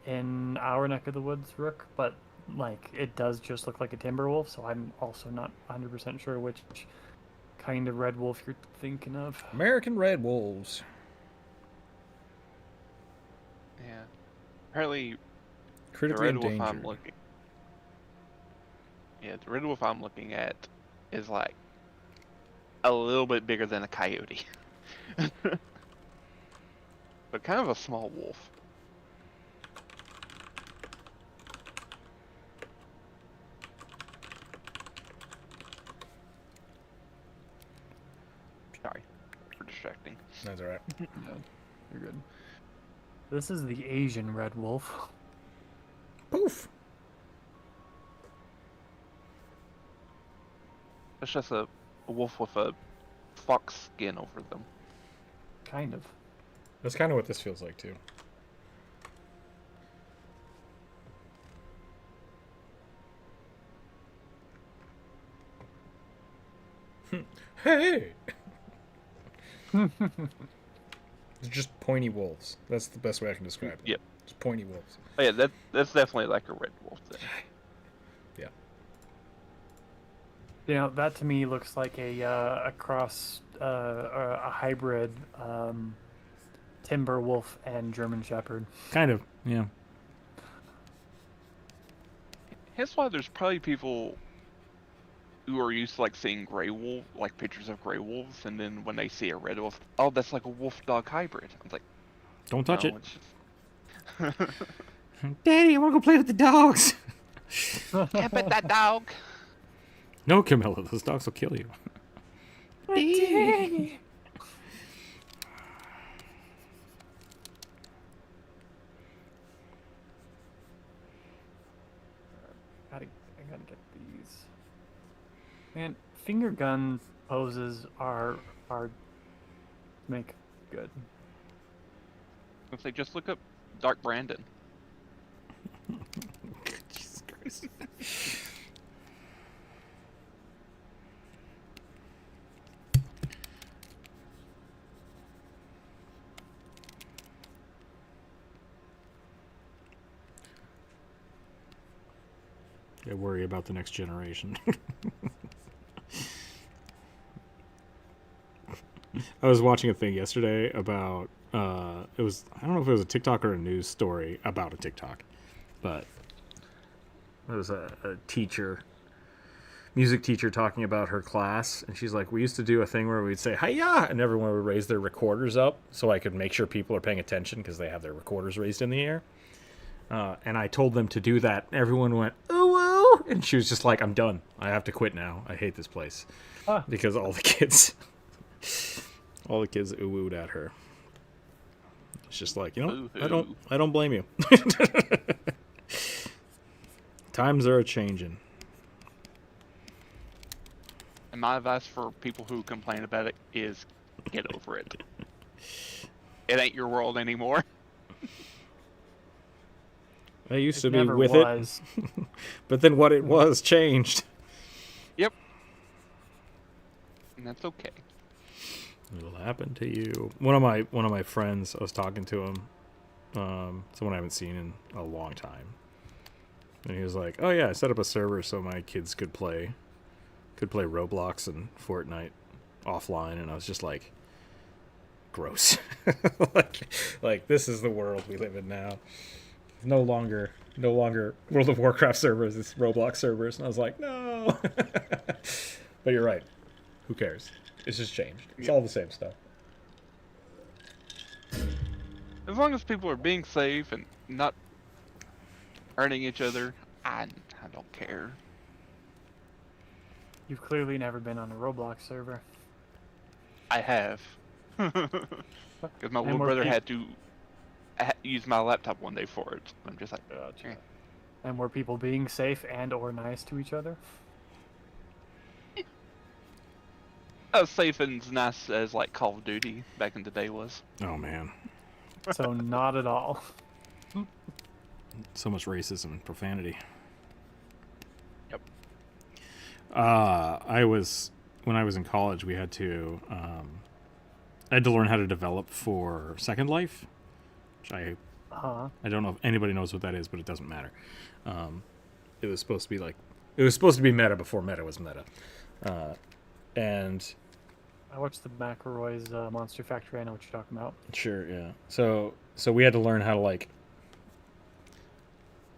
in our neck of the woods, Rook, but like it does just look like a timber wolf, so I'm also not 100% sure which kind of red wolf you're thinking of. American red wolves. yeah, apparently the Critically red wolf I'm endangered. looking. Yeah, the red wolf I'm looking at is like a little bit bigger than a coyote, but kind of a small wolf. Sorry for distracting. That's all right. You're good. This is the Asian red wolf. Poof. It's just a wolf with a fox skin over them. Kind of. That's kind of what this feels like too. Hey. It's just pointy wolves. That's the best way I can describe it. Yep. Just pointy wolves. Oh yeah, that's definitely like a red wolf then. Yeah. You know, that to me looks like a cross, a hybrid timber wolf and German Shepherd. Kind of, yeah. Hence why there's probably people who are used to like seeing gray wolf, like pictures of gray wolves, and then when they see a red wolf, oh, that's like a wolf dog hybrid. I'm like, Don't touch no, it. it's just... Daddy, I want to go play with the dogs. Can't pet that dog. No, Camilla, those dogs will kill you. I gotta get these. Man, finger gun poses are make good. It's like just look up Dark Brandon. Jesus Christ. I worry about the next generation. I was watching a thing yesterday about it was, I don't know if it was a TikTok or a news story about a TikTok, but a teacher, music teacher, talking about her class, and she's like, we used to do a thing where we'd say hiya, and everyone would raise their recorders up so I could make sure people are paying attention because they have their recorders raised in the air. And I told them to do that. Everyone went, ooh, ooh, and she was just like, I'm done. I have to quit now. I hate this place. Because all the kids ooh-oohed at her. It's just like, I don't blame you. Times are a-changing. And my advice for people who complain about it is get over it. It ain't your world anymore. I used to It be never with was. it, but then what it was changed. Yep. And that's okay. It'll happen to you. One of my friends, I was talking to him, someone I haven't seen in a long time, and he was like, "Oh yeah, I set up a server so my kids could play Roblox and Fortnite offline," and I was just like, "Gross." like this is the world we live in now. No longer World of Warcraft servers, it's Roblox servers. And I was like, no. But you're right. Who cares? It's just changed. It's all the same stuff. As long as people are being safe and not hurting each other, I don't care. You've clearly never been on a Roblox server. I have. Because my little more brother peop- had to use my laptop one day for it. I'm just like, eh. And were people being safe and or nice to each other? As safe and as nice as like Call of Duty back in the day was. Oh man. So not at all. So much racism and profanity. Yep. When I was in college, we had to I had to learn how to develop for Second Life, which I don't know if anybody knows what that is, but it doesn't matter. It was supposed to be meta before meta was meta. And I watched the McElroy's Monster Factory. I know what you're talking about. sure, yeah. So we had to learn how to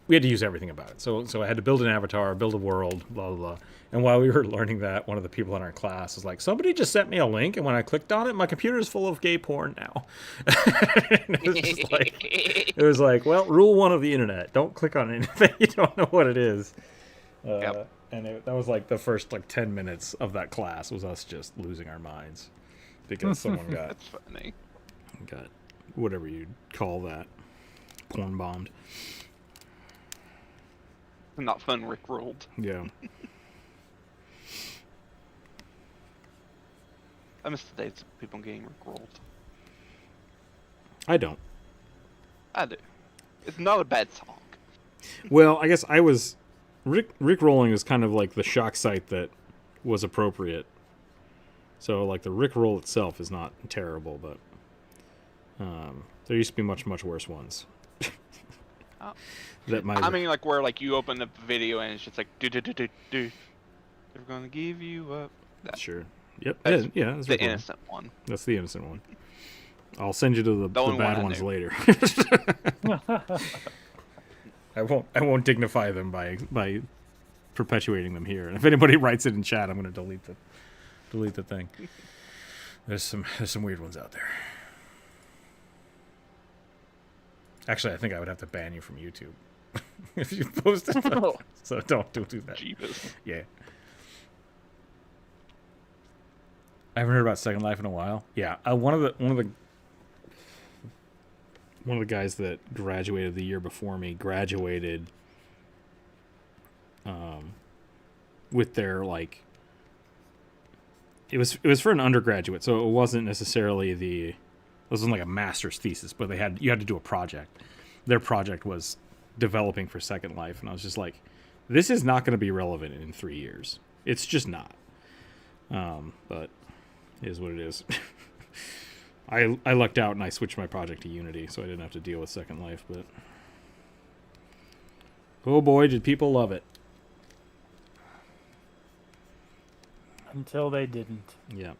we had to use everything about it. So I had to build an avatar, build a world, blah, blah, blah. And while we were learning that, one of the people in our class was like, somebody just sent me a link, and when I clicked on it, my computer is full of gay porn now. It was like, well, rule one of the internet. Don't click on anything you don't know what it is. Yep. And that was like the first 10 minutes of that class was us just losing our minds. Because someone That's funny. got whatever you'd call that, porn bombed. Not fun, Rick rolled. Yeah. I miss the days of people getting Rick rolled. I don't. I do. It's not a bad song. Well, I guess I was... Rick rolling is kind of like the shock site that was appropriate. So, like, the Rick roll itself is not terrible, but... there used to be much, much worse ones. Oh. I mean, like, where, like, you open up the video and it's just like, do. They're gonna give you up. That. Sure. Yep. That's That's the innocent one. That's the innocent one. I'll send you to the only bad one I ones knew. later. I won't dignify them by perpetuating them here. And if anybody writes it in chat, I'm going to delete the thing. There's some weird ones out there. Actually, I think I would have to ban you from YouTube if you posted that. So don't do that. Jeebus. Yeah. I haven't heard about Second Life in a while. Yeah, one of the guys that graduated the year before me graduated with their it was for an undergraduate, so it wasn't necessarily it wasn't like a master's thesis, but you had to do a project. Their project was developing for Second Life, and I was just like, this is not going to be relevant in 3 years. It's just not. But it is what it is. I lucked out and I switched my project to Unity, so I didn't have to deal with Second Life, but oh boy, did people love it. Until they didn't. Yeah.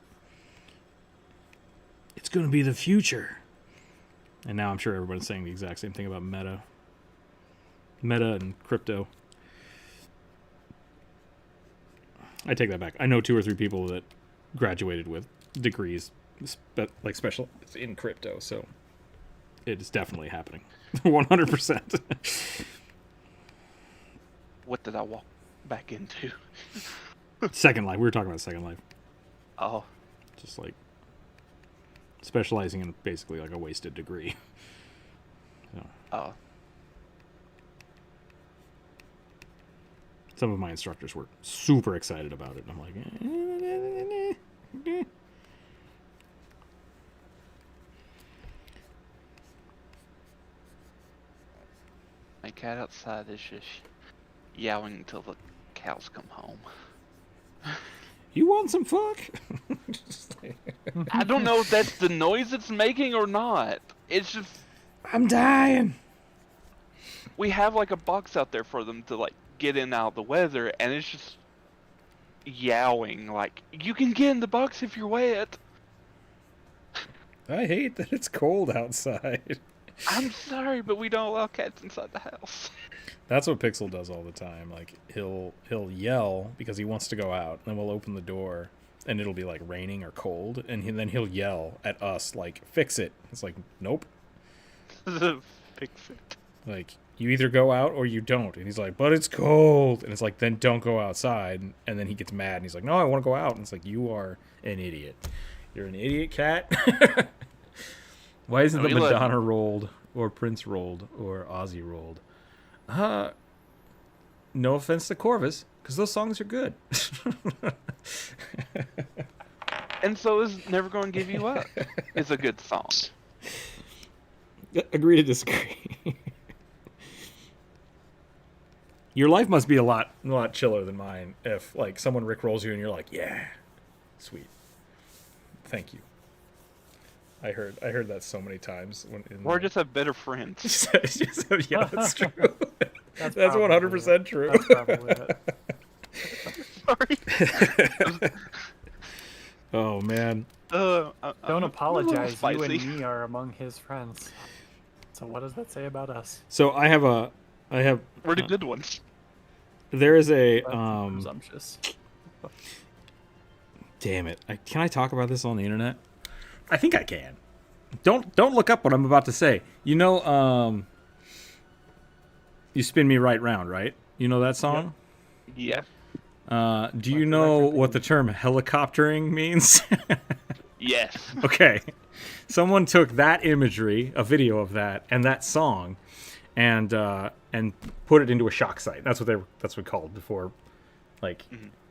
It's going to be the future. And now I'm sure everybody's saying the exact same thing about Meta and crypto. I take that back. I know 2 or 3 people that graduated with degrees, like special in crypto. So it is definitely happening, 100%. What did I walk back into? Second Life. We were talking about Second Life. Oh, Just like specializing in basically like a wasted degree. So, oh. some of my instructors were super excited about it. And I'm like, My cat outside is just yowling until the cows come home. you want some fuck? I don't know if that's the noise it's making or not. It's just I'm dying. we have like a box out there for them to like get in and out of the weather, and it's just yowling like, you can get in the box if you're wet. I hate that it's cold outside. I'm sorry, but we don't allow cats inside the house. That's what Pixel does all the time. Like he'll yell because he wants to go out, and then we'll open the door, and it'll be like raining or cold, and then he'll yell at us like, "Fix it!" It's like, nope. Fix it. Like, you either go out or you don't. And he's like, but it's cold. And it's like, then don't go outside. And then he gets mad and he's like, no, I want to go out. And it's like, you are an idiot. You're an idiot, cat. Why isn't the Madonna rolled or Prince rolled or Ozzy rolled? No offense to Corvus, because those songs are good. And so is Never Gonna Give You Up. It's a good song. Agree to disagree. Your life must be a lot chiller than mine if like someone rickrolls you and you're like, yeah, sweet, thank you. I heard that so many times. Or just have better friends. Yeah, that's true. That's 100% true. That's probably it. Sorry. Oh man. Don't apologize. You spicy. and me are among his friends. So what does that say about us? So I have We're the good ones. there is a That's presumptuous. damn it. Can I talk about this on the internet? I think I can. Don't look up what I'm about to say. You know, You Spin Me Right Round, right? You know that song? Yeah. Do you know what the term helicoptering means? Yes. Okay. Someone took that imagery, a video of that, and that song, and put it into a shock site. That's what we called before, like,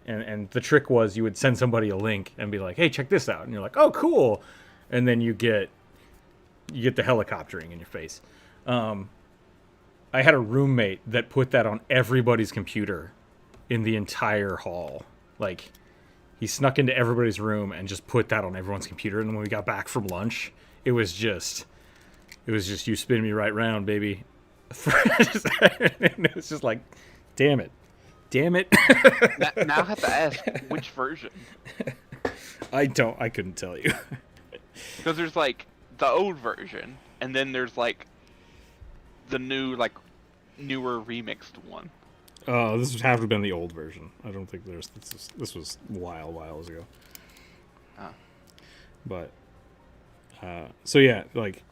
and the trick was you would send somebody a link and be like, hey, check this out, and you're like, oh, cool, and then you get the helicoptering in your face. I had a roommate that put that on everybody's computer in the entire hall. Like, he snuck into everybody's room and just put that on everyone's computer. And when we got back from lunch, it was just You Spin Me Right Round, baby. And it was just like, damn it. Now I have to ask, which version? I couldn't tell you. Because there's like the old version, and then there's like the new, like newer remixed one. This would have to have been the old version. I don't think this was a while ago. Oh. But so yeah, like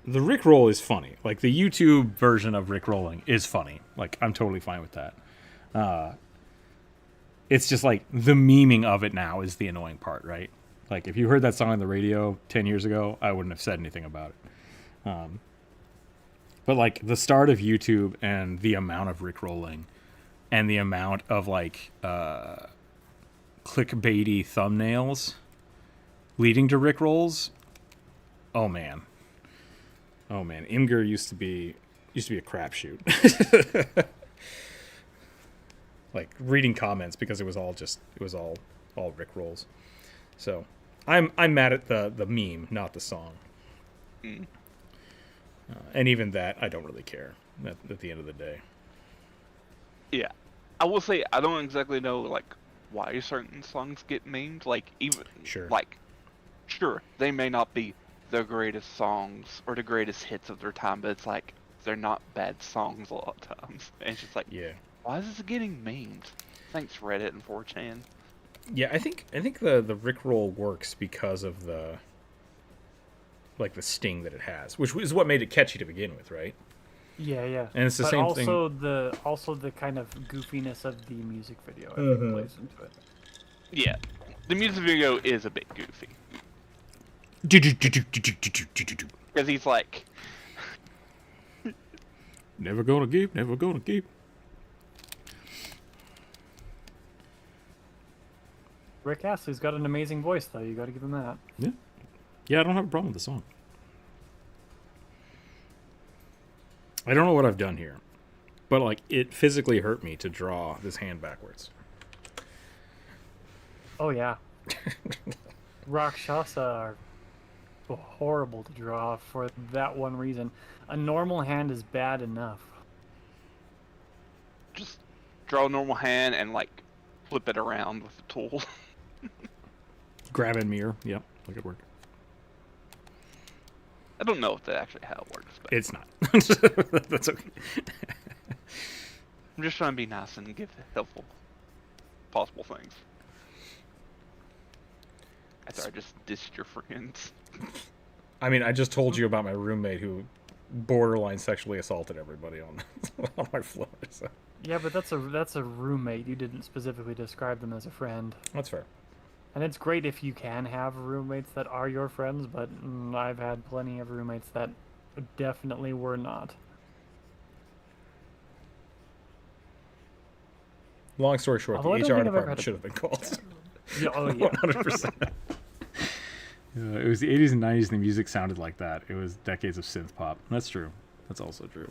the Rickroll is funny. Like the YouTube version of Rickrolling is funny. Like I'm totally fine with that. It's just like the memeing of it now is the annoying part, right? Like if you heard that song on the radio 10 years ago, I wouldn't have said anything about it. But like the start of YouTube and the amount of Rickrolling and the amount of like clickbaity thumbnails leading to Rickrolls. Oh man. Imgur used to be a crapshoot. Like reading comments because it was all Rickrolls. So I'm mad at the meme, not the song. And even that, I don't really care at the end of the day. Yeah, I will say I don't exactly know like why certain songs get memed. Like even sure they may not be the greatest songs or the greatest hits of their time, but it's like they're not bad songs a lot of times. And it's just like, yeah, Why is this getting memed? Thanks, Reddit and 4chan. Yeah, I think the Rickroll works because of the sting that it has, which is what made it catchy to begin with, right? Yeah, yeah. And it's the but same also thing. the kind of goofiness of the music video I think plays into it. Yeah, the music video is a bit goofy. Because he's like, Never gonna keep, never gonna keep. Rick Astley's got an amazing voice, though. You got to give him that. Yeah. Yeah, I don't have a problem with the song. I don't know what I've done here, but like it physically hurt me to draw this hand backwards. Oh yeah. Rakshasa are horrible to draw for that one reason. A normal hand is bad enough. just draw a normal hand and like flip it around with the tool. Grab and mirror. Yep, that could work. I don't know if that's actually how it works, but It's not. That's okay. I'm just trying to be nice and give helpful possible things. After I just dissed your friends. I mean, I just told you about my roommate who borderline sexually assaulted everybody on on my floor. So. Yeah, but that's a roommate. You didn't specifically describe them as a friend. That's fair. And it's great if you can have roommates that are your friends, but I've had plenty of roommates that definitely were not. Long story short, Although I the don't HR think I've ever department had a- should have been called. Yeah, oh yeah. 100%. It was the 80s and 90s, and the music sounded like that. It was decades of synth pop. That's true. That's also true.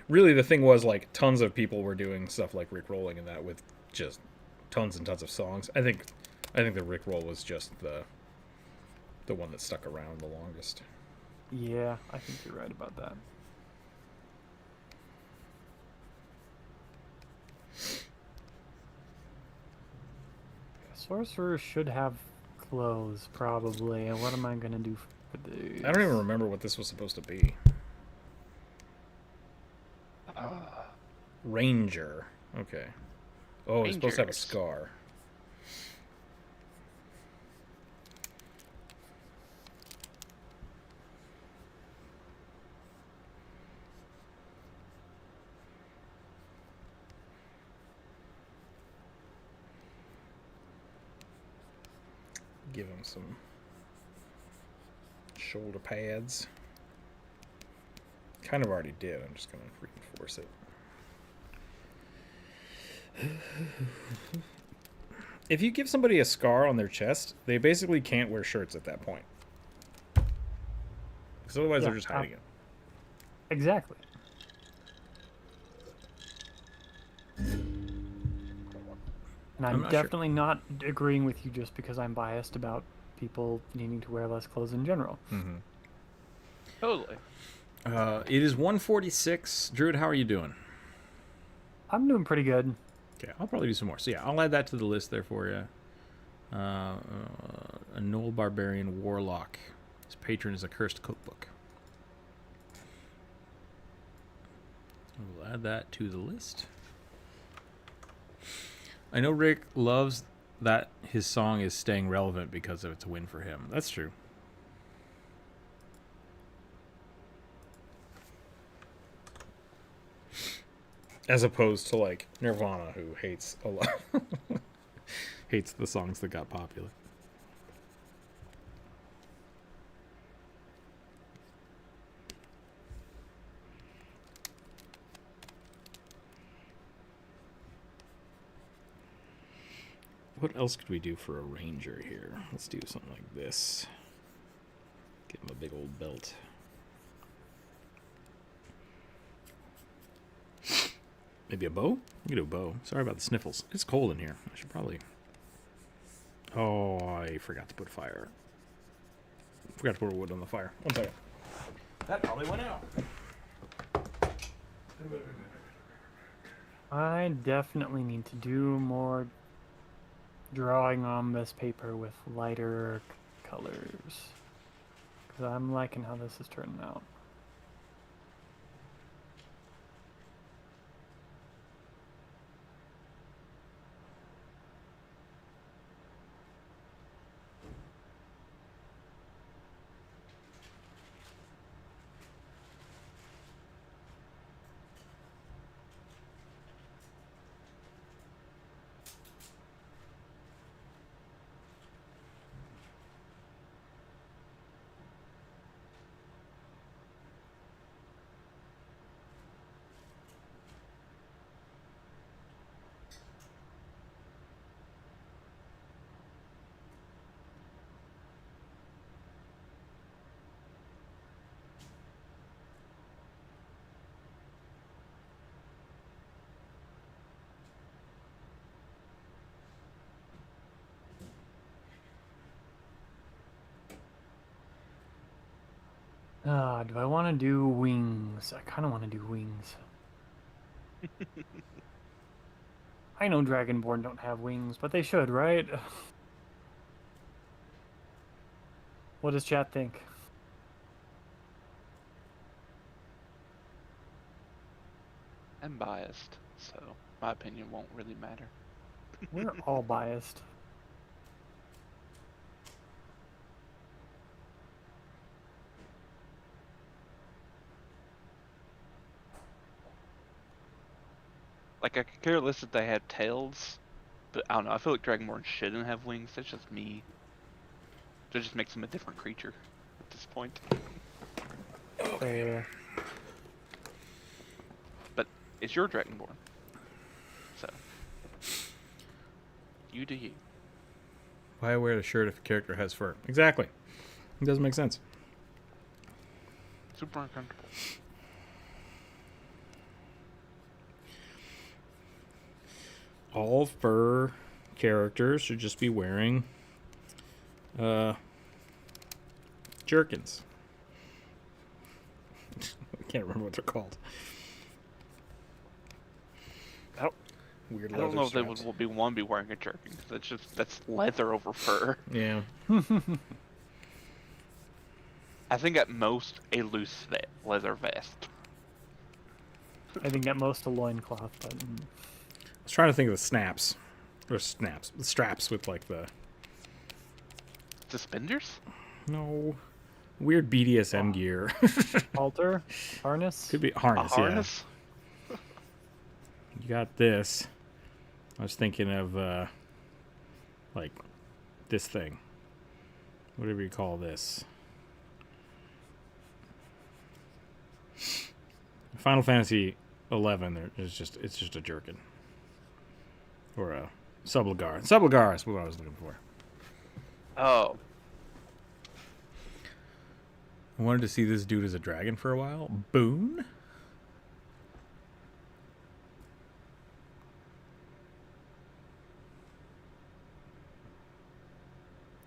Really, the thing was, like, tons of people were doing stuff like Rickrolling and that with just tons and tons of songs. I think the Rickroll was just the one that stuck around the longest. Yeah, I think you're right about that. Sorcerer should have clothes, probably. And what am I gonna do for these? I don't even remember what this was supposed to be. Ranger. Okay. Oh, it's supposed to have a Rangers. scar. Give him some shoulder pads. Kind of already did. I'm just going to reinforce it. If you give somebody a scar on their chest, they basically can't wear shirts at that point. Because otherwise they're just hiding it. Exactly. And I'm not definitely not agreeing with you just because I'm biased about people needing to wear less clothes in general. Totally. It is 1:46. Druid, how are you doing? I'm doing pretty good. Okay, I'll probably do some more. So yeah, I'll add that to the list there for you. A Knoll Barbarian Warlock. His patron is a cursed cookbook. We'll add that to the list. I know Rick loves that his song is staying relevant because of it's a win for him. That's true. As opposed to like Nirvana, who hates a lot, Hates the songs that got popular. What else could we do for a ranger here? Let's do something like this. Give him a big old belt. Maybe a bow? We can do a bow. Sorry about the sniffles. It's cold in here. I should probably... Oh, I forgot to put fire. Forgot to put wood on the fire. 1 second. That probably went out. I definitely need to do more drawing on this paper with lighter colors. Because I'm liking how this is turning out. Do I want to do wings? I kind of want to do wings. I know Dragonborn don't have wings, but they should, right? What does chat think? I'm biased, so my opinion won't really matter. We're all biased. Like, I could care less if they have tails, but I don't know. I feel like Dragonborn shouldn't have wings. That's just me. That just makes them a different creature at this point. Fair. But it's your Dragonborn. So, you do you. Why wear a shirt if a character has fur? Exactly. It doesn't make sense. Super uncomfortable. All fur characters should just be wearing jerkins. I can't remember what they're called. Weird I leather don't know if they straps. would be wearing a jerkin, because that's leather over fur. Yeah. I think at most a loose leather vest. I think at most a loincloth, but I was trying to think of the snaps. Or snaps. The straps with like the... Suspenders? No. Weird BDSM gear. halter, harness. Could be A harness, harness? yeah. You got this. I was thinking of, like, this thing. Whatever you call this. Final Fantasy 11, it's just a jerkin. Or a subligar. Subligar is what I was looking for. Oh. I wanted to see this dude as a dragon for a while. Boone?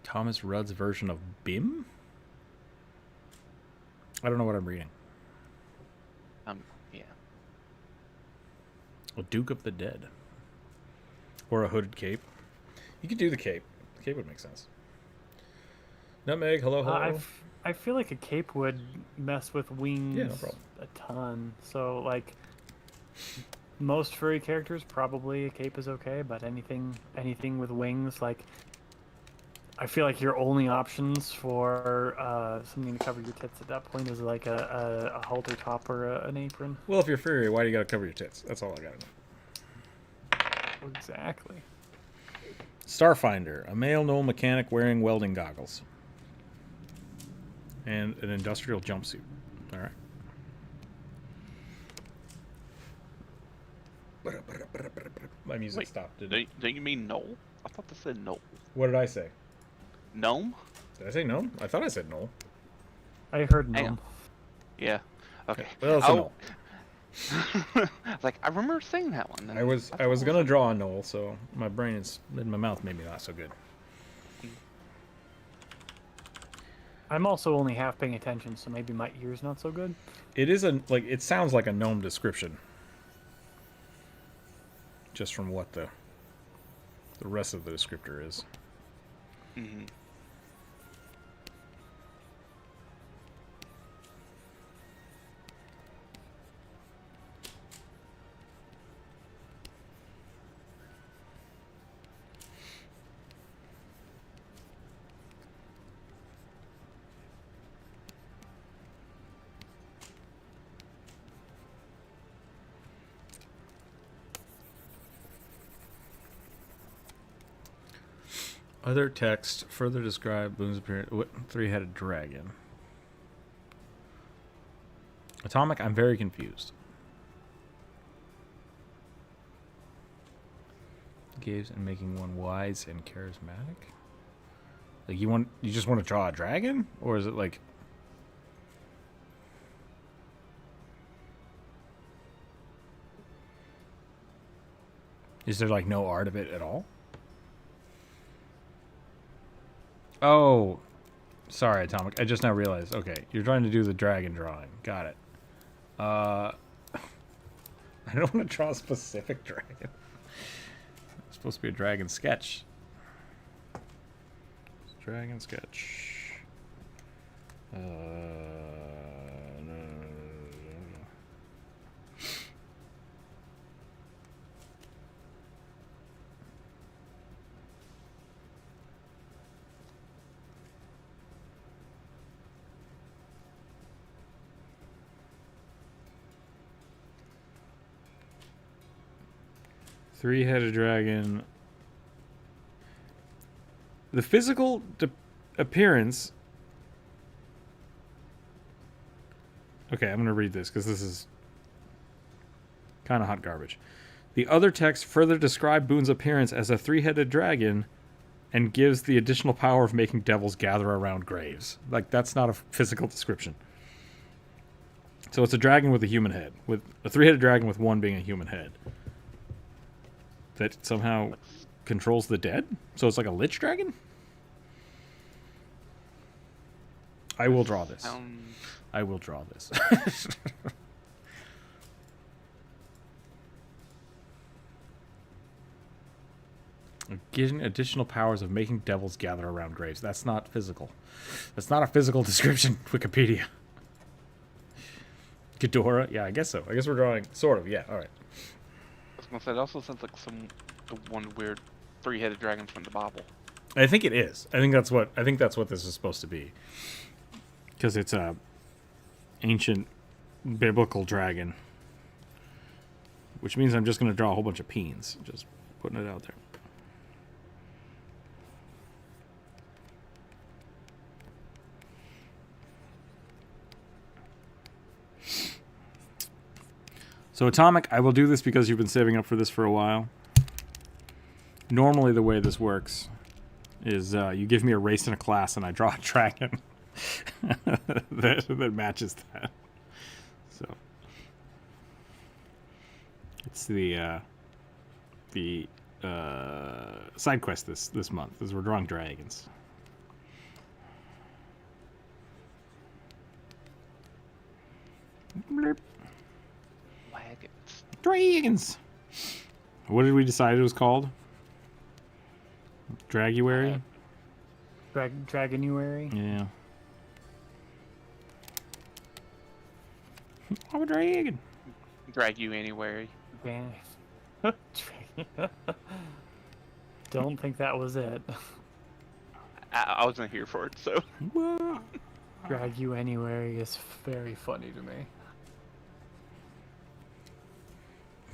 Thomas Rudd's version of Bim? I don't know what I'm reading. Yeah. A Duke of the Dead. Or a hooded cape. You could do the cape. The cape would make sense. Nutmeg, hello, hello. I feel like a cape would mess with wings Yeah, no problem. a ton. So, like, most furry characters, probably a cape is okay, but anything with wings, like, I feel like your only options for something to cover your tits at that point is like a halter top or an apron. Well, if you're furry, why do you gotta cover your tits? That's all I gotta know. Exactly. Starfinder, a male knoll mechanic wearing welding goggles. And an industrial jumpsuit. Alright. My music stopped, didn't it? Don't you mean Knoll? I thought they said Knoll. What did I say? Gnome? Did I say gnome? I thought I said knoll. I heard Hang gnome. on. Yeah. Okay. Well, it's a knoll. Like, I remember saying that one. and I was thought it gonna draw a knoll, so my brain is in my mouth maybe not so good. I'm also only half paying attention, so maybe my ear's not so good. It is it sounds like a gnome description. Just from what the The rest of the descriptor is. Mm-hmm. Other text further describe Boone's appearance. Three-headed dragon. Atomic, I'm very confused. Gives and making one wise and charismatic. Like you just want to draw a dragon, or is it like? Is there like no art of it at all? Oh, sorry, Atomic. I just now realized. Okay, you're trying to do the dragon drawing. Got it. I don't want to draw a specific dragon. It's supposed to be a dragon sketch. Dragon sketch. No. Three-headed dragon. The physical appearance. Okay, I'm going to read this because this is kind of hot garbage. The other text further describe Boone's appearance as a three-headed dragon and gives the additional power of making devils gather around graves. Like, that's not a physical description. So it's a dragon with a human head. With a three-headed dragon with one being a human head. That somehow controls the dead? So it's like a lich dragon? I will draw this. I will draw this. Getting additional powers of making devils gather around graves. That's not physical. That's not a physical description, Wikipedia. Ghidorah? Yeah, I guess so. I guess we're drawing... Sort of, yeah. Alright. I was gonna say, it also sounds like the one weird three-headed dragon from the Bible. I think it is. I think that's what this is supposed to be. Because it's a ancient biblical dragon. Which means I'm just going to draw a whole bunch of peens. Just putting it out there. So Atomic, I will do this because you've been saving up for this for a while. Normally the way this works is you give me a race in a class and I draw a dragon that matches that. So it's the side quest this month is we're drawing dragons. Blurp. Dragons. What did we decide it was called? Draguary? Dragonuary? Yeah. I'm a dragon. Drag you anywhere. Don't think that was it. I wasn't here for it, so. Drag you anywhere is very funny to me.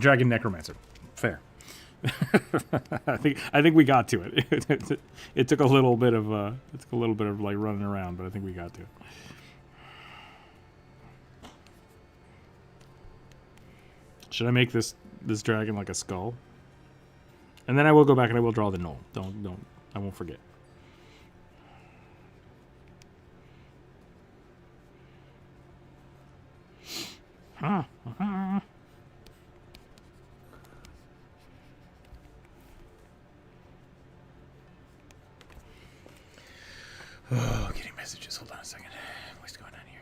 Dragon Necromancer. Fair. I think we got to it. It took a little bit of like running around, but I think we got to it. Should I make this dragon like a skull? And then I will go back and I will draw the gnome. Don't I won't forget. Oh, getting messages. Hold on a second. What's going on here?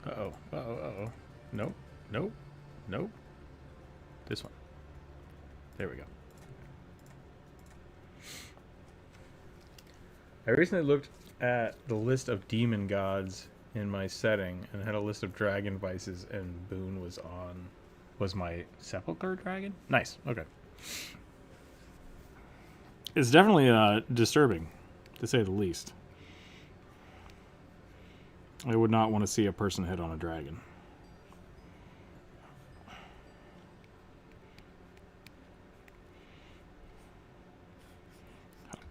Uh-oh. Uh-oh. Uh-oh. Nope. Nope. Nope. This one. There we go. I recently looked at the list of demon gods in my setting and had a list of dragon vices, and Boone was my sepulcher dragon. Nice. Okay. It's definitely disturbing, to say the least. I would not want to see a person hit on a dragon.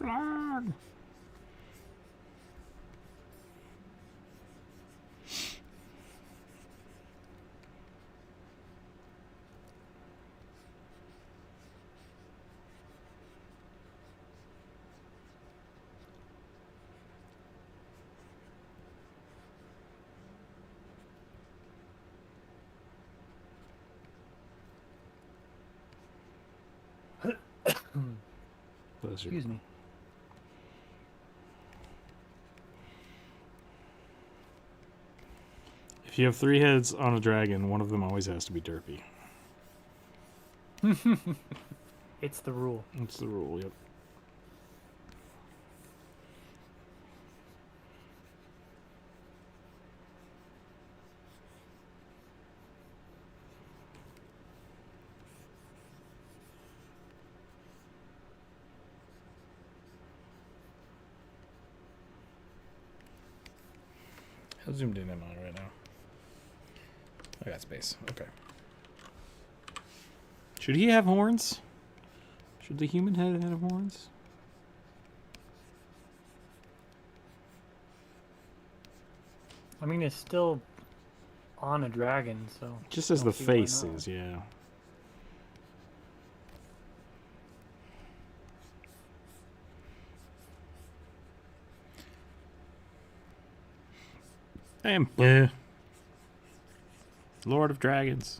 Blarg. Excuse me. If you have 3 heads on a dragon, one of them always has to be derpy. It's the rule. That's the rule, yep. How zoomed in am I right now? I got space. Okay. Should he have horns? Should the human head have horns? I mean, it's still on a dragon, so... Just as don't the see why face not. is, yeah. I am Lord of Dragons.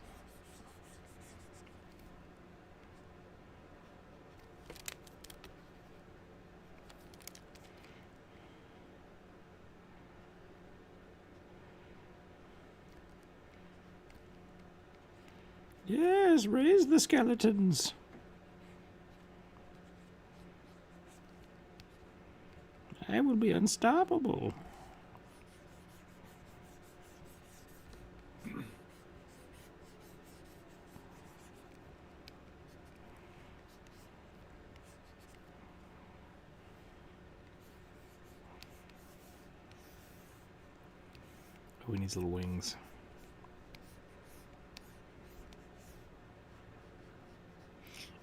Yes, raise the skeletons. I will be unstoppable. Oh, he needs little wings.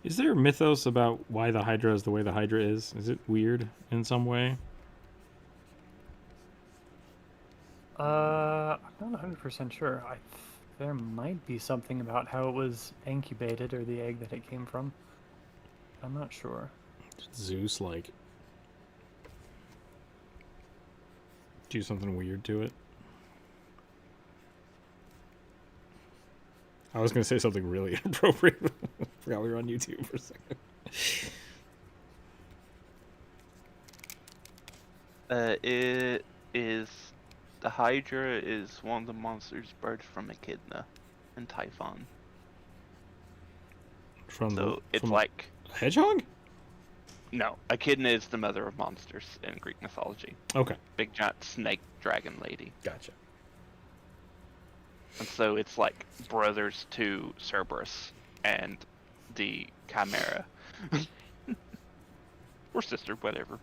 Is there a mythos about why the Hydra is the way the Hydra is? Is it weird in some way? I'm not 100% sure. There might be something about how it was incubated or the egg that it came from. I'm not sure. Zeus, like, do something weird to it? I was going to say something really inappropriate. Forgot we were on YouTube for a second. It is the Hydra is one of the monsters birthed from Echidna and Typhon. So it's like hedgehog? No, Echidna is the mother of monsters in Greek mythology. Okay, Big giant snake dragon lady. gotcha. And so it's like brothers to Cerberus and the Chimera. Or sister, whatever.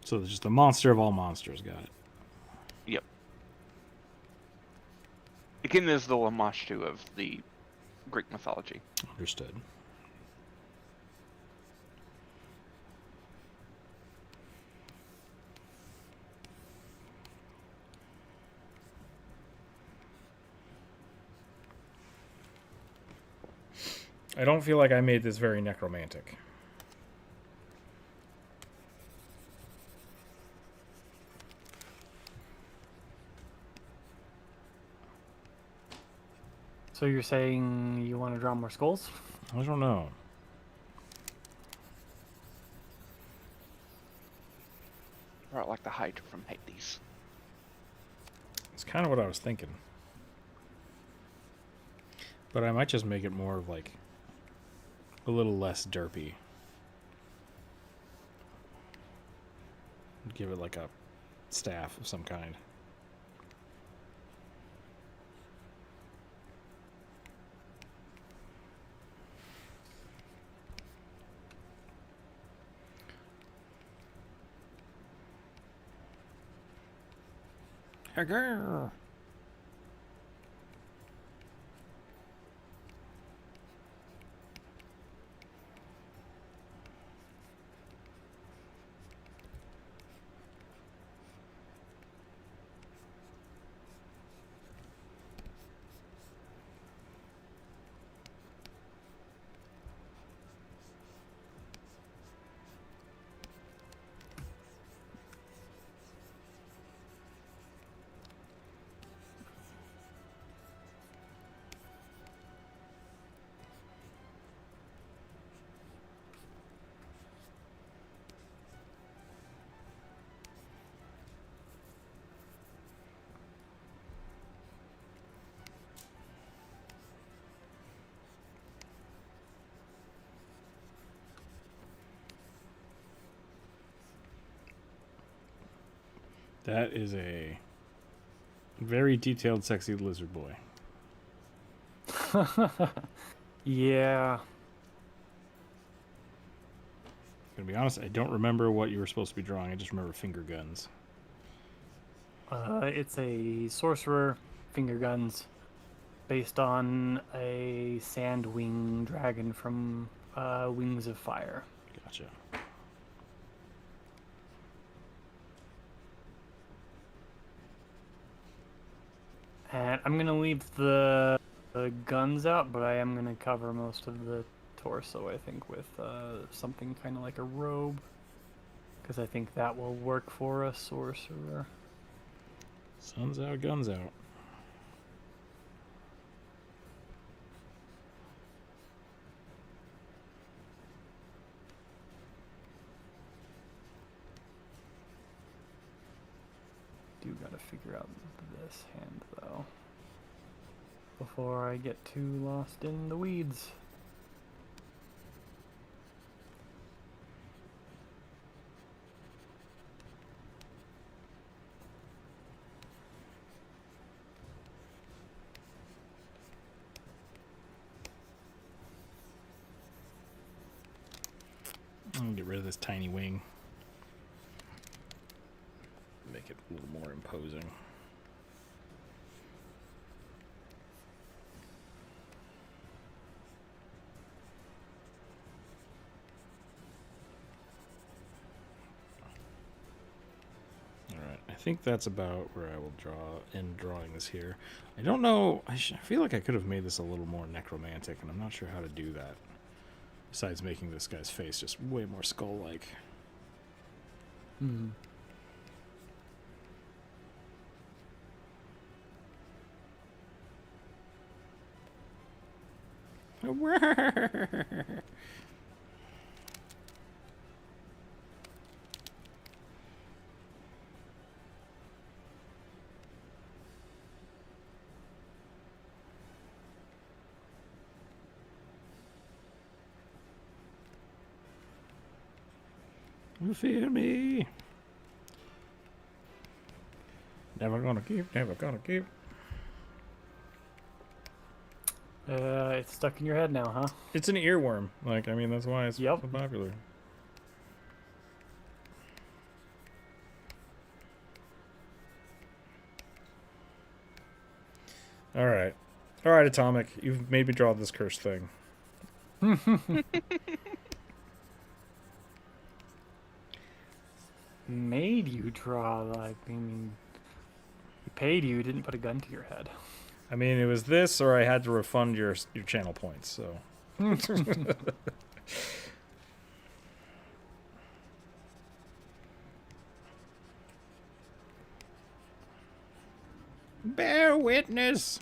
So it's just the monster of all monsters. Got it. Yep. Echidna is the Lamashtu of the Greek mythology. Understood. I don't feel like I made this very necromantic. So you're saying you want to draw more skulls? I don't know. Or like the Hydra from Hades. It's kind of what I was thinking. But I might just make it more of like a little less derpy. Give it like a staff of some kind. Grr. That is a very detailed, sexy lizard boy. Yeah. Gonna be honest, I don't remember what you were supposed to be drawing. I just remember finger guns. It's a sorcerer, finger guns, based on a sand wing dragon from Wings of Fire. Gotcha. And I'm gonna leave the guns out, but I am gonna cover most of the torso, I think, with something kind of like a robe, because I think that will work for a sorcerer. Sun's out, guns out. Do gotta figure out this hand though before I get too lost in the weeds. I'm gonna get rid of this tiny wing. Make it a little more imposing. Alright, I think that's about where I will end drawing this here. I don't know, I feel like I could have made this a little more necromantic, and I'm not sure how to do that. Besides making this guy's face just way more skull-like. Hmm. Fear me. Never gonna keep, never gonna keep. It's stuck in your head now, huh? It's an earworm. Like, I mean, that's why it's Yep. so popular. Alright. Alright, Atomic. You've made me draw this cursed thing. Made you draw, like, I mean, he paid you, didn't put a gun to your head. I mean, it was this, or I had to refund your channel points, so... Bear witness!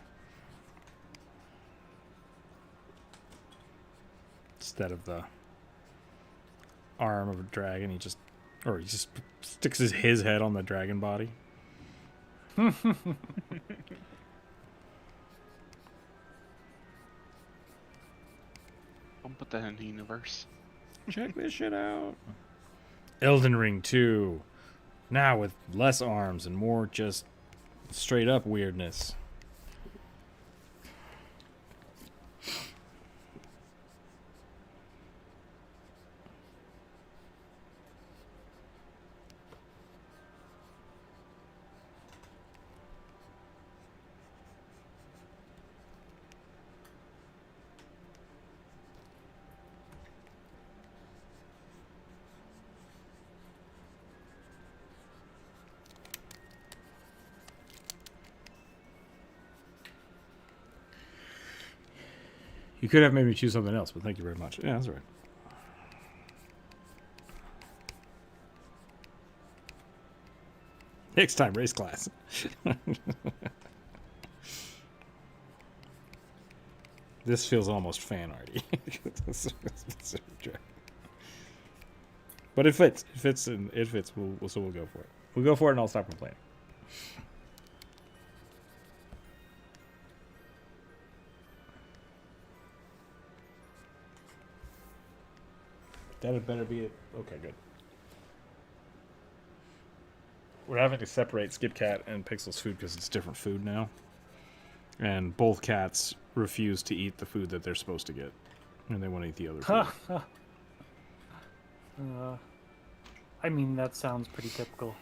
Instead of the arm of a dragon, he just sticks his head on the dragon body. Don't put that in the universe. Check this shit out. Elden Ring 2. Now with less arms and more just straight up weirdness. You could have made me choose something else, but thank you very much. Yeah, that's all right. Next time, race class. This feels almost fan arty. But it fits. It fits. And it fits. So we'll go for it. We'll go for it, and I'll stop complaining. That had better be it. Okay, good. We're having to separate Skip Cat and Pixel's food because it's different food now. And both cats refuse to eat the food that they're supposed to get. And they want to eat the other food. I mean, that sounds pretty typical.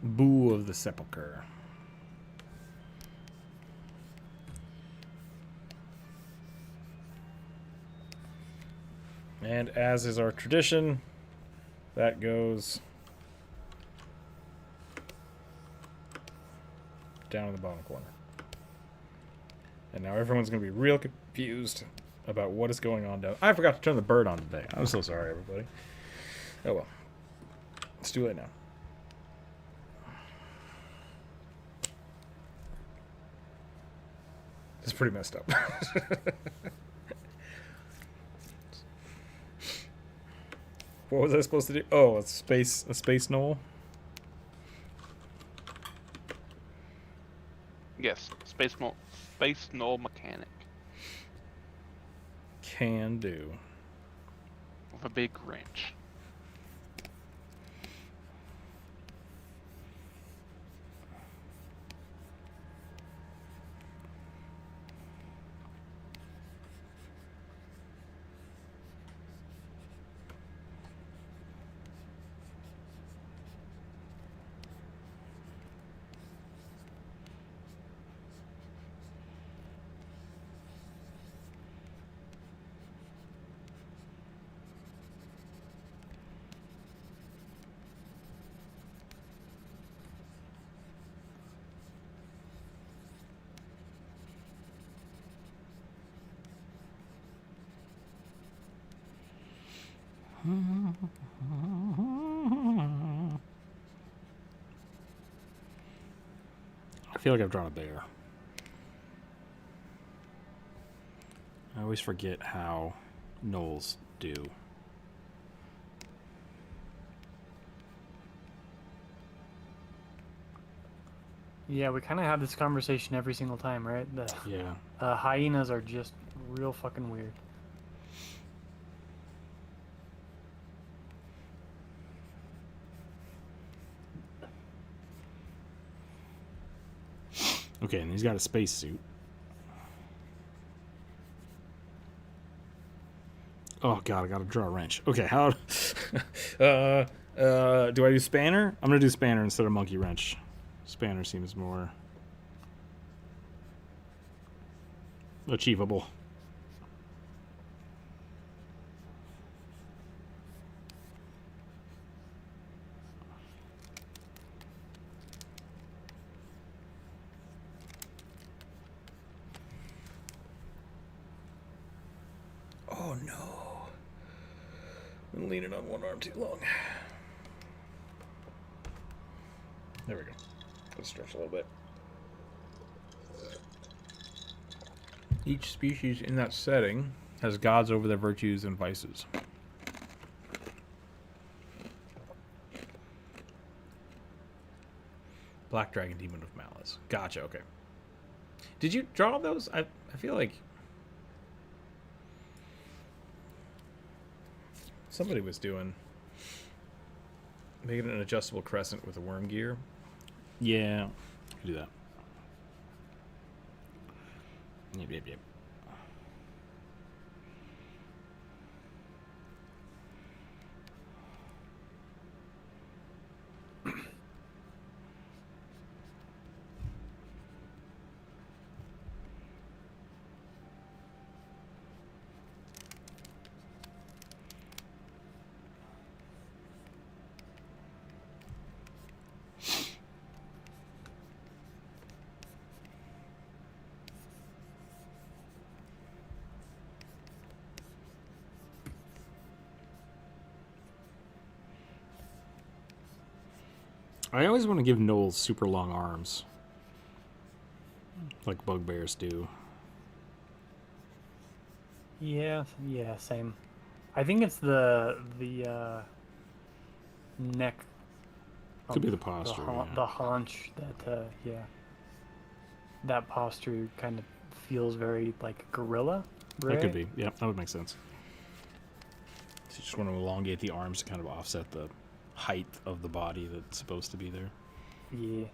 Boo of the Sepulchre. And as is our tradition, that goes down in the bottom corner. And now everyone's going to be real confused about what is going on down. I forgot to turn the bird on today. I'm so sorry, everybody. Oh well. It's too late now. It's pretty messed up. What was I supposed to do? Oh, a space knoll? Yes, space null mechanic Can do. with a big wrench. I feel like I've drawn a bear. I always forget how gnolls do. Yeah, we kind of have this conversation every single time, right? Yeah. Hyenas are just real fucking weird. Okay, and he's got a spacesuit. Oh god, I gotta draw a wrench. Okay, how? Do I do spanner? I'm gonna do spanner instead of monkey wrench. Spanner seems more achievable. Oh no. And leaning on one arm too long. There we go. Let's stretch a little bit. Each species in that setting has gods over their virtues and vices. Black Dragon Demon of Malice. Gotcha, okay. Did you draw those? I feel like somebody was making an adjustable crescent with a worm gear. Yeah, I can do that. Yep. I always want to give Noel super long arms, like bugbears do. Yeah, same. I think it's the neck. Could be the posture. The haunch that that posture kind of feels very like gorilla. Right? That could be. Yeah, that would make sense. So you just want to elongate the arms to kind of offset the height of the body that's supposed to be there. Yeah.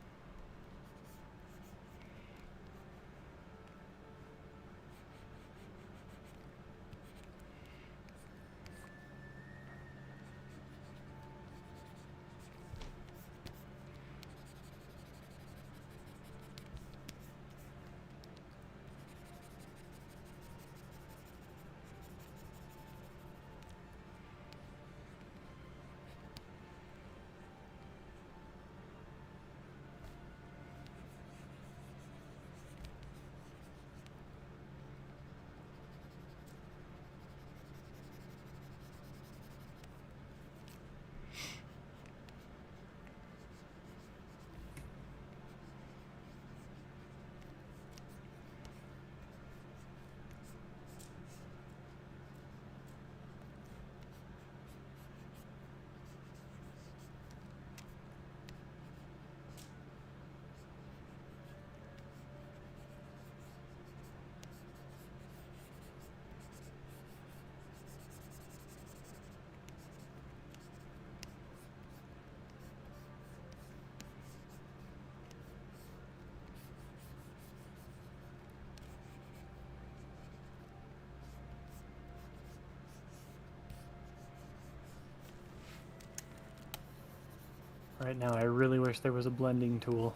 Right now, I really wish there was a blending tool.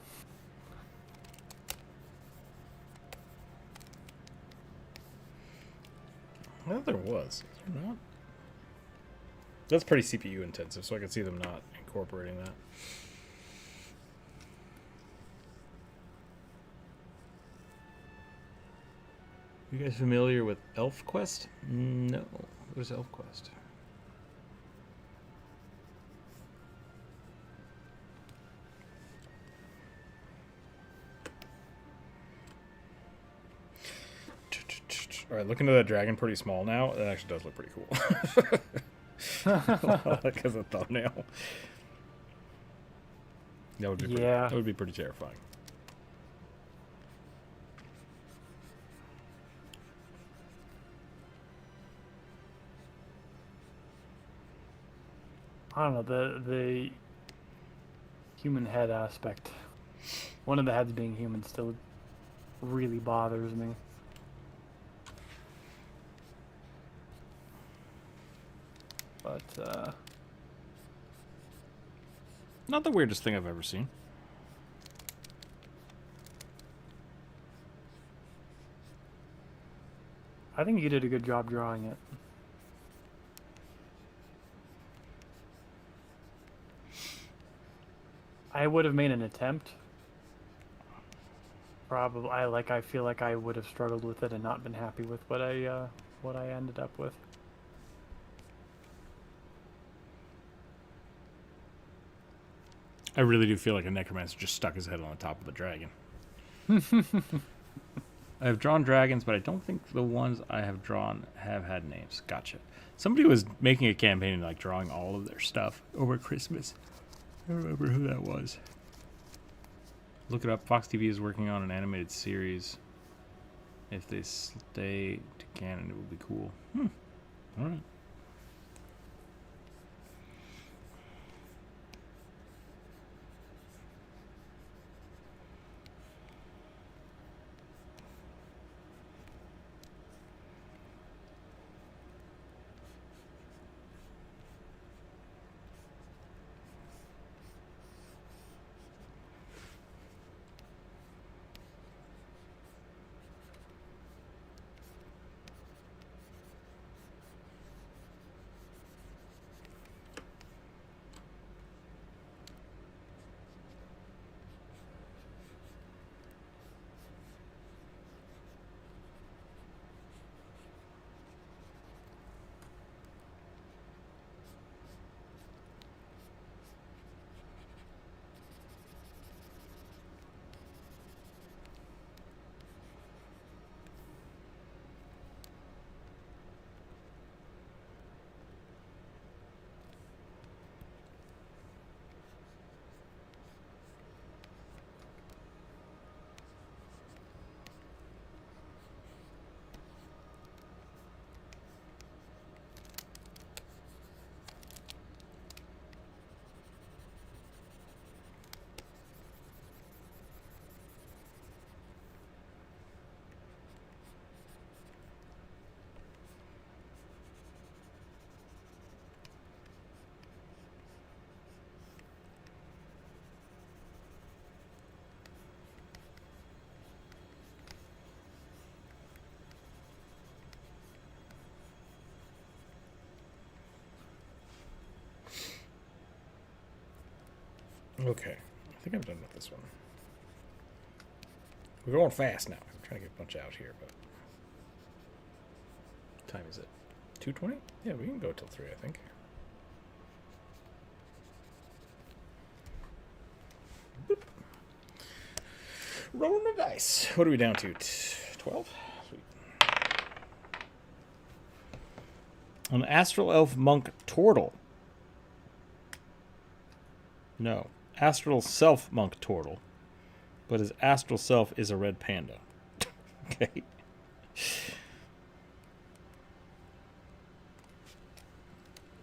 I thought there was. Is there not? That's pretty CPU intensive, so I can see them not incorporating that. You guys familiar with ElfQuest? No. What is ElfQuest? All right, looking at that dragon pretty small now. It actually does look pretty cool. Like as a thumbnail. That would be that would be pretty terrifying. I don't know, the human head aspect. One of the heads being human still really bothers me. But not the weirdest thing I've ever seen. I think you did a good job drawing it. I would have made an attempt. Probably, I feel like I would have struggled with it and not been happy with what I ended up with. I really do feel like a necromancer just stuck his head on the top of a dragon. I have drawn dragons, but I don't think the ones I have drawn have had names. Gotcha. Somebody was making a campaign like drawing all of their stuff over Christmas. I don't remember who that was. Look it up. Fox TV is working on an animated series. If they stay to canon, it will be cool. All right. Okay, I think I'm done with this one. We're going fast now. I'm trying to get a bunch out here, but what time is it? 2:20? Yeah, we can go till 3, I think. Boop. Rolling the dice. What are we down to? 12? Sweet. An astral elf monk turtle. No. Astral self monk turtle. But his astral self is a red panda. Okay.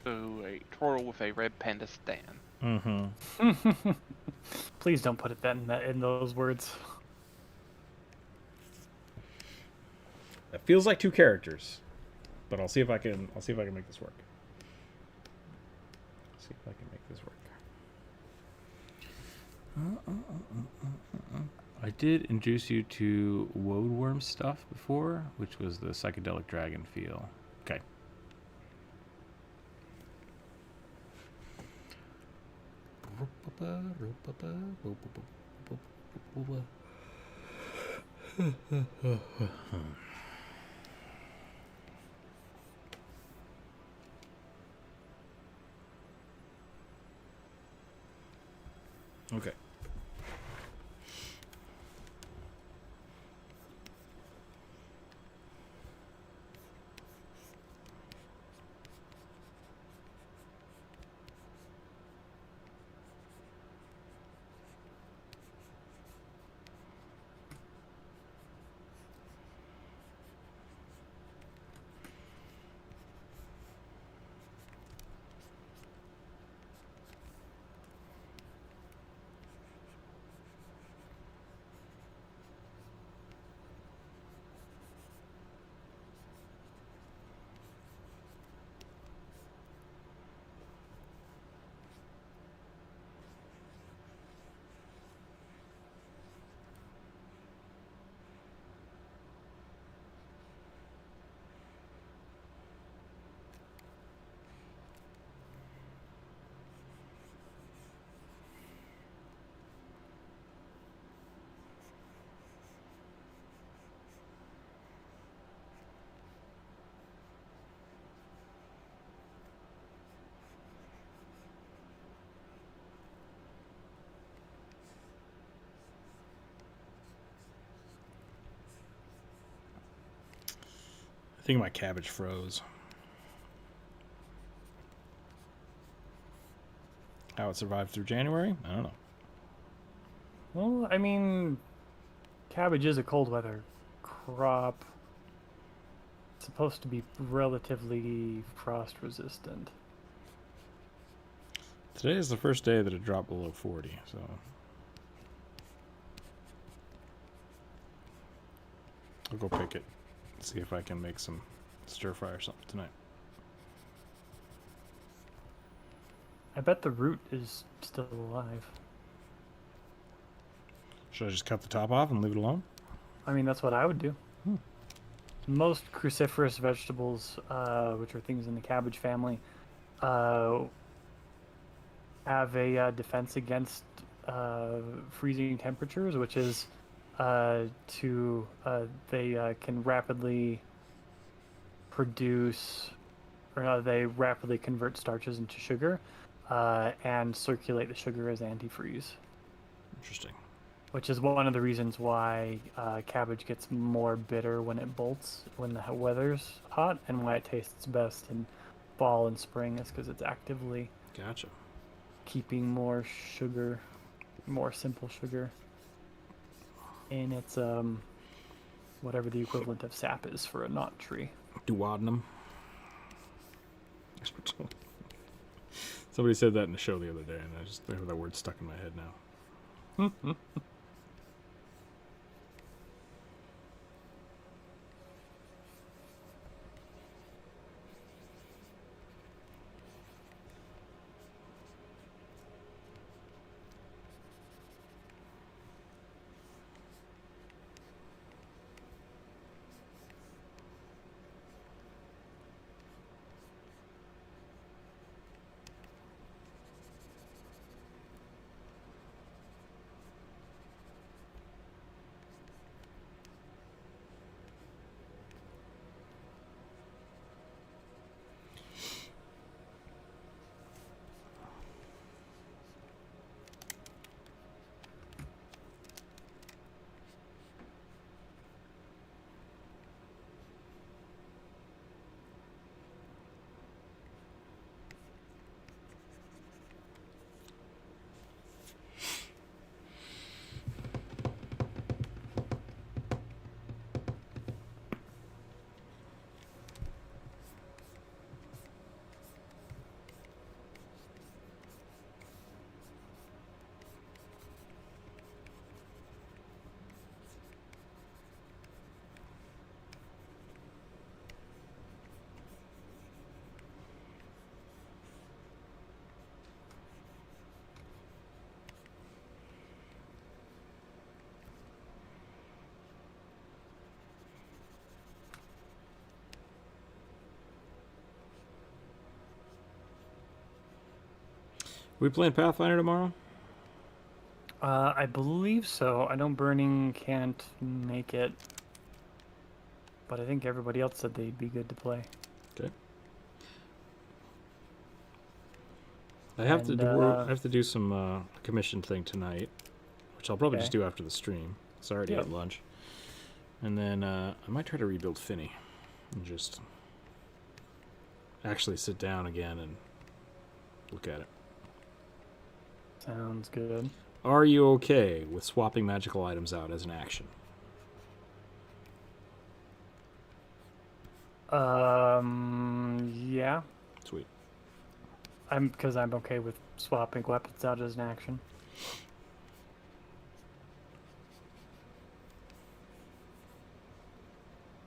So a turtle with a red panda stand. Mm-hmm. Please don't put it in those words. That feels like 2 characters. But I'll see if I can make this work. See if I can make this work. I did introduce you to Woadworm stuff before, which was the psychedelic dragon feel. Okay. Okay. think my cabbage froze. How it survived through January? I don't know. Well, I mean, cabbage is a cold weather crop. It's supposed to be relatively frost resistant. Today is the first day that it dropped below 40, so... I'll go pick it. See if I can make some stir fry or something tonight. I bet the root is still alive. Should I just cut the top off and leave it alone? I mean, that's what I would do. Most cruciferous vegetables, which are things in the cabbage family, have a defense against freezing temperatures, which is they can rapidly produce, or no, they rapidly convert starches into sugar and circulate the sugar as antifreeze. Interesting. Which is one of the reasons why cabbage gets more bitter when it bolts when the weather's hot, and why it tastes best in fall and spring is because it's actively Gotcha. keeping more sugar, more simple sugar, in its whatever the equivalent of sap is for a knot tree. Duodenum. Somebody said that in the show the other day, and I have that word stuck in my head now. We playing Pathfinder tomorrow? I believe so. I know Burning can't make it, but I think everybody else said they'd be good to play. Okay. I have to do some commission thing tonight, which I'll probably just do after the stream. It's already at lunch, and then I might try to rebuild Finny, and just actually sit down again and look at it. Sounds good. Are you okay with swapping magical items out as an action? Yeah. Sweet. Because I'm okay with swapping weapons out as an action.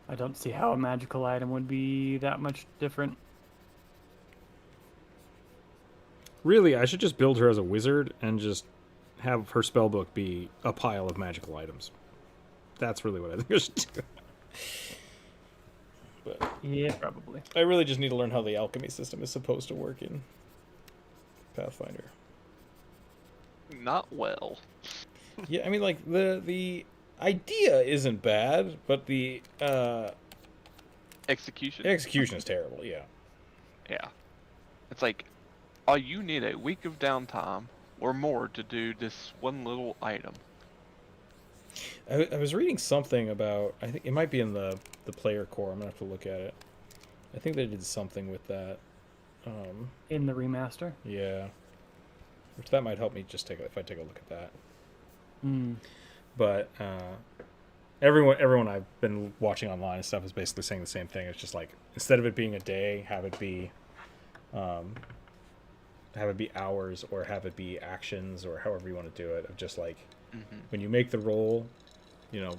I don't see how a magical item would be that much different. Really, I should just build her as a wizard and just have her spellbook be a pile of magical items. That's really what I think I should do. But Yeah, probably. I really just need to learn how the alchemy system is supposed to work in Pathfinder. Not well. Yeah, I mean, like, the idea isn't bad, but the Execution. execution is terrible, yeah. Yeah. It's like, oh, you need a week of downtime or more to do this one little item. I was reading something about, I think it might be in the the player core. I'm gonna have to look at it. I think they did something with that. In the remaster. Yeah, which that might help me just if I take a look at that. Mm. But everyone I've been watching online and stuff is basically saying the same thing. It's just like, instead of it being a day, have it be hours, or have it be actions, or however you want to do it. Of just like, when you make the roll, you know,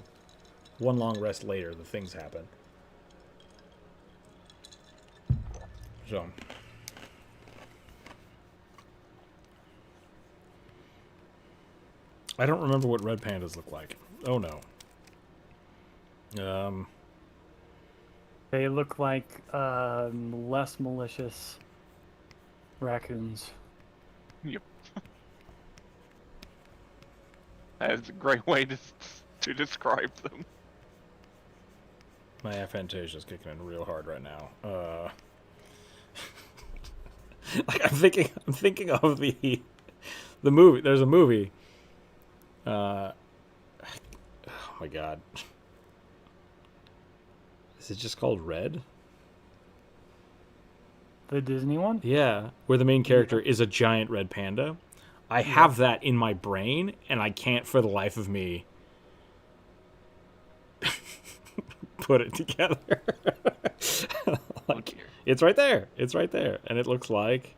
one long rest later, the things happen. So. I don't remember what red pandas look like. Oh no. They look like less malicious raccoons. Yep. That is a great way to describe them. My aphantasia is kicking in real hard right now. Like I'm thinking of the movie. There's a movie. Oh my god. Is it just called Red? The Disney one? Yeah, where the main character is a giant red panda. I have that in my brain, and I can't for the life of me put it together. Like, it's right there. It's right there. And it looks like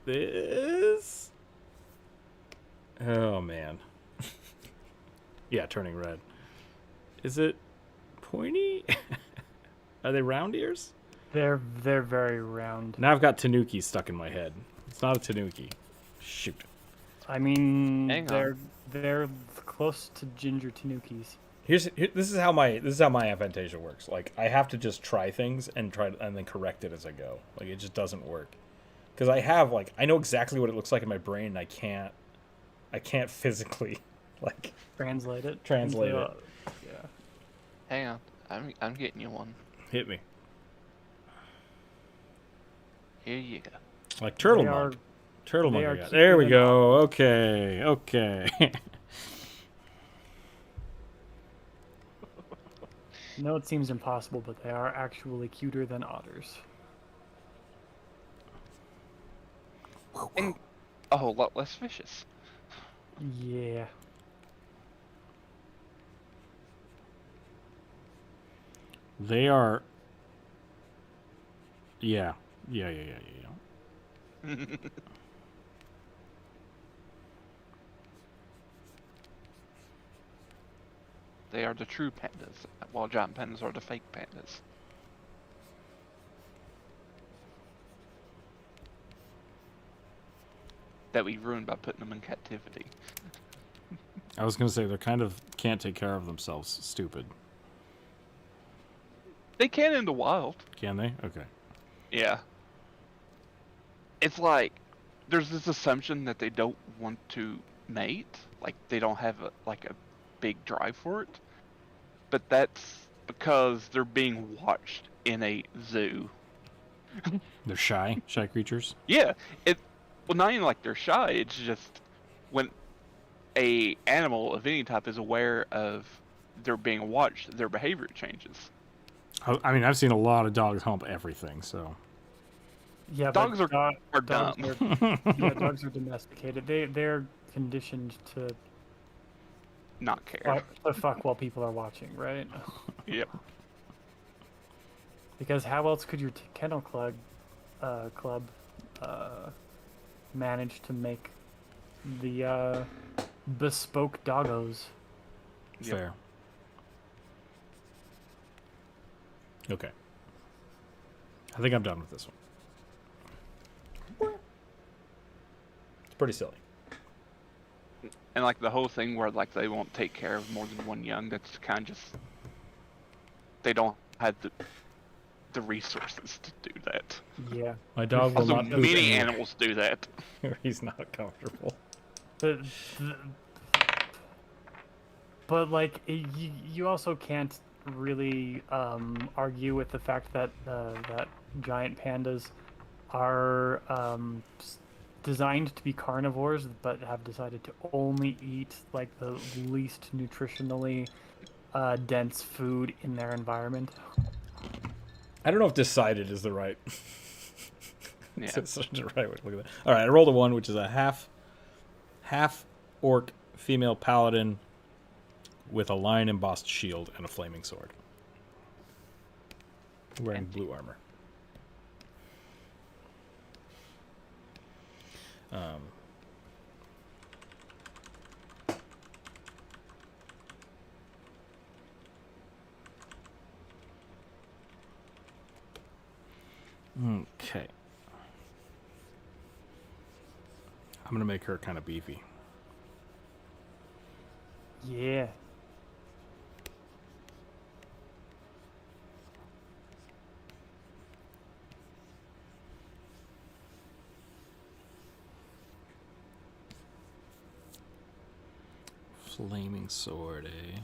this. Oh, man. Yeah, turning red. Is it pointy? Are they round ears? They're very round. Now I've got tanuki stuck in my head. It's not a tanuki. Shoot. I mean, Hang on. they're close to ginger tanukis. This is how my aphantasia works. Like, I have to just try things and then correct it as I go. Like, it just doesn't work. Because I know exactly what it looks like in my brain, and I can't physically translate it. Yeah. Hang on, I'm getting you one. Hit me. Here you go. Like turtle They monk. are- Turtle they monk. are I got. cuter There we than go. Okay. I know it seems impossible, but they are actually cuter than otters. And a whole lot less vicious. Yeah. They are. Yeah. They are the true pandas, while giant pandas are the fake pandas. That we ruined by putting them in captivity. I was gonna say they're kind of can't take care of themselves. Stupid. They can in the wild. Can they? Okay. Yeah. It's like, there's this assumption that they don't want to mate. Like, they don't have a big drive for it. But that's because they're being watched in a zoo. They're shy creatures. Yeah. Well, not even like they're shy. It's just when a animal of any type is aware of they're being watched, their behavior changes. I mean, I've seen a lot of dogs hump everything, so. Yeah, Dogs but are dogs dumb. yeah, dogs are domesticated. They're conditioned to Not care. fuck while people are watching, right? Yep. Because how else could your kennel club manage to make the bespoke doggos? Yep. Fair. Okay. I think I'm done with this one. It's pretty silly. And like the whole thing where like they won't take care of more than one young, that's kind of just, they don't have the resources to do that. Yeah. My dog will Also, not poop many anywhere. animals do that. He's not comfortable. But like, you also can't really argue with the fact that that giant pandas are designed to be carnivores, but have decided to only eat like the least nutritionally dense food in their environment. I don't know if decided is the right. Yeah. It's the right way to look at that. All right, I rolled a 1, which is a half orc female paladin with a lion embossed shield and a flaming sword, wearing blue armor. Okay. I'm going to make her kind of beefy. Yeah. Flaming sword, eh?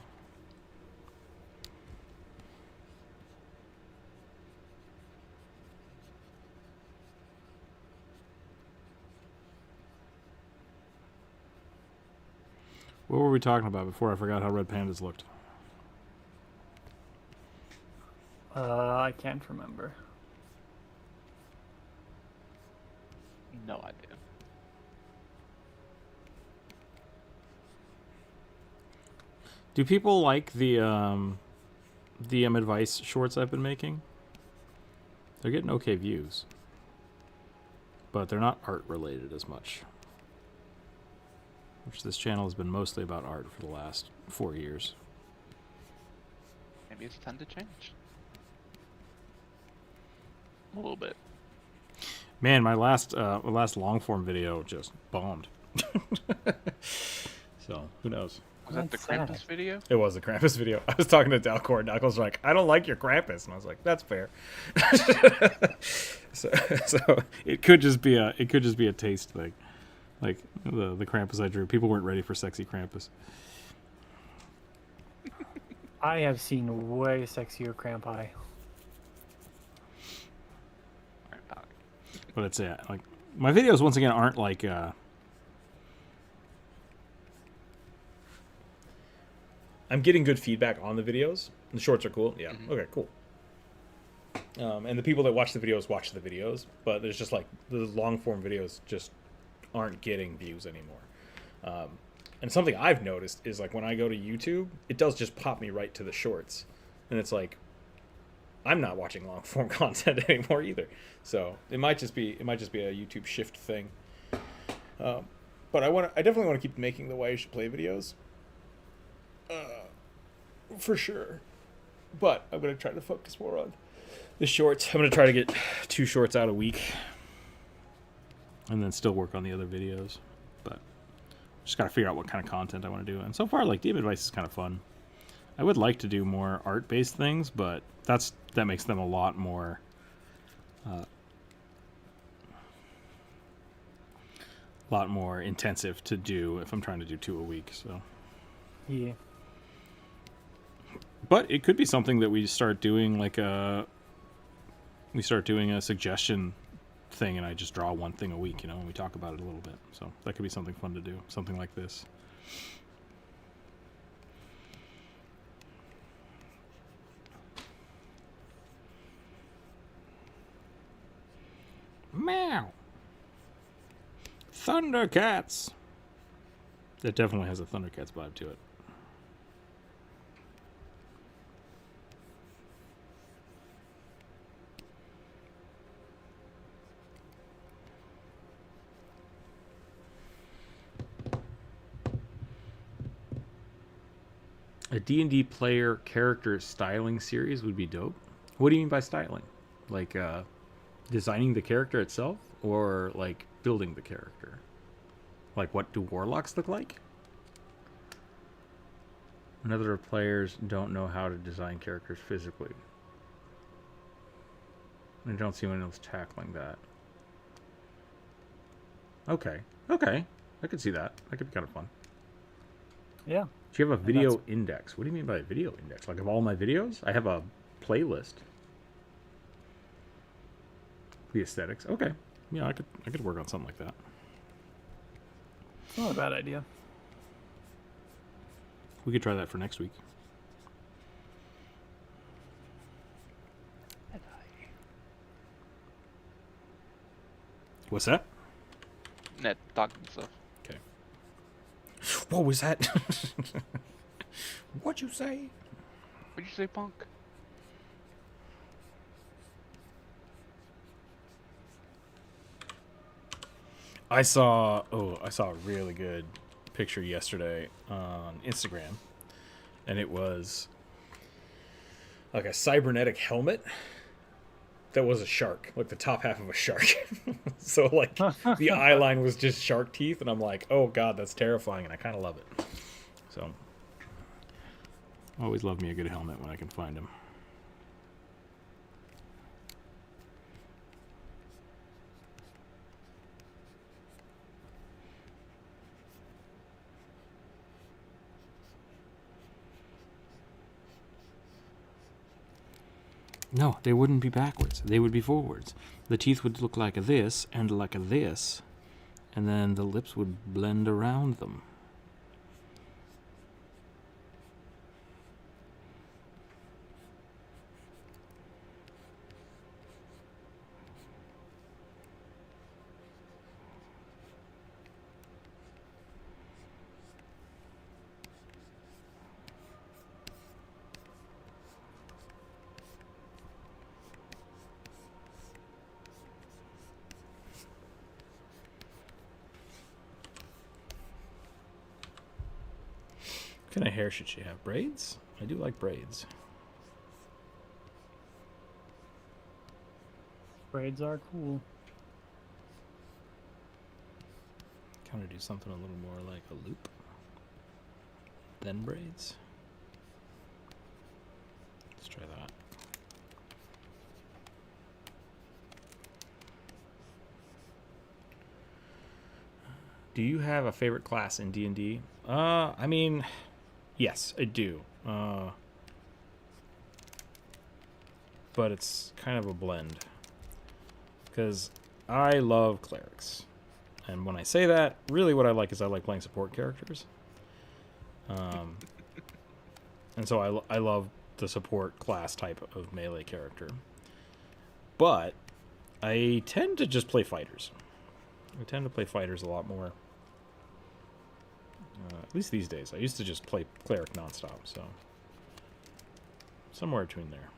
What were we talking about before I forgot how red pandas looked? I can't remember. No idea. Do people like the DM advice shorts I've been making? They're getting okay views, but they're not art related as much. Which this channel has been mostly about art for the last 4 years. Maybe it's time to change. A little bit. Man, my last long form video just bombed. So who knows? Was that the That's sad. Krampus video? It was the Krampus video. I was talking to Dalcor, and Dalcor's like, "I don't like your Krampus," and I was like, "That's fair." so it could just be a taste thing. Like the Krampus I drew, people weren't ready for sexy Krampus. I have seen way sexier Crampi. Alright, bye. But it's like my videos once again aren't like I'm getting good feedback on the videos. The shorts are cool. Yeah. Mhm. Okay, cool. And the people that watch the videos, but there's just like the long form videos just aren't getting views anymore. And something I've noticed is like when I go to YouTube, it does just pop me right to the shorts, and it's like I'm not watching long form content anymore either. So it might just be a YouTube shift thing. But I definitely want to keep making the Why You Should Play videos. For sure. But I'm going to try to focus more on the shorts. I'm going to try to get 2 shorts out a week. And then still work on the other videos. But just got to figure out what kind of content I want to do. And so far, like, DM advice is kind of fun. I would like to do more art-based things, but that makes them a lot more... intensive to do if I'm trying to do 2 a week. So, Yeah. but it could be something that we start doing, like we start doing a suggestion thing, and I just draw 1 thing a week, and we talk about it a little bit. So that could be something fun to do, something like this. Meow. Thundercats. That definitely has a Thundercats vibe to it. A D&D player character styling series would be dope. What do you mean by styling? Like designing the character itself, or like building the character? Like, what do warlocks look like? Other players don't know how to design characters physically. I don't see anyone else tackling that. Okay. I could see that. That could be kind of fun. Yeah. Do you have a video index? What do you mean by a video index? Like, of all my videos? I have a playlist. The aesthetics. Okay. Yeah, I could work on something like that. It's not a bad idea. We could try that for next week. What's that? Net talking stuff. Okay. What was that? What'd you say? What'd you say, punk? I saw a really good picture yesterday on Instagram, and it was like a cybernetic helmet that was a shark, like the top half of a shark. So like the eye line was just shark teeth, and I'm like, oh god, that's terrifying, and I kind of love it. So Always love me a good helmet when I can find them. No, they wouldn't be backwards. They would be forwards. The teeth would look like this and like this, and then the lips would blend around them. what kind of hair should she have? Braids? I do like braids. Braids are cool. Kind of do something a little more like a loop. Then braids. Let's try that. Do you have a favorite class in D&D? I mean, yes, I do. But it's kind of a blend. Because I love clerics. And when I say that, really what I like is I like playing support characters. And so I love the support class type of melee character. But I tend to just play fighters. I tend to play fighters a lot more. At least these days. I used to just play cleric nonstop, so somewhere between there.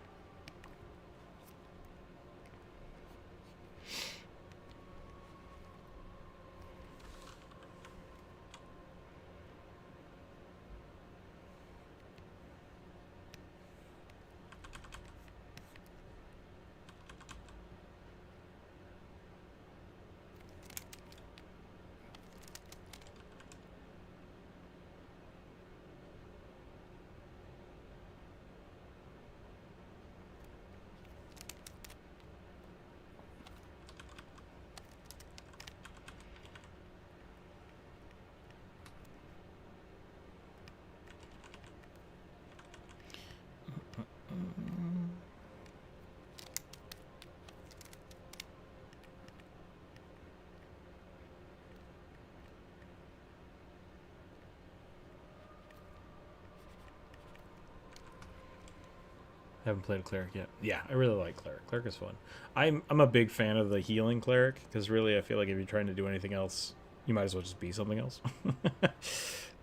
Haven't played a cleric yet. Yeah, I really like cleric. Cleric is fun. I'm a big fan of the healing cleric because really I feel like if you're trying to do anything else, you might as well just be something else.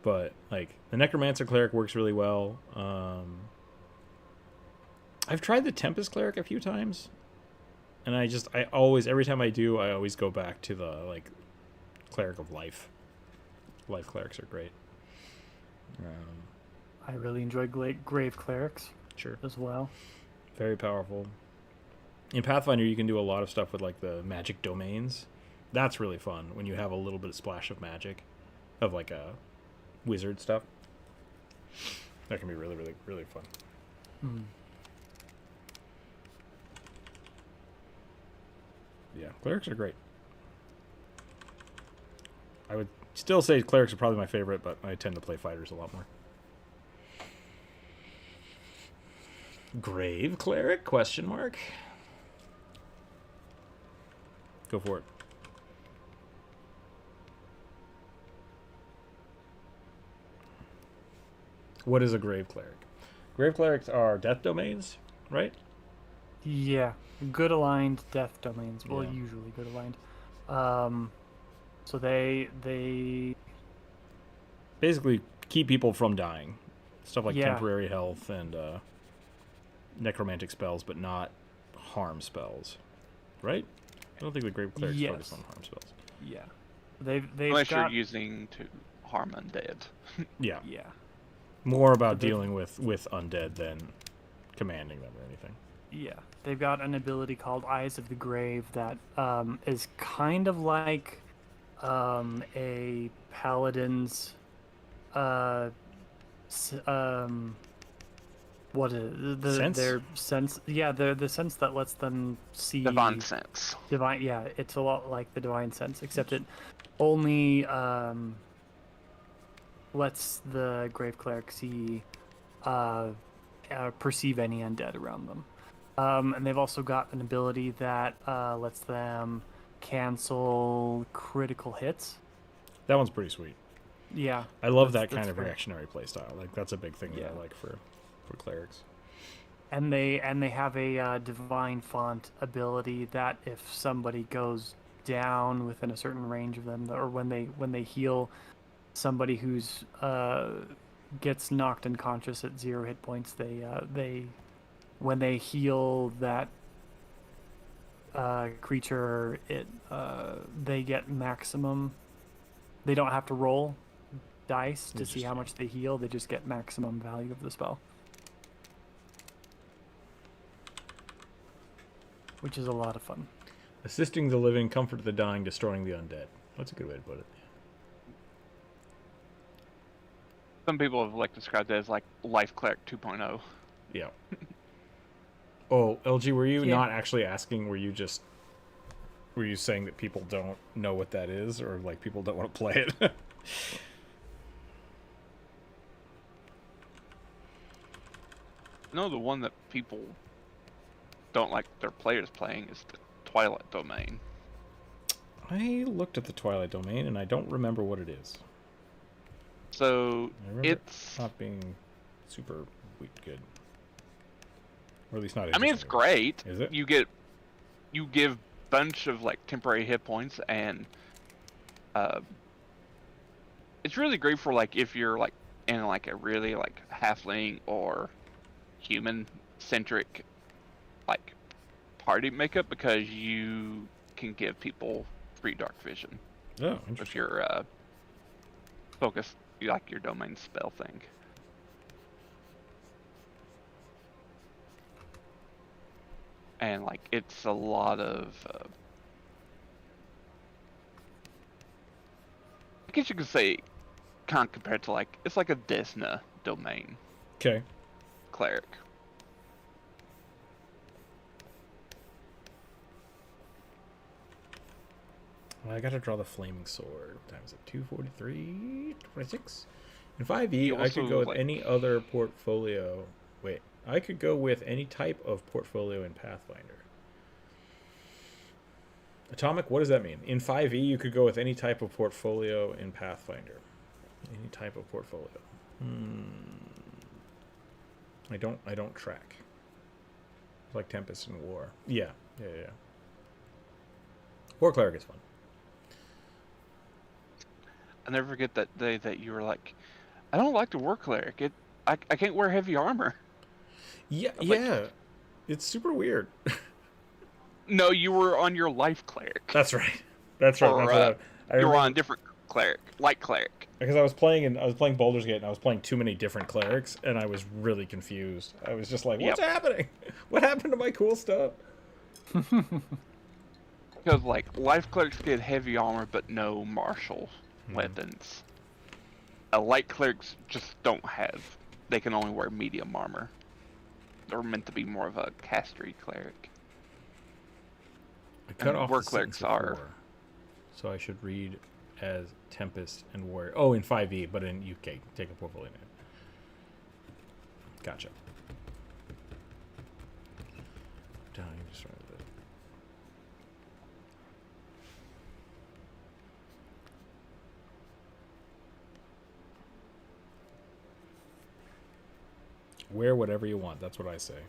But like the necromancer cleric works really well. I've tried the tempest cleric a few times, and I always every time I do, I always go back to the like cleric of life. Life clerics are great. I really enjoy grave clerics. Sure. As well. Very powerful. In Pathfinder, you can do a lot of stuff with like the magic domains. That's really fun when you have a little bit of splash of magic, of like a wizard stuff. That can be really, really, really fun. Yeah, clerics are great. I would still say clerics are probably my favorite, but I tend to play fighters a lot more. Grave cleric? Question mark. Go for it. What is a grave cleric? Grave clerics are death domains, right? Yeah, good aligned death domains. Well, Yeah. usually good aligned. So they Basically, keep people from dying. Stuff like Yeah. temporary health and necromantic spells, but not harm spells. Right? I don't think the Grave Clerics Yes. focus on harm spells. yeah they've Unless got you're using to harm undead. Yeah. yeah More about they've- dealing with undead than commanding them or anything. Yeah, they've got an ability called Eyes of the Grave that is kind of like a paladin's what is Sense? their sense? Yeah, the sense that lets them see Divine sense. divine. Yeah, it's a lot like the divine sense, except it only lets the grave cleric see perceive any undead around them. And they've also got an ability that lets them cancel critical hits. That one's pretty sweet. Yeah. I love that that's kind of fair. reactionary playstyle. Like that's a big thing that Yeah. I like for clerics. And they have a divine font ability that if somebody goes down within a certain range of them, or when they heal somebody who's gets knocked unconscious at 0 hit points, they when they heal that creature, they get maximum. They don't have to roll dice to see how much they heal. They just get maximum value of the spell, which is a lot of fun. Assisting the living, comfort the dying, destroying the undead. That's a good way to put it. Some people have like described it as like Life Cleric 2.0. Yeah. Oh, LG, were you Yeah. not actually asking? Were you saying that people don't know what that is, or like people don't want to play it? No, the one that people don't like their players playing is the Twilight Domain. I looked at the Twilight Domain and I don't remember what it is. So I remember it's. not being super good, or at least not. I mean, it's great. Is it? You give bunch of like temporary hit points, and it's really great for like if you're like in like a really like halfling or human centric like party makeup, because you can give people free dark vision Oh, if interesting. you're focused, like your domain spell thing. And like it's a lot of I guess you could say kind of compared to like it's like a Desna domain Okay. cleric. Well, I gotta draw the flaming sword. What time is it? 2:43, 26. In 5e, You I could also, go with like- any other portfolio. Wait, I could go with any type of portfolio in Pathfinder. Atomic, what does that mean? In 5e, you could go with any type of portfolio in Pathfinder. Any type of portfolio. I don't track. It's like Tempest and War. Yeah. War Cleric is fun. I never forget that day that you were like, I don't like the war cleric. I can't wear heavy armor. Yeah, Like- yeah. It's super weird. No, you were on your life cleric. That's right. That's right. Or, That's what I you were remember, on a different cleric, light cleric. because I was playing Baldur's Gate and I was playing too many different clerics and I was really confused. I was just like, what's happening? What happened to my cool stuff? Because like life clerics get heavy armor but no martial weapons. Light clerics just don't have. They can only wear medium armor. They're meant to be more of a castery cleric. I cut And off war the clerics sentence are- before, so I should read as Tempest and Warrior. Oh, in 5e, but in UK, take a portfolio name. Gotcha. Dying, destroy the. Wear whatever you want. That's what I say.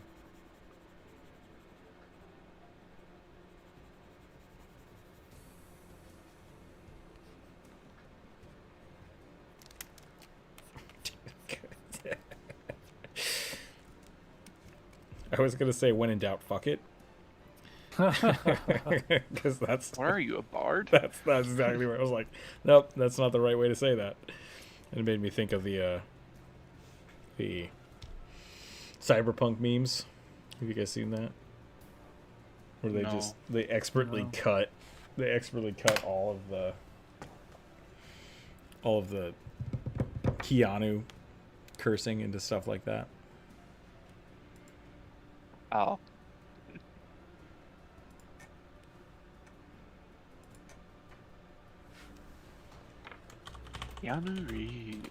I was gonna say when in doubt, fuck it. Because that's What are you, a bard? that's exactly where I was like, nope, that's not the right way to say that. And it made me think of the cyberpunk memes. Have you guys seen that? Where they No. they expertly cut all of the Keanu cursing into stuff like that. Oh. Keanu Reeves.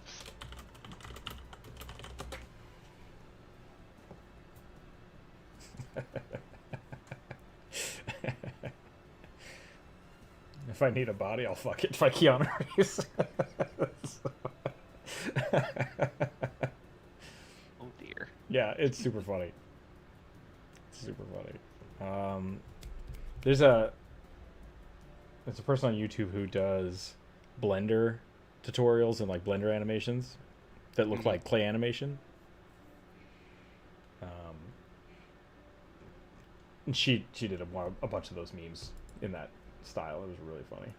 If I need a body, I'll fuck it by Keanu Reeves. Oh dear. Yeah, it's super funny. Super funny. There's a person on YouTube who does Blender tutorials and like Blender animations that look like clay animation. And she did a bunch of those memes in that style. It was really funny.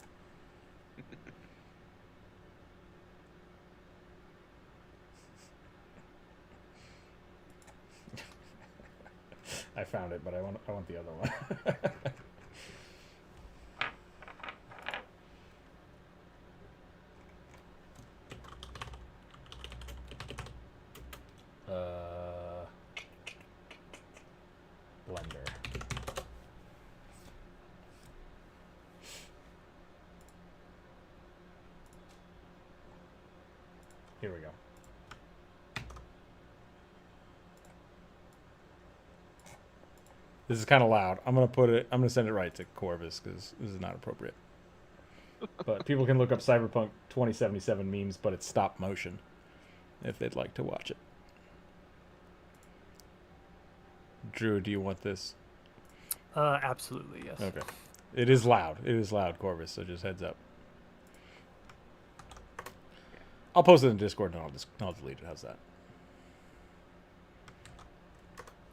I found it, but I want the other one. Blender. Here we go. This is kind of loud. I'm gonna send it right to Corvus because this is not appropriate. But people can look up Cyberpunk 2077 memes, but it's stop motion if they'd like to watch it. Drew, do you want this? Absolutely, yes. Okay. It is loud. It is loud, Corvus, so just heads up. I'll post it in Discord and I'll delete it. How's that?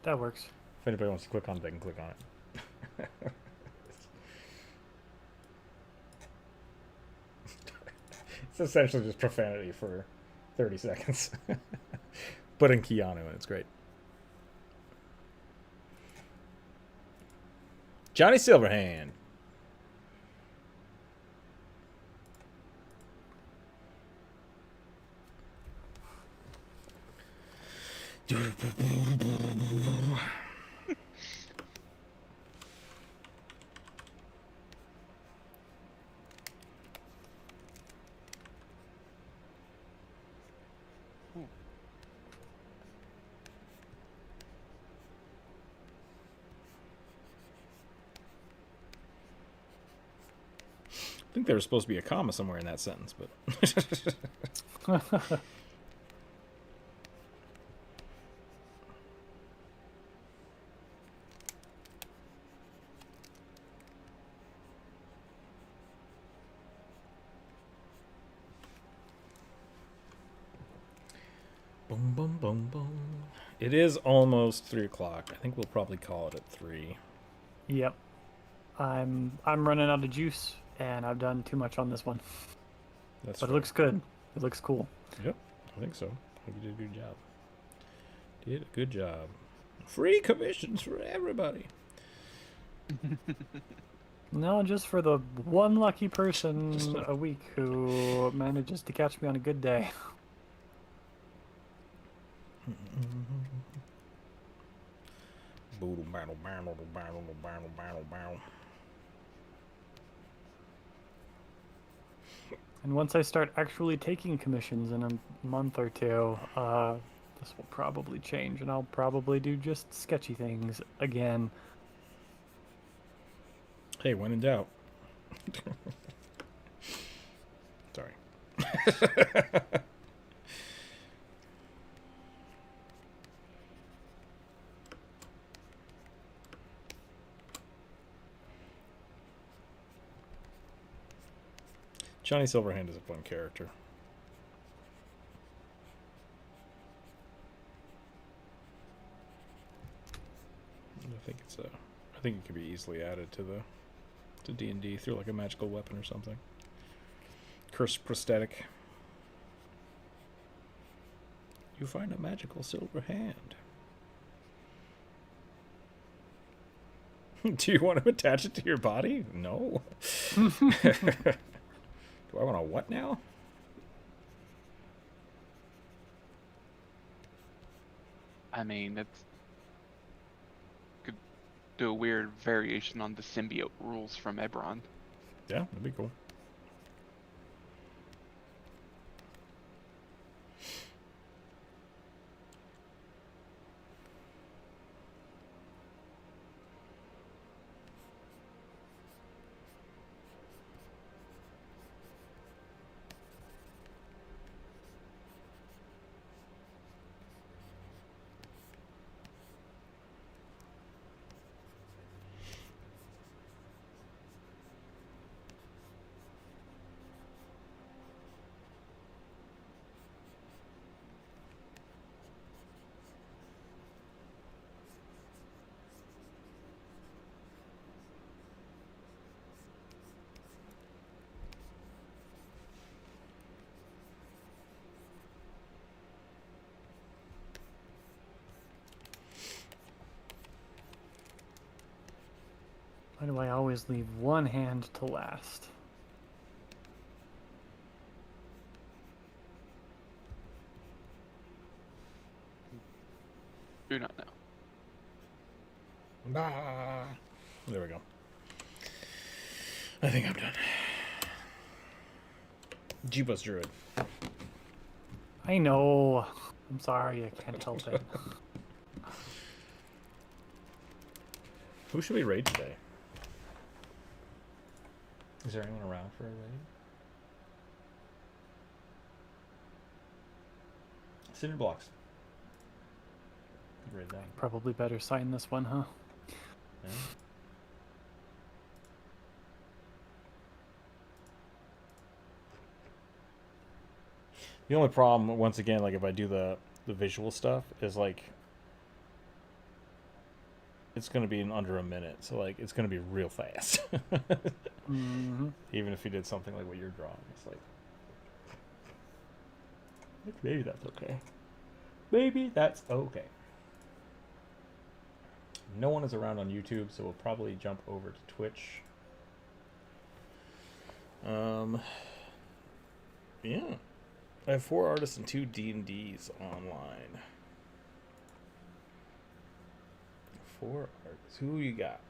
That works. If anybody wants to click on it, they can click on it. It's essentially just profanity for 30 seconds. But in Keanu, and it's great. Johnny Silverhand. I think there was supposed to be a comma somewhere in that sentence, but boom, boom, boom, boom. It is almost 3 o'clock. I think we'll probably call it at 3. Yep. I'm running out of juice, and I've done too much on this one. That's But fair. it looks good. It looks cool. Yep, I think so. I think you did a good job. Did a good job. Free commissions for everybody. No, just for the one lucky person a week who manages to catch me on a good day. And once I start actually taking commissions in a month or two, this will probably change, and I'll probably do just sketchy things again. Hey, when in doubt. Sorry. Johnny Silverhand is a fun character. think it's a. I think it could be easily added to the to D&D through like a magical weapon or something. Cursed prosthetic. You find a magical silver hand. Do you want to attach it to your body? No. Do I want to what now? I mean, it's could do a weird variation on the symbiote rules from Ebron. Yeah, that'd be cool. Why do I always leave one hand to last? Do not know. Ah. There we go. I think I'm done. Jeebus Druid. I know. I'm sorry, I can't help it. Who should we raid today? Is there anyone around for a raid? Cinder blocks. Could raid that. Probably better sign this one, huh? Yeah. The only problem, once again, like if I do the visual stuff, is like it's gonna be in under a minute, so like it's gonna be real fast. Mm-hmm. Even if you did something like what you're drawing, it's like maybe that's okay. Maybe that's okay. No one is around on YouTube, so we'll probably jump over to Twitch. Yeah. I have 4 artists and 2 D&Ds online. 4 artists. Who you got?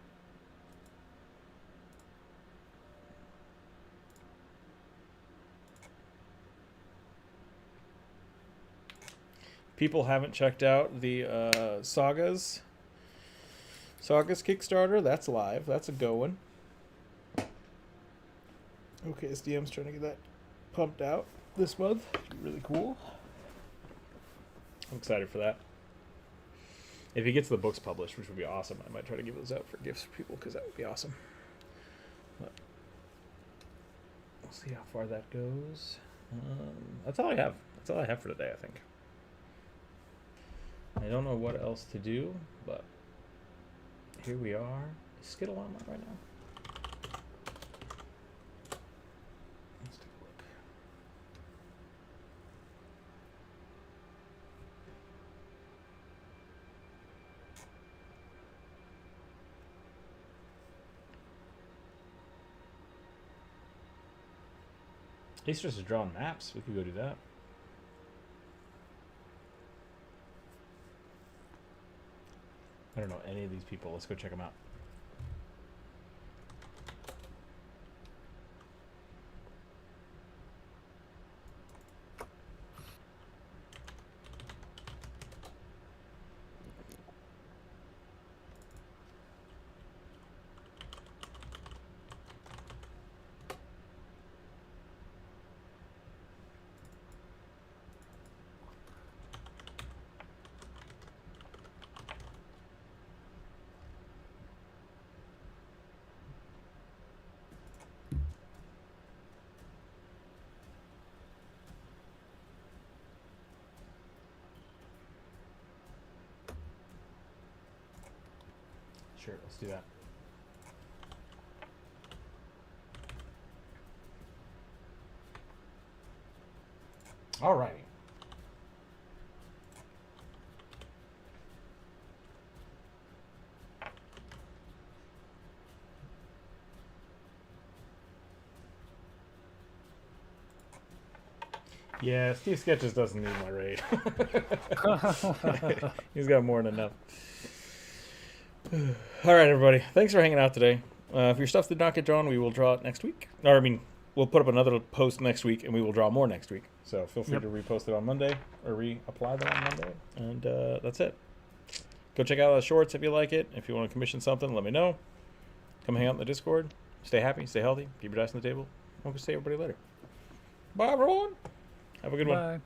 People haven't checked out the Sagas Kickstarter. That's live. That's a go one. Okay, SDM's trying to get that pumped out this month. Really cool. I'm excited for that. If he gets the books published, which would be awesome, I might try to give those out for gifts for people because that would be awesome. But we'll see how far that goes. That's all I have. That's all I have for today, I think. I don't know what else to do, but here we are. Is Skittle online right now? Let's take a look. He's just drawing maps. We could go do that. I don't know any of these people. Let's go check them out. Sure, let's do that. Alrighty. Yeah, Steve Sketches doesn't need my raid. He's got more than enough. All right, everybody. Thanks for hanging out today. If your stuff did not get drawn, we will draw it next week. Or, I mean, we'll put up another post next week, and we will draw more next week. So feel free to repost it on Monday or reapply them on Monday. And that's it. Go check out the shorts if you like it. If you want to commission something, let me know. Come hang out in the Discord. Stay happy, stay healthy, keep your dice on the table. We'll see everybody later. Bye, everyone. Have a good one. Bye.